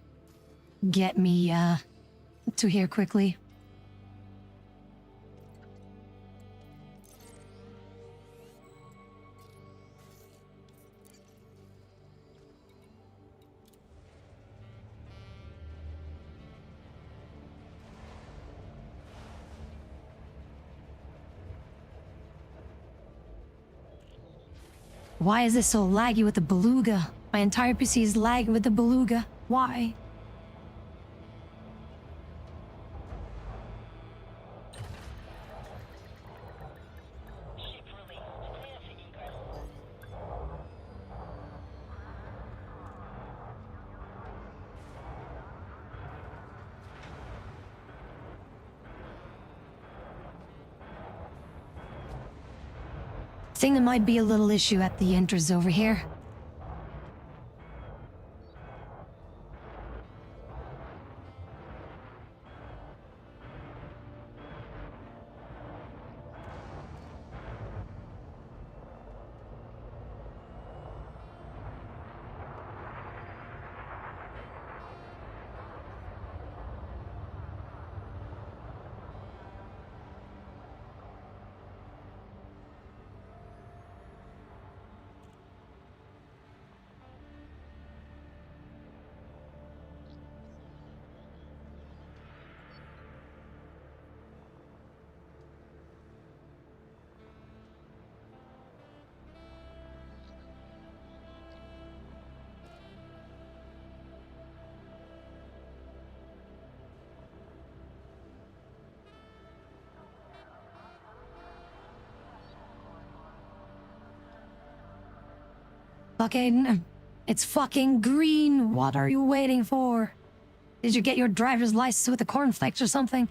get me to here quickly. Why is this so laggy with the beluga? My entire PC is lagging with the beluga. Why? Ship released. Clear for egress. I think there might be a little issue at the entrance over here. Fucking... It's fucking green! What are you waiting for? Did you get your driver's license with the cornflakes or something?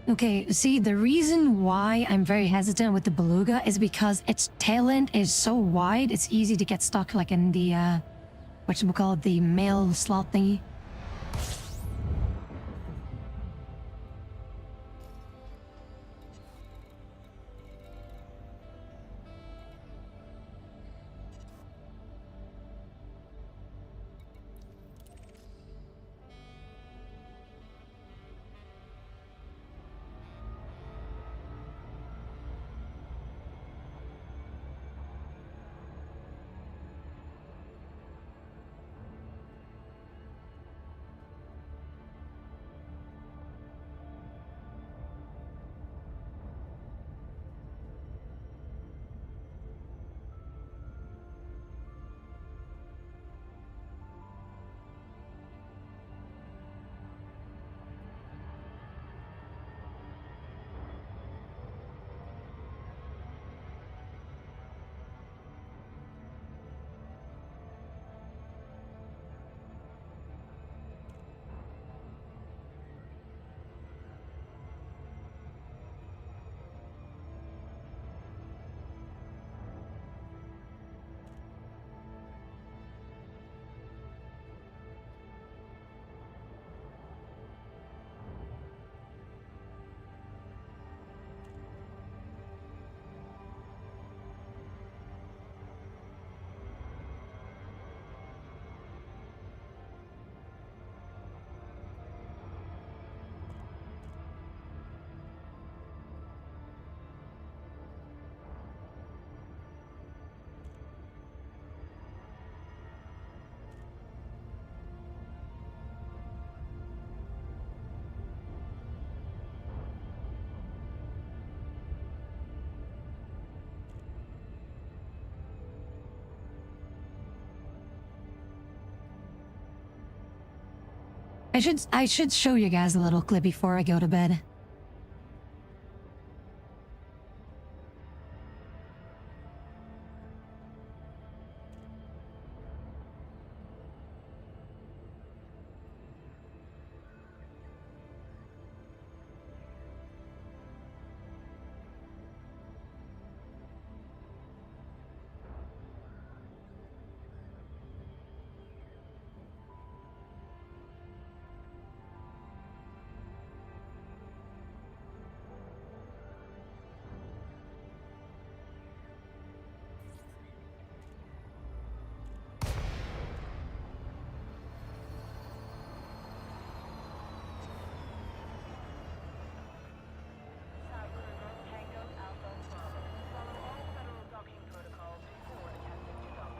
Okay, see, the reason why I'm very hesitant with the beluga is because its tail end is so wide, it's easy to get stuck like in the, whatchamacallit, the mail slot thingy. I should show you guys a little clip before I go to bed. South Cruiser, Tango Alpha Bravo. Follow all federal docking protocols before attempting to dock.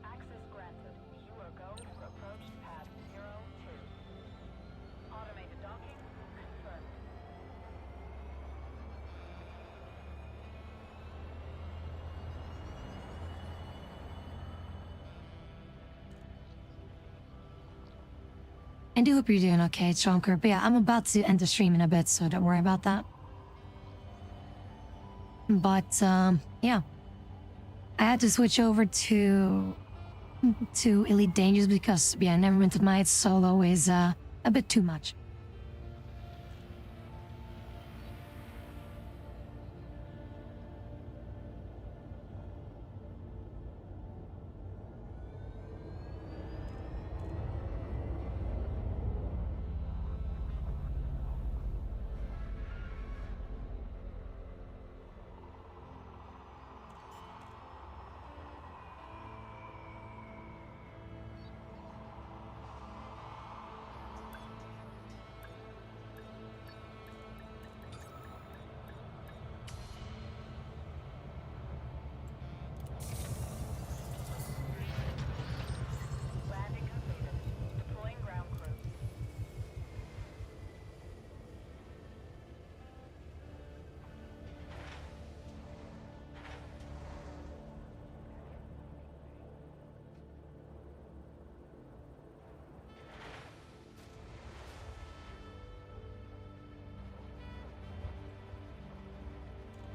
Access granted. You are go for approach pad 02. Automated docking confirmed. I do hope you're doing okay, Trunker. But yeah, I'm about to end the stream in a bit, so don't worry about that. But, yeah. I had to switch over to Elite Dangerous because, yeah, Neverwinter Nights solo is, a bit too much.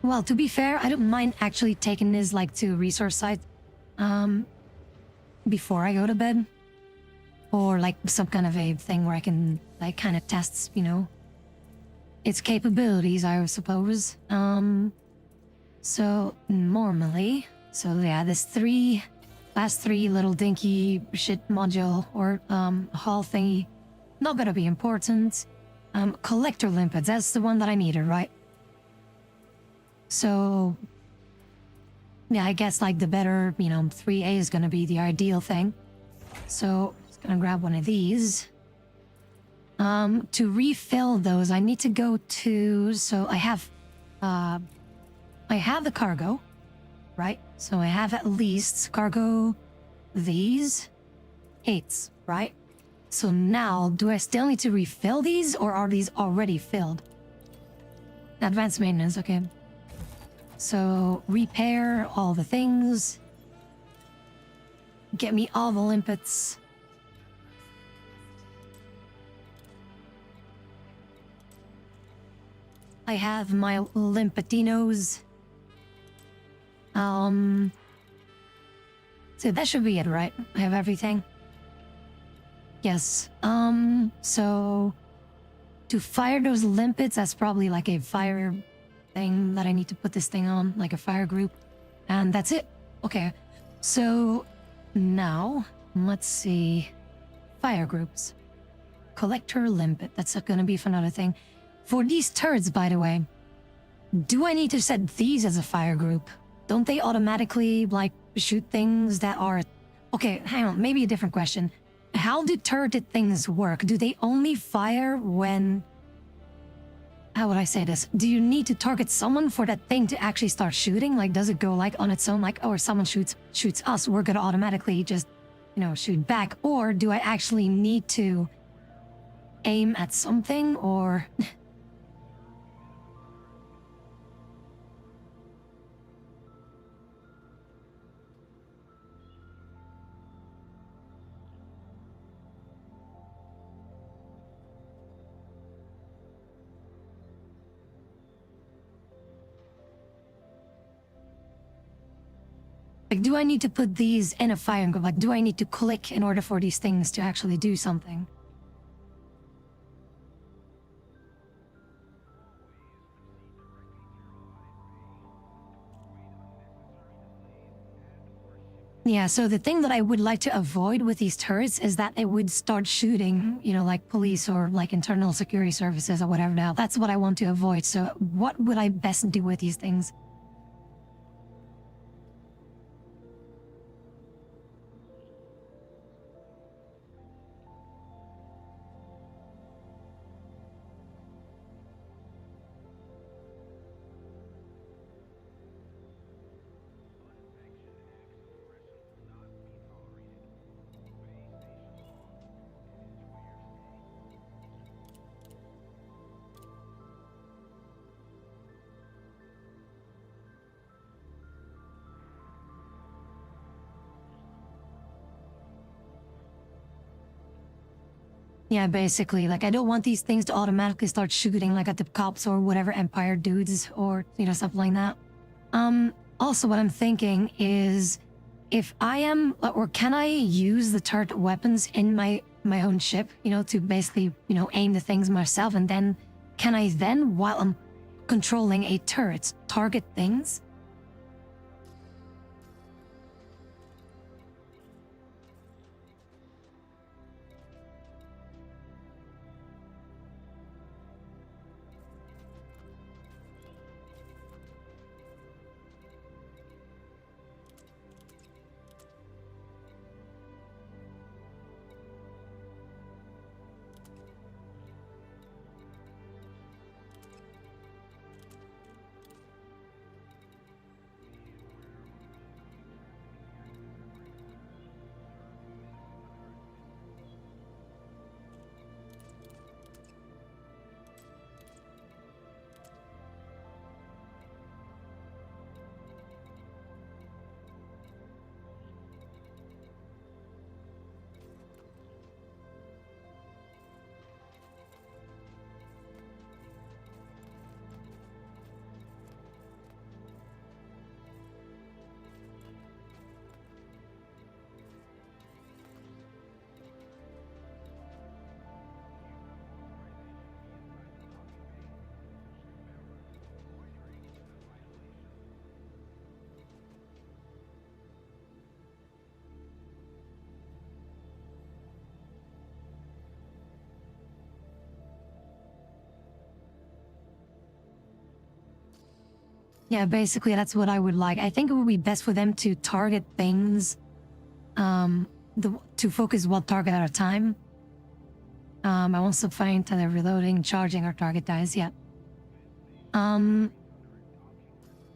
well, to be fair, I don't mind actually taking this like to resource site before I go to bed. Or like some kind of a thing where I can like kind of test, you know, its capabilities, I suppose. So normally, so yeah, this last three little dinky shit module or hall thingy, not gonna be important. Collector limpets, that's the one that I needed, right? So yeah, I guess like the better, you know, 3A is gonna be the ideal thing. So just gonna grab one of these. To refill those, I need to go to, so I have the cargo, right? So I have at least cargo these 8s, right? So now, do I still need to refill these or are these already filled? Advanced maintenance, okay. So repair all the things. Get me all the limpets. I have my limpetinos. So that should be it, right? I have everything. Yes. So to fire those limpets, that's probably like a fire thing that I need to put this thing on, like a fire group. And that's it. Okay. So now, let's see. Fire groups. Collector limpet. That's gonna be for another thing. For these turrets, by the way, do I need to set these as a fire group? Don't they automatically, like, shoot things that are... Okay, hang on, maybe a different question. How do turreted things work? Do they only fire when... How would I say this? Do you need to target someone for that thing to actually start shooting? Like, does it go, like, on its own, like, oh, if someone shoots us, we're gonna automatically just, you know, shoot back? Or do I actually need to aim at something, or... Like, do I need to put these in a fire and go, like, do I need to click in order for these things to actually do something? Yeah, so the thing that I would like to avoid with these turrets is that it would start shooting, you know, like police or like internal security services or whatever now. That's what I want to avoid. So what would I best do with these things? Yeah, basically, like, I don't want these things to automatically start shooting, like, at the cops or whatever Empire dudes or, you know, something like that. Also what I'm thinking is, if I am, or can I use the turret weapons in my own ship, you know, to basically, you know, aim the things myself, and then, can I then, while I'm controlling a turret, target things? Yeah, basically that's what I would like. I think it would be best for them to target things, to focus one target at a time. I want to find that they're reloading, charging our target dies. Yeah.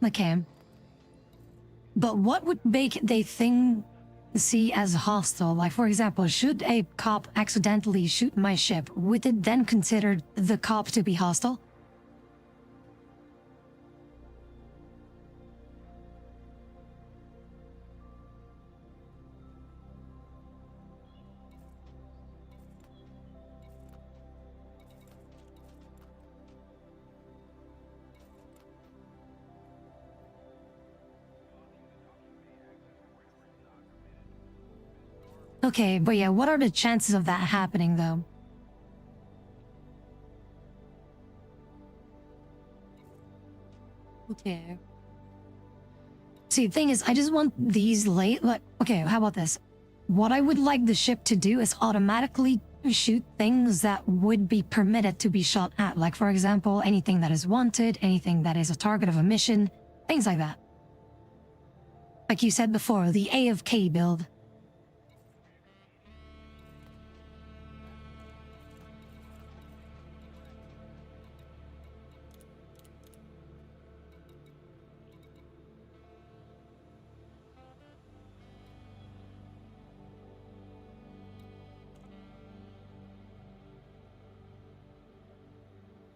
Okay. But what would make they thing see as hostile? Like, for example, should a cop accidentally shoot my ship, would it then consider the cop to be hostile? Okay, but yeah, what are the chances of that happening, though? Okay. See, the thing is, I just want these late, like, okay, how about this? What I would like the ship to do is automatically shoot things that would be permitted to be shot at. Like, for example, anything that is wanted, anything that is a target of a mission, things like that. Like you said before, the AFK build.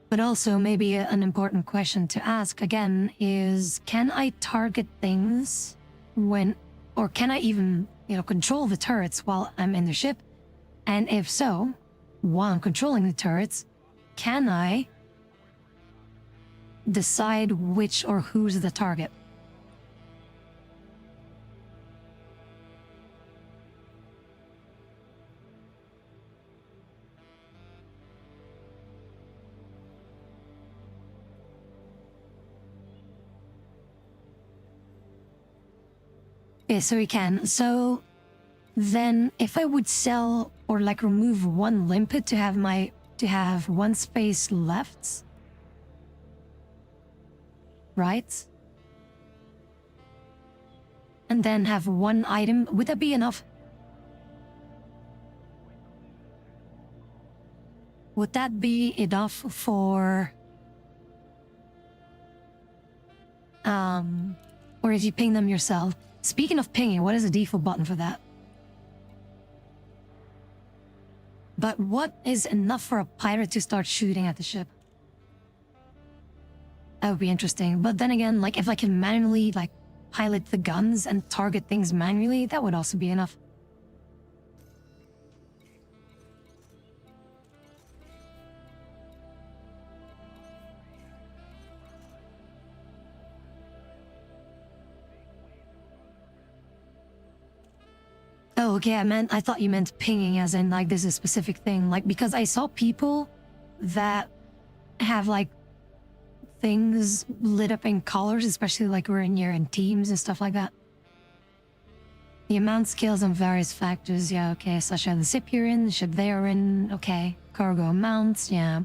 But also, maybe an important question to ask again is, can I target things when, or can I even, control the turrets while I'm in the ship? And if so, while I'm controlling the turrets, can I decide which or who's the target? Yeah, so we can. So then if I would sell or like remove one limpet to have one space left, right? And then have one item, would that be enough? Would that be enough for or if you ping them yourself? Speaking of pinging, what is the default button for that? But what is enough for a pirate to start shooting at the ship? That would be interesting. But then again, like if I can manually like pilot the guns and target things manually, that would also be enough. Oh, okay, I thought you meant pinging as in like this is a specific thing. Like, because I saw people that have like things lit up in colors, especially like when you're in teams and stuff like that. The amount scales on various factors, yeah, okay, such as the ship you're in, the ship they're in, okay. Cargo amounts, yeah.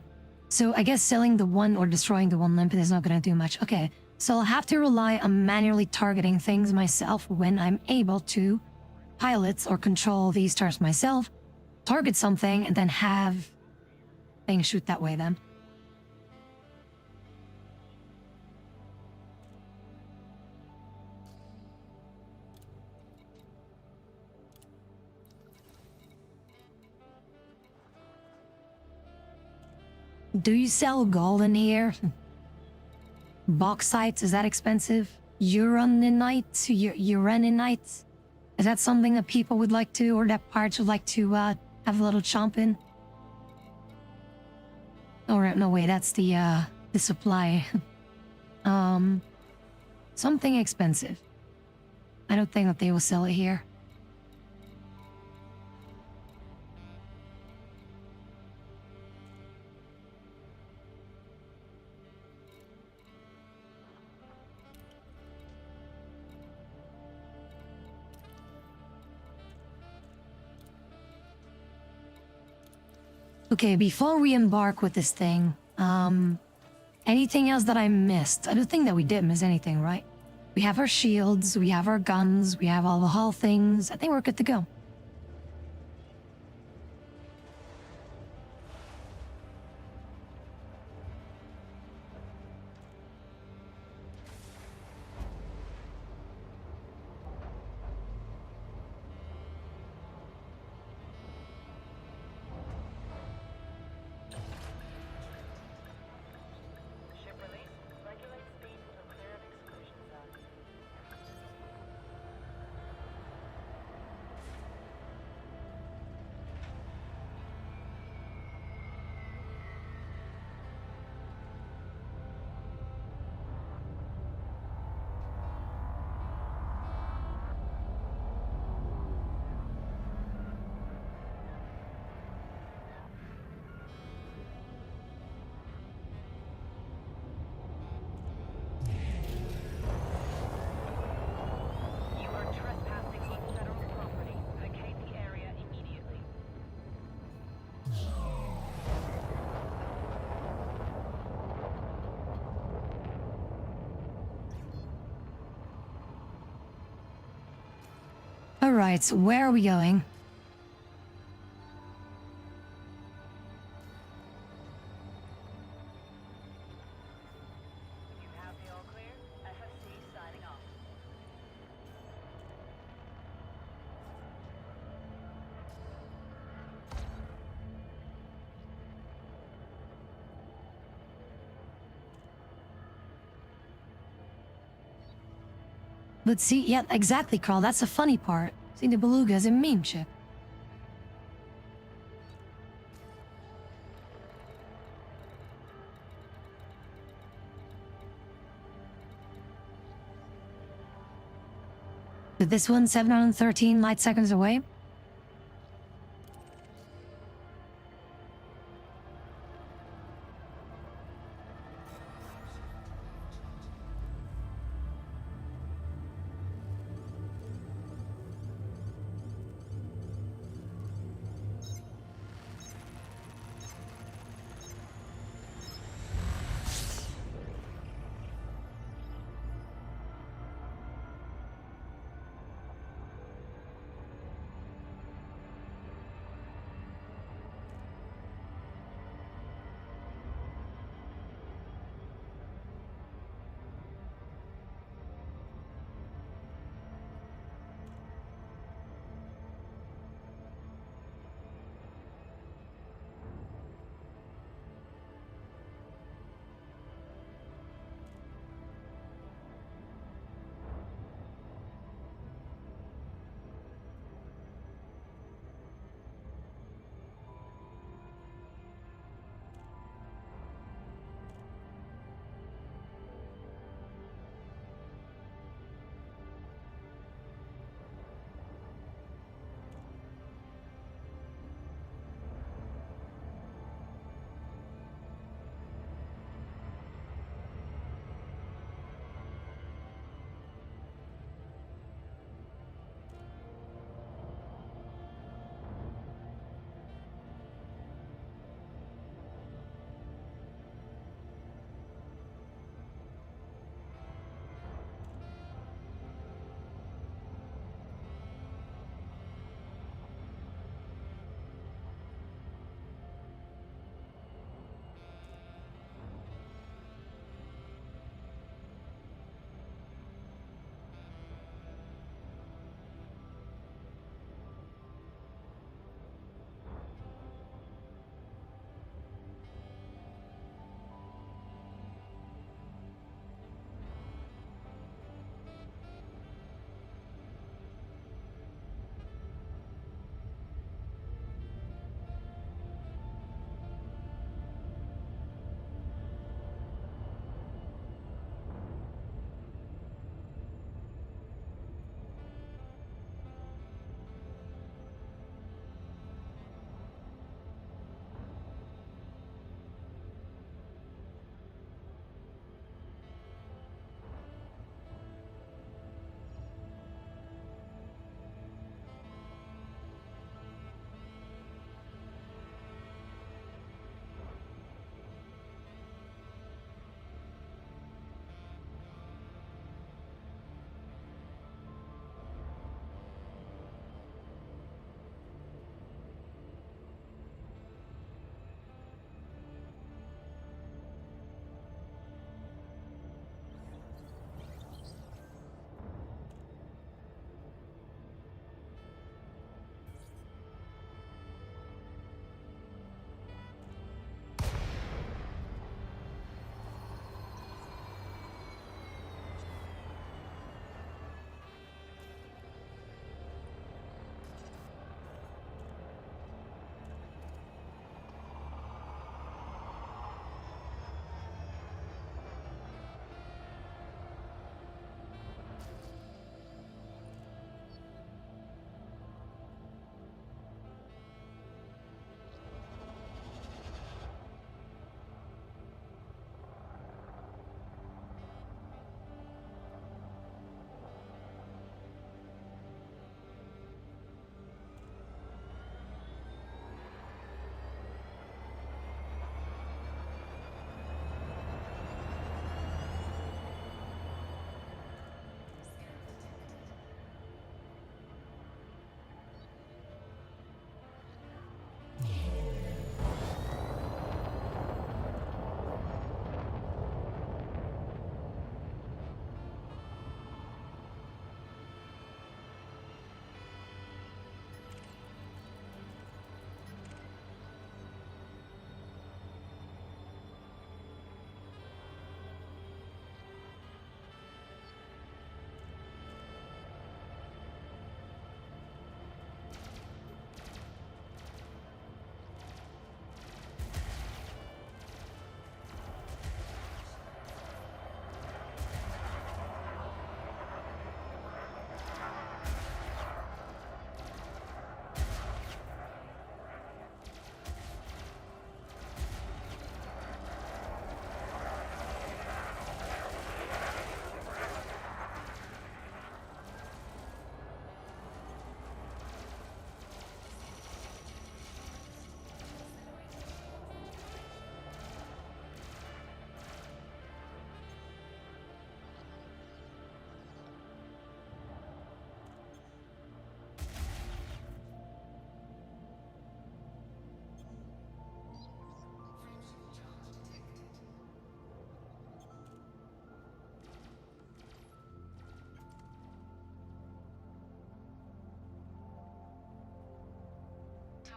So I guess selling the one or destroying the one limpet is not gonna do much. Okay, so I'll have to rely on manually targeting things myself when I'm able to pilot or control these turrets myself, target something, and then have things shoot that way then. Do you sell gold in here? Bauxite, is that expensive? Uranite? Uranite? Is that something that people would like to, or that pirates would like to have a little chomp in? Or no, wait, that's the supply. Something expensive. I don't think that they will sell it here. Okay, before we embark with this thing, Anything else that I missed? I don't think that we did miss anything, right? We have our shields, we have our guns, we have all the hull things. I think we're good to go. Ship release. Regulate speed for the clear of exclusion zone. You are trespassing on federal property. Vacate the area immediately. Alright, so where are we going? You have the all clear. FFC signing off. But see, yeah, exactly, Carl. That's the funny part. See, the Beluga is a meme ship. But this one, 713 light seconds away.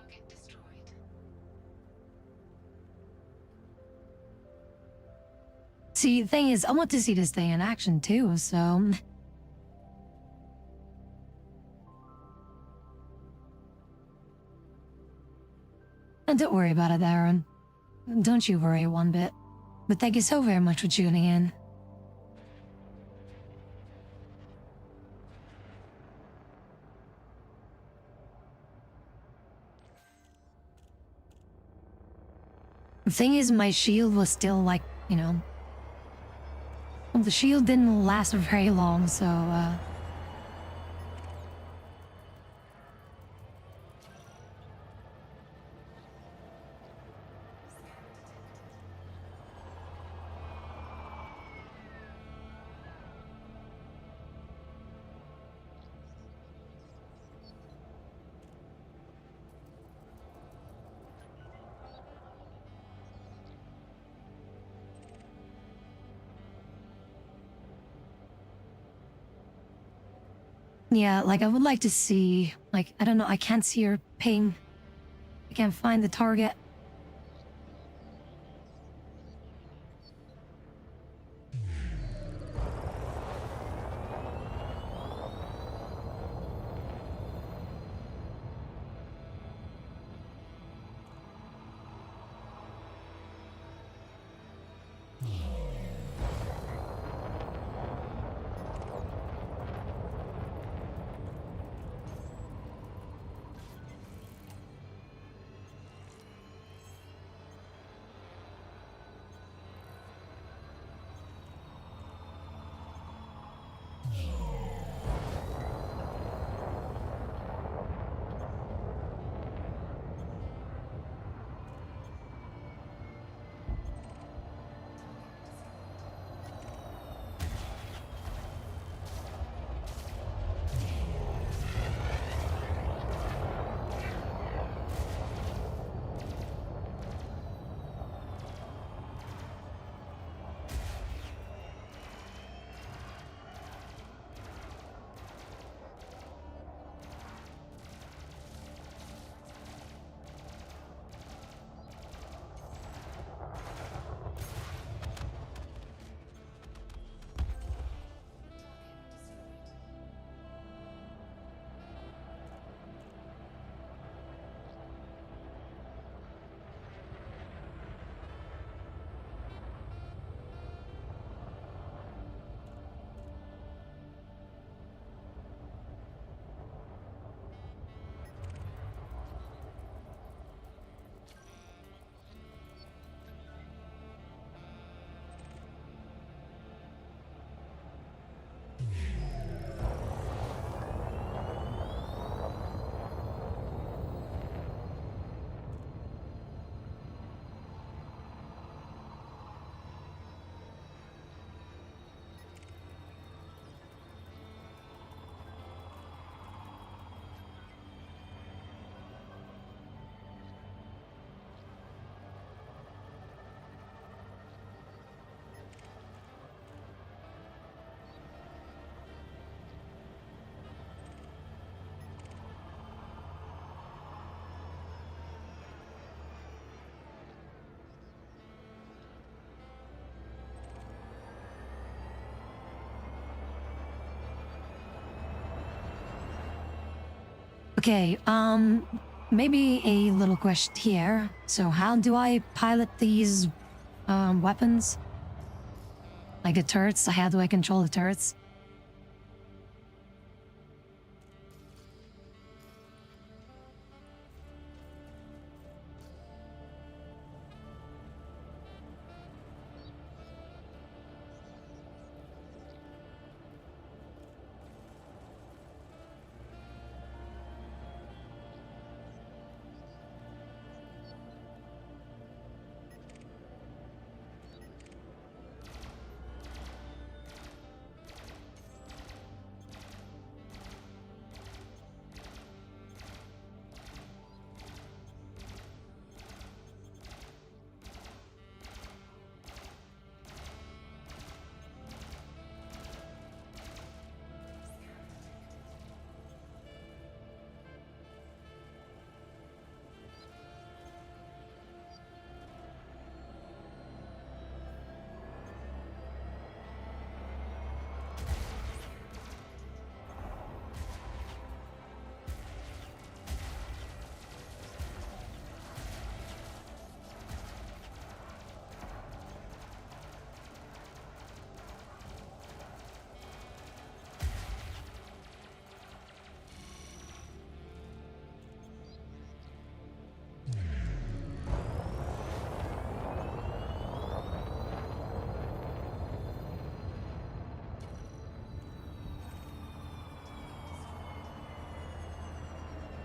Target destroyed. See, the thing is, I want to see this thing in action too, so. And don't worry about it, Aaron. Don't you worry one bit. But thank you so very much for tuning in. The thing is, my shield was still like, you know. Well, the shield didn't last for very long, so, yeah, like I would like to see, like, I don't know, I can't see her ping. I can't find the target. Okay, maybe a little question here. So how do I pilot these, weapons? Like the turrets? How do I control the turrets?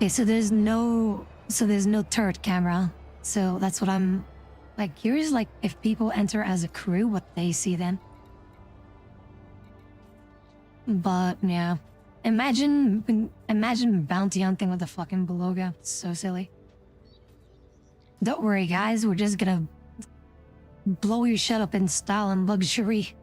Okay, so there's no turret camera. So that's what I'm like curious, like if people enter as a crew, what they see then. But yeah. Imagine bounty hunting with a fucking beluga. So silly. Don't worry guys, we're just gonna blow your shit up in style and luxury.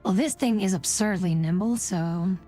Well, this thing is absurdly nimble, so...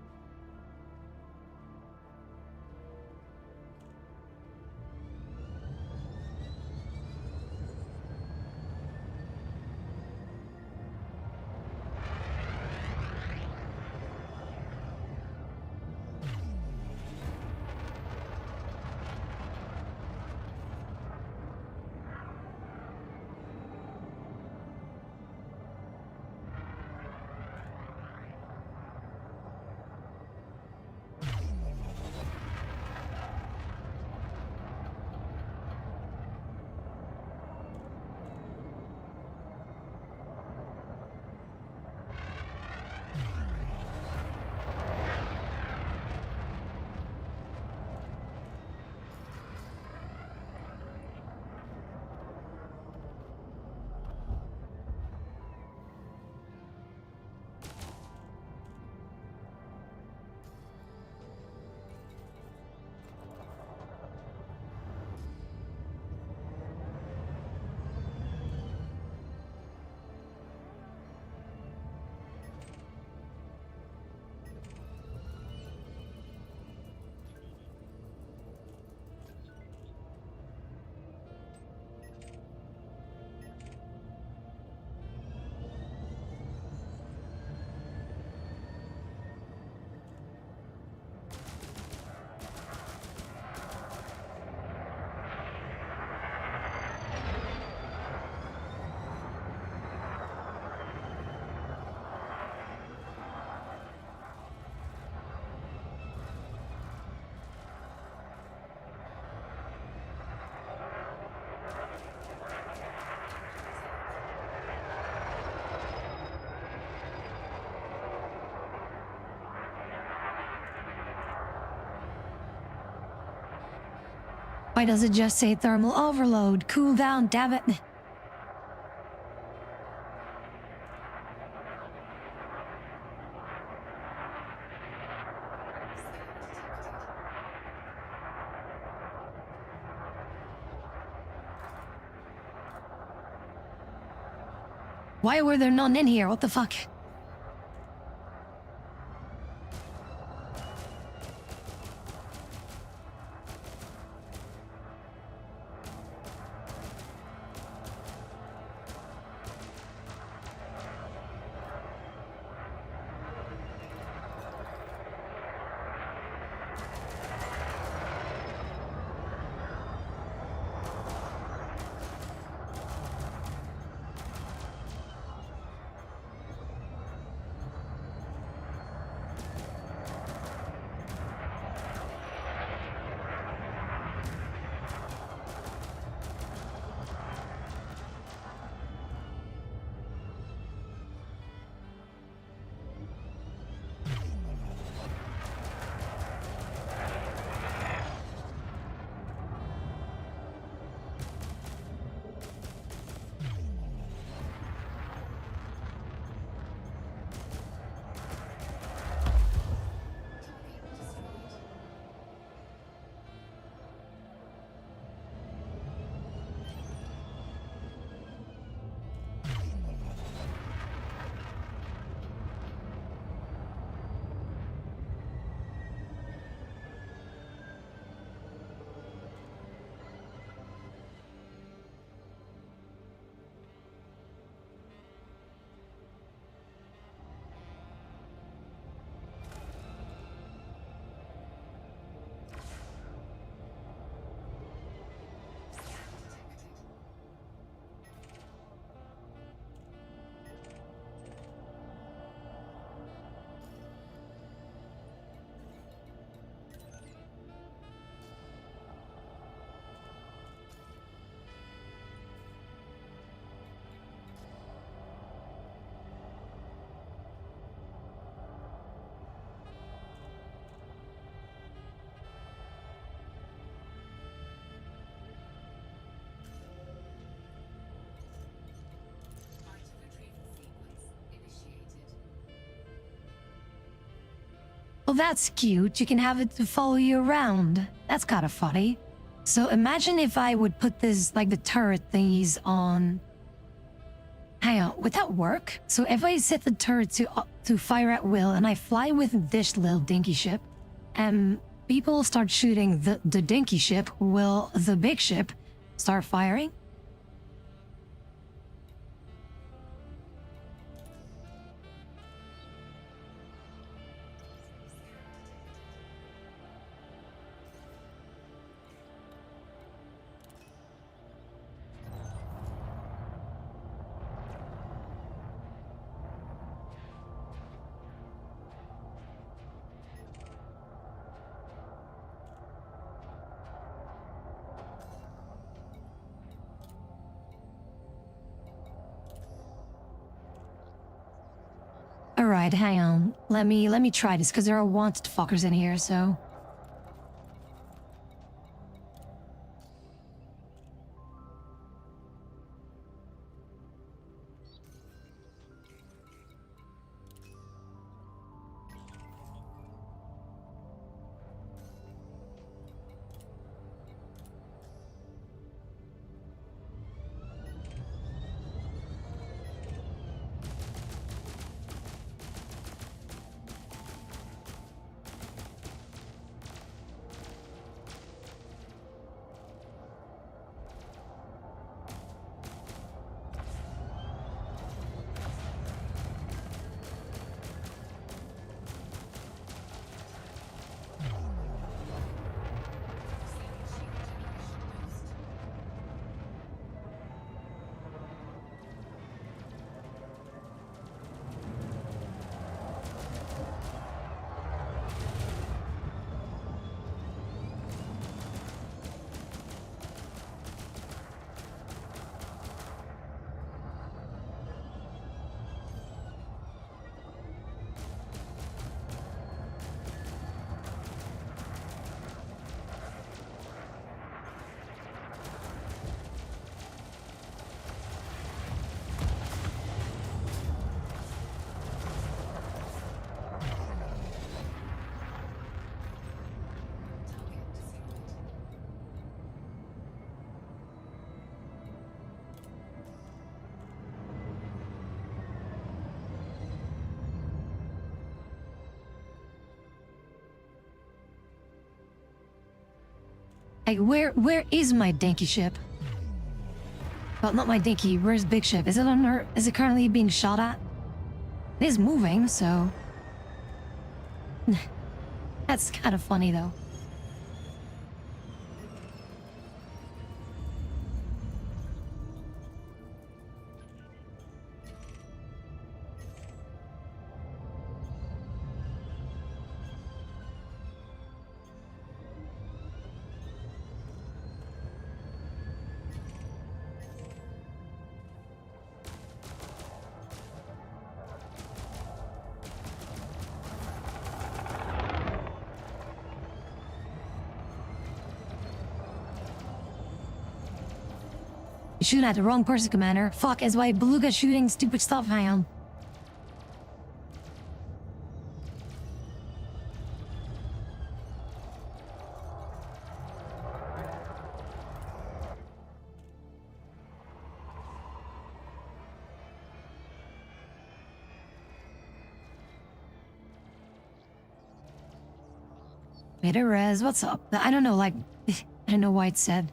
Why does it just say thermal overload? Cool down, damn it. Why were there none in here? What the fuck? Well, that's cute. You can have it to follow you around. That's kind of funny. So imagine if I would put this, like the turret thingies on. Hang on, would that work? So if I set the turret to fire at will and I fly with this little dinky ship, and people start shooting the dinky ship, will the big ship start firing? Alright, hang on. Let me try this, because there are wanted fuckers in here, so... Like, where is my dinky ship? Well, not my dinky. Where's big ship? Is it on her? Is it currently being shot at? It is moving, so... That's kind of funny, though. You're shooting at the wrong person, Commander. Fuck, is why Beluga shooting stupid stuff, hang on. Beta res, what's up? I don't know, like, I don't know why it said.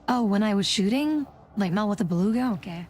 Oh, when I was shooting? Like, not with the Beluga? Okay.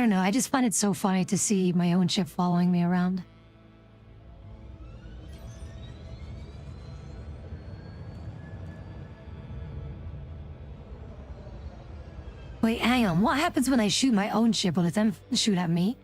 don't know, I just find it so funny to see my own ship following me around. Wait, hang on. What happens when I shoot my own ship? Will it then shoot at me?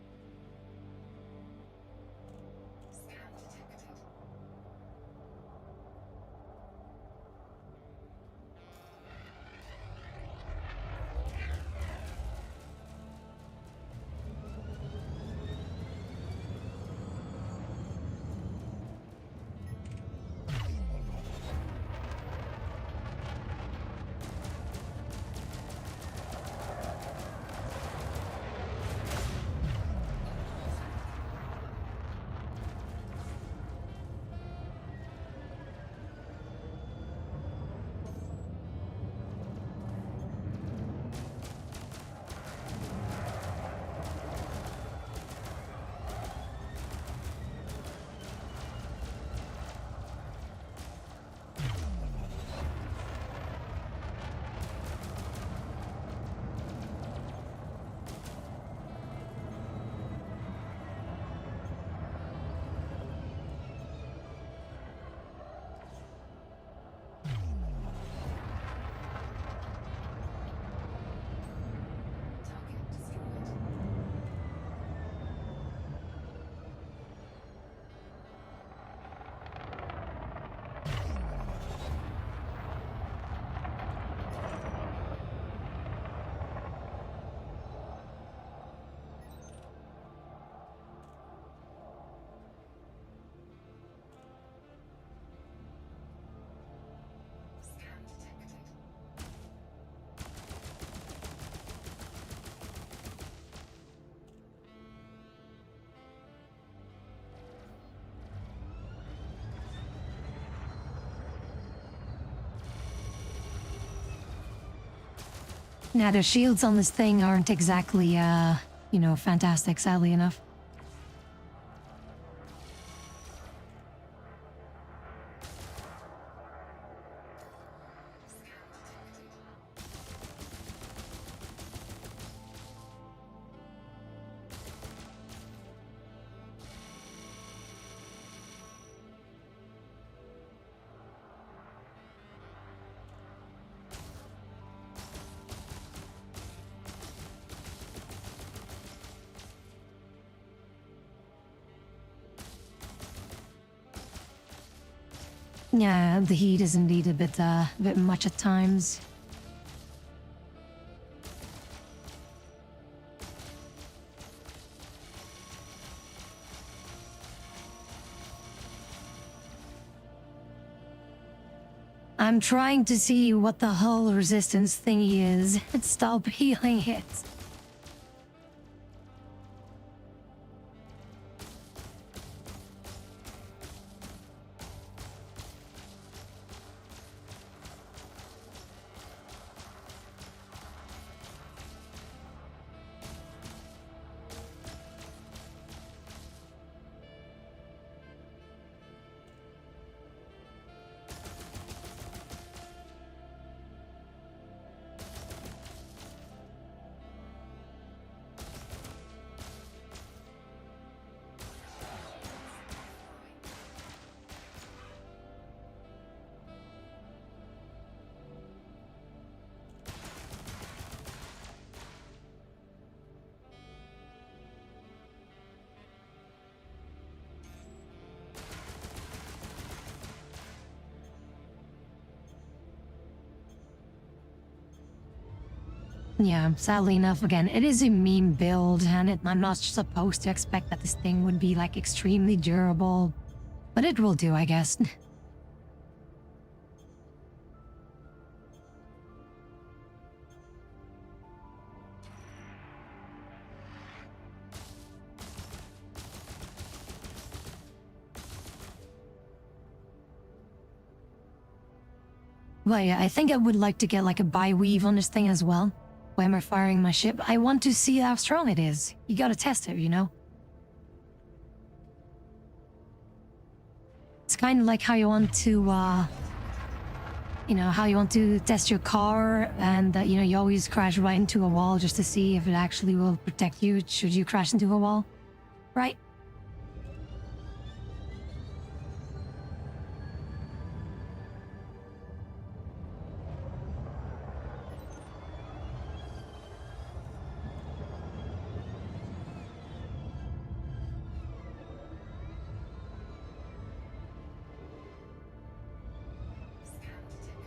Now, the shields on this thing aren't exactly, you know, fantastic, sadly enough. Yeah, the heat is indeed a bit much at times. I'm trying to see what the hull resistance thingy is. Stop healing it. Yeah, sadly enough, again, it is a meme build, and I'm not supposed to expect that this thing would be, like, extremely durable. But it will do, I guess. Well, yeah, I think I would like to get, like, a bi-weave on this thing as well. Why am I firing my ship? I want to see how strong it is. You gotta test it, you know? It's kind of like how you want to, you know, how you want to test your car, and you know, you always crash right into a wall just to see if it actually will protect you should you crash into a wall, right? Scan detected.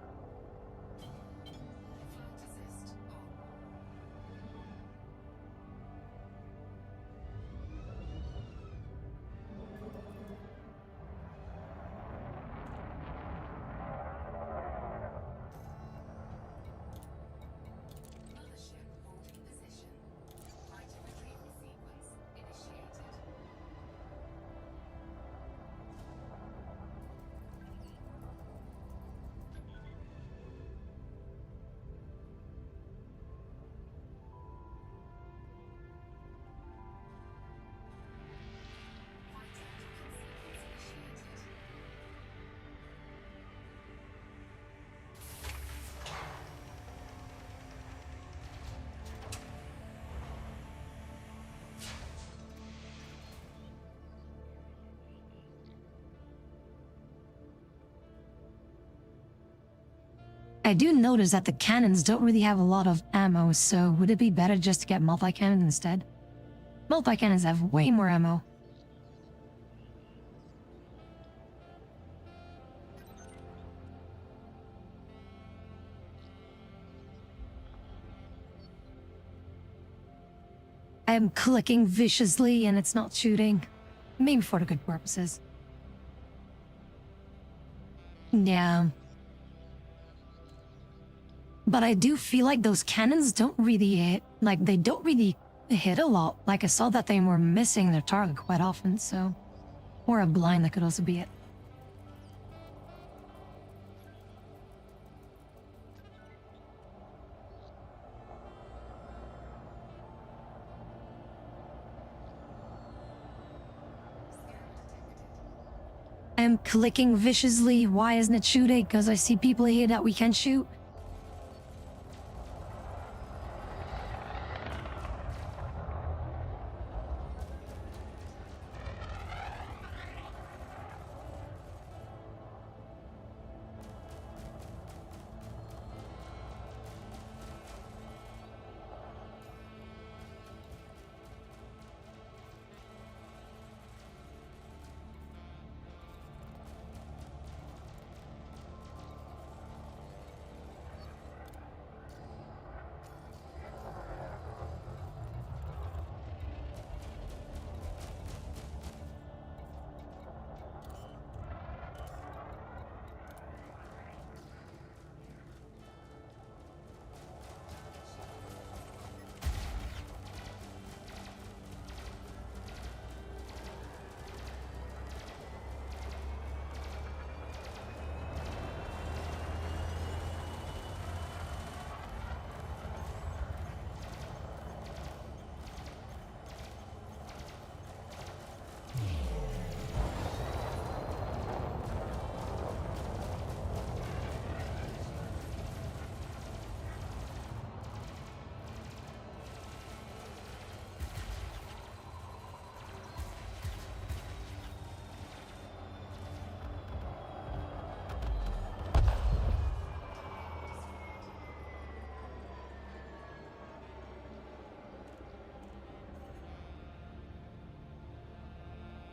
Flight assist on. Mothership holding position. Flight retrieval sequence initiated. Flight retrieval sequence initiated. I do notice that the cannons don't really have a lot of ammo, so would it be better just to get multi-cannon instead? Multi-cannons have way more ammo. I am clicking viciously and it's not shooting. Maybe for the good purposes. Yeah. But I do feel like those cannons don't really hit. Like, they don't really hit a lot. Like, I saw that they were missing their target quite often, so... Or a blind, that could also be it. I am clicking viciously. Why isn't it shooting? Because I see people here that we can shoot.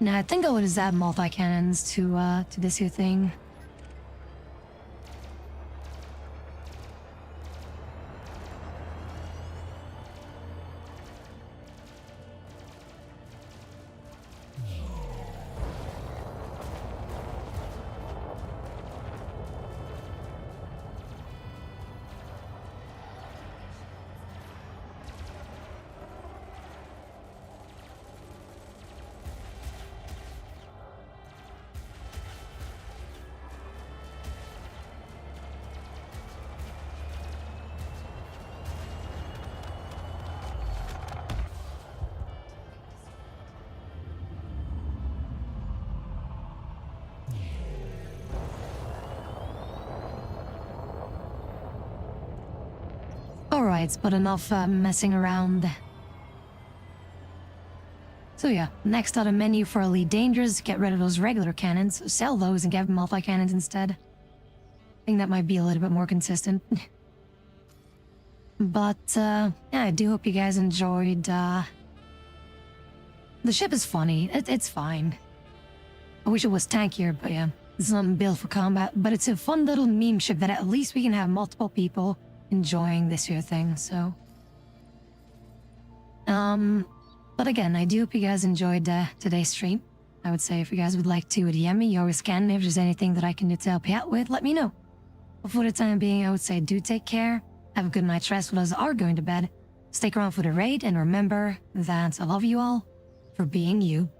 Nah, I think I would add multi-cannons to this here thing. fights, but enough messing around. So yeah, next on the menu for Elite Dangerous, get rid of those regular cannons, sell those and get multi-cannons instead. I think that might be a little bit more consistent. But, yeah, I do hope you guys enjoyed, The ship is funny, it's fine. I wish it was tankier, but yeah, it's not built for combat, but it's a fun little meme ship that at least we can have multiple people enjoying this here thing, so... But again, I do hope you guys enjoyed today's stream. I would say if you guys would like to DM me, you always can. If there's anything that I can do to help you out with, let me know. But for the time being, I would say do take care. Have a good night's rest when those are going to bed. Stick around for the raid, and remember that I love you all for being you.